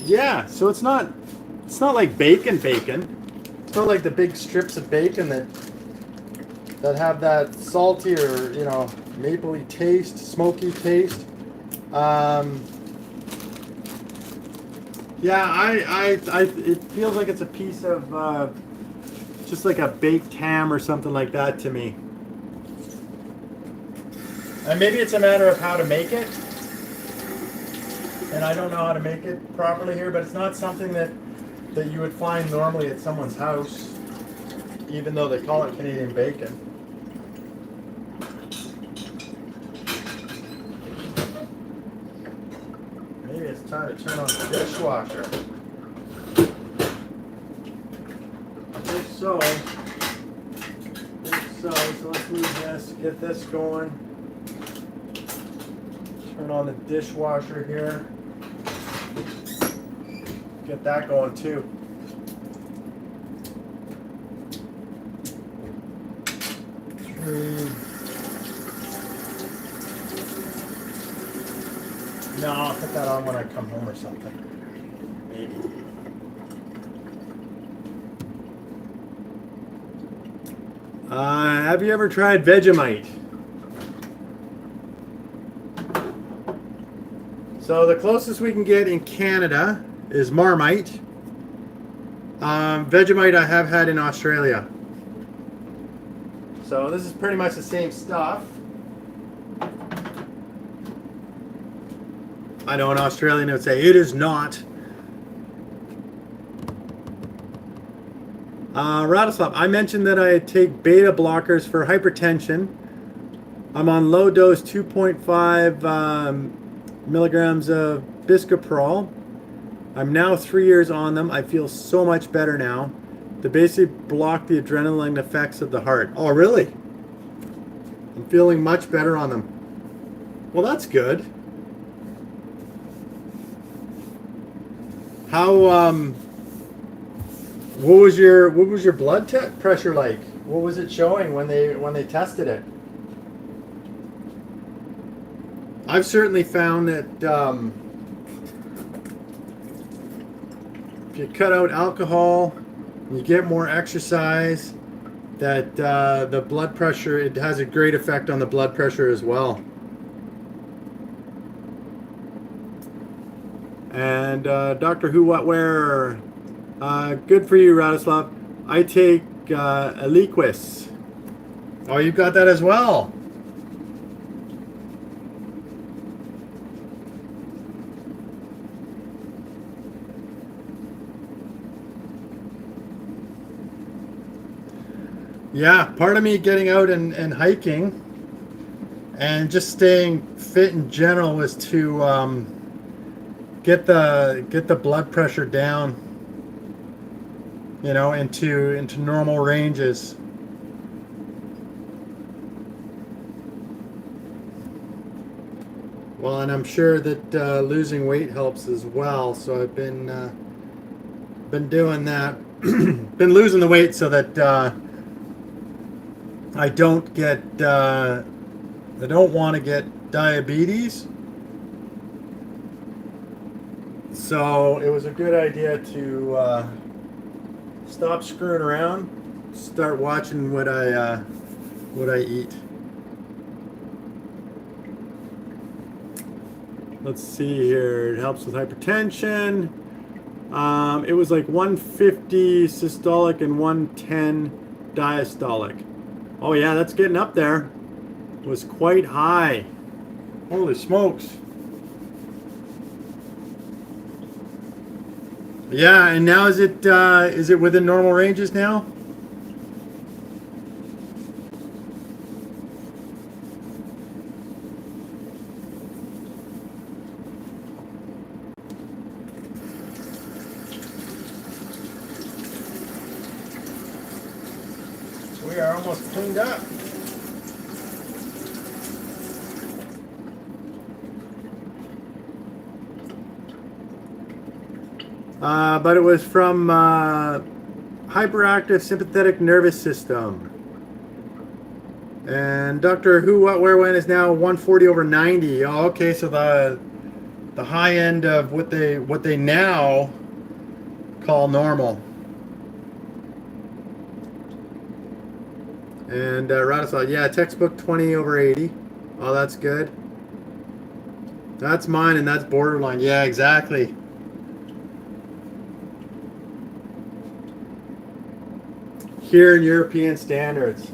A: Yeah, so it's not like bacon. It's not like the big strips of bacon that have that salty or, you know, mapley taste, smoky taste. Yeah, it feels like it's a piece of just like a baked ham or something like that to me. And maybe it's a matter of how to make it. And I don't know how to make it properly here, but it's not something that you would find normally at someone's house, even though they call it Canadian bacon. Maybe it's time to turn on the dishwasher. So let's move this, get this going. Turn on the dishwasher here. Get that going too. No, I'll put that on when I come home or something. Maybe. Have you ever tried Vegemite? So the closest we can get in Canada is Marmite. Vegemite I have had in Australia. So this is pretty much the same stuff. I know an Australian would say it is not. Radislav, I mentioned that I take beta blockers for hypertension. I'm on low dose 2.5 milligrams of bisoprolol. I'm now 3 years on them. I feel so much better now. They basically block the adrenaline effects of the heart. Oh, really? I'm feeling much better on them. Well, that's good. How what was your blood pressure like? What was it showing when they tested it? I've certainly found that if you cut out alcohol, you get more exercise, that the blood pressure, it has a great effect on the blood pressure as well. And Doctor Who What Where, good for you, Radislav. I take Eliquis. Oh, you got that as well. Yeah, part of me getting out and hiking and just staying fit in general was to get the blood pressure down, you know, into normal ranges. Well, and I'm sure that losing weight helps as well. So I've been doing that, been losing the weight so that I don't get I don't want to get diabetes. So it was a good idea to stop screwing around, start watching what I eat. Let's see here. It helps with hypertension. It was like 150 systolic and 110 diastolic. Oh yeah, that's getting up there. It was quite high. Holy smokes. Yeah, and now is it within normal ranges now? We are almost cleaned up. But it was from hyperactive sympathetic nervous system. And Doctor Who What Where When is now 140 over 90. Oh, okay, so the high end of what they now call normal. And Radislav, yeah, textbook 20 over 80. Oh, that's good. That's mine, and that's borderline. Yeah, exactly. Here in European standards.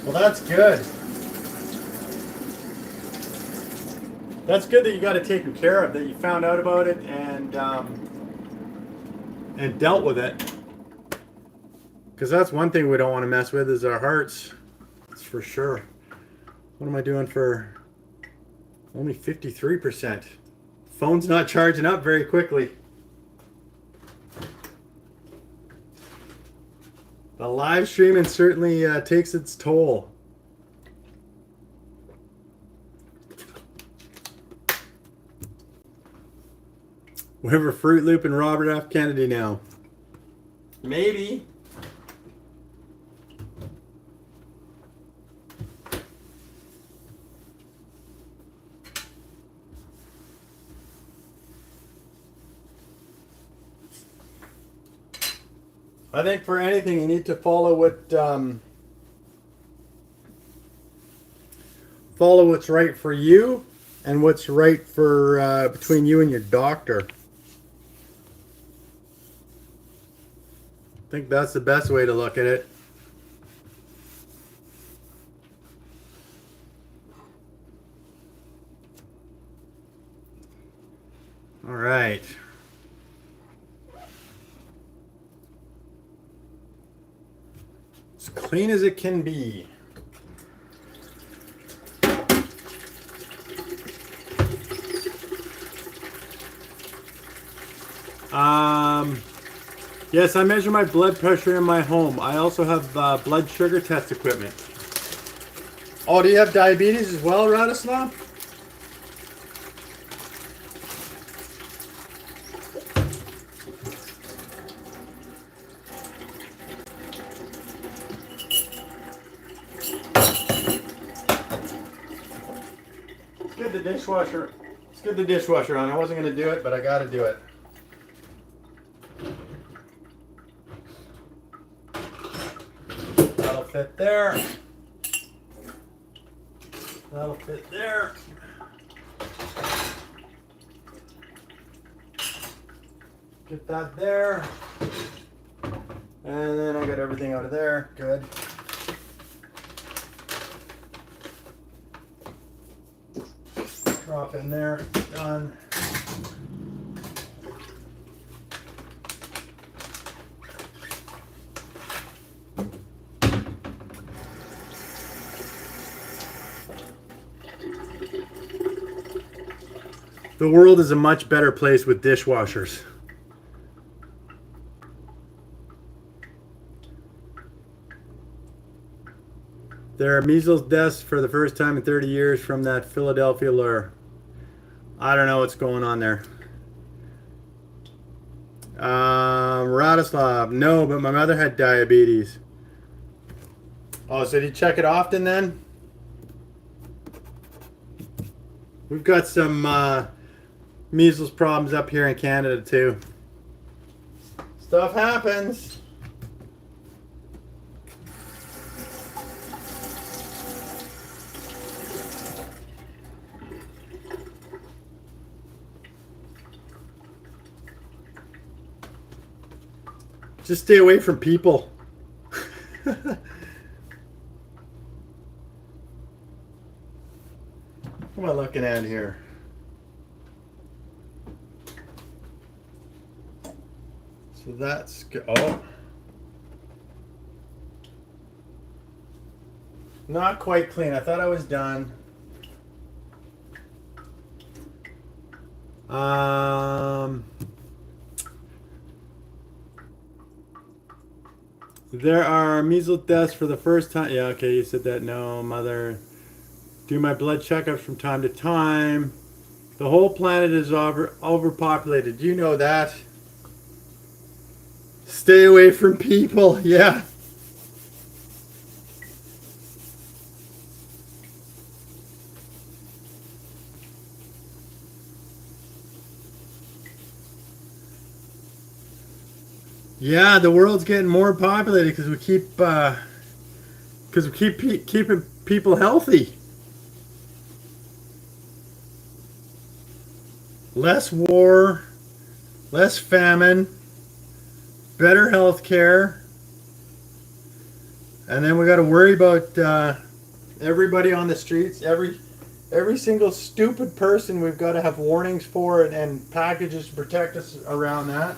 A: Well, that's good. That's good that you got it taken care of, that you found out about it and dealt with it. Because that's one thing we don't want to mess with is our hearts. That's for sure. What am I doing for only 53%? Phone's not charging up very quickly. The live streaming certainly takes its toll. We have a Fruit Loop and Robert F. Kennedy now. Maybe. I think for anything you need to follow what's right for you and what's right for between you and your doctor. I think that's the best way to look at it. All right. As clean as it can be. Yes, I measure my blood pressure in my home. I also have blood sugar test equipment. Oh, do you have diabetes as well, Radislav? get the dishwasher. Let's get the dishwasher on. I wasn't gonna do it, but I gotta do it. That'll fit there. That'll fit there. Get that there. And then I got everything out of there. Good. Drop in there. Done. The world is a much better place with dishwashers. There are measles deaths for the first time in 30 years from that Philadelphia lure. I don't know what's going on there. Radislav, no, but my mother had diabetes. Oh, so do you check it often then? We've got some measles problems up here in Canada too. Stuff happens. Just stay away from people. What am I looking at here? So that's good. Oh. Not quite clean. I thought I was done. There are measles deaths for the first time. Yeah, okay, you said that. No, mother. Do my blood checkups from time to time. The whole planet is overpopulated. You know that. Stay away from people. Yeah. Yeah, the world's getting more populated because we keep keeping people healthy. Less war, less famine, better health care, and then we got to worry about everybody on the streets. Every single stupid person we've got to have warnings for and packages to protect us around that.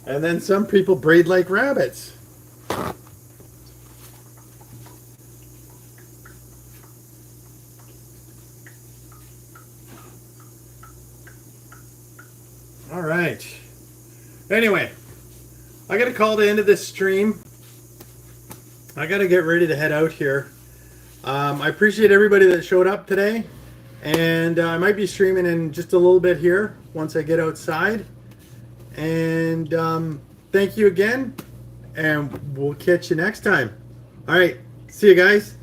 A: And then some people braid like rabbits. All right. Anyway, I got to call the end of this stream. I got to get ready to head out here. I appreciate everybody that showed up today. And I might be streaming in just a little bit here once I get outside. And thank you again, and we'll catch you next time. All right, see you guys.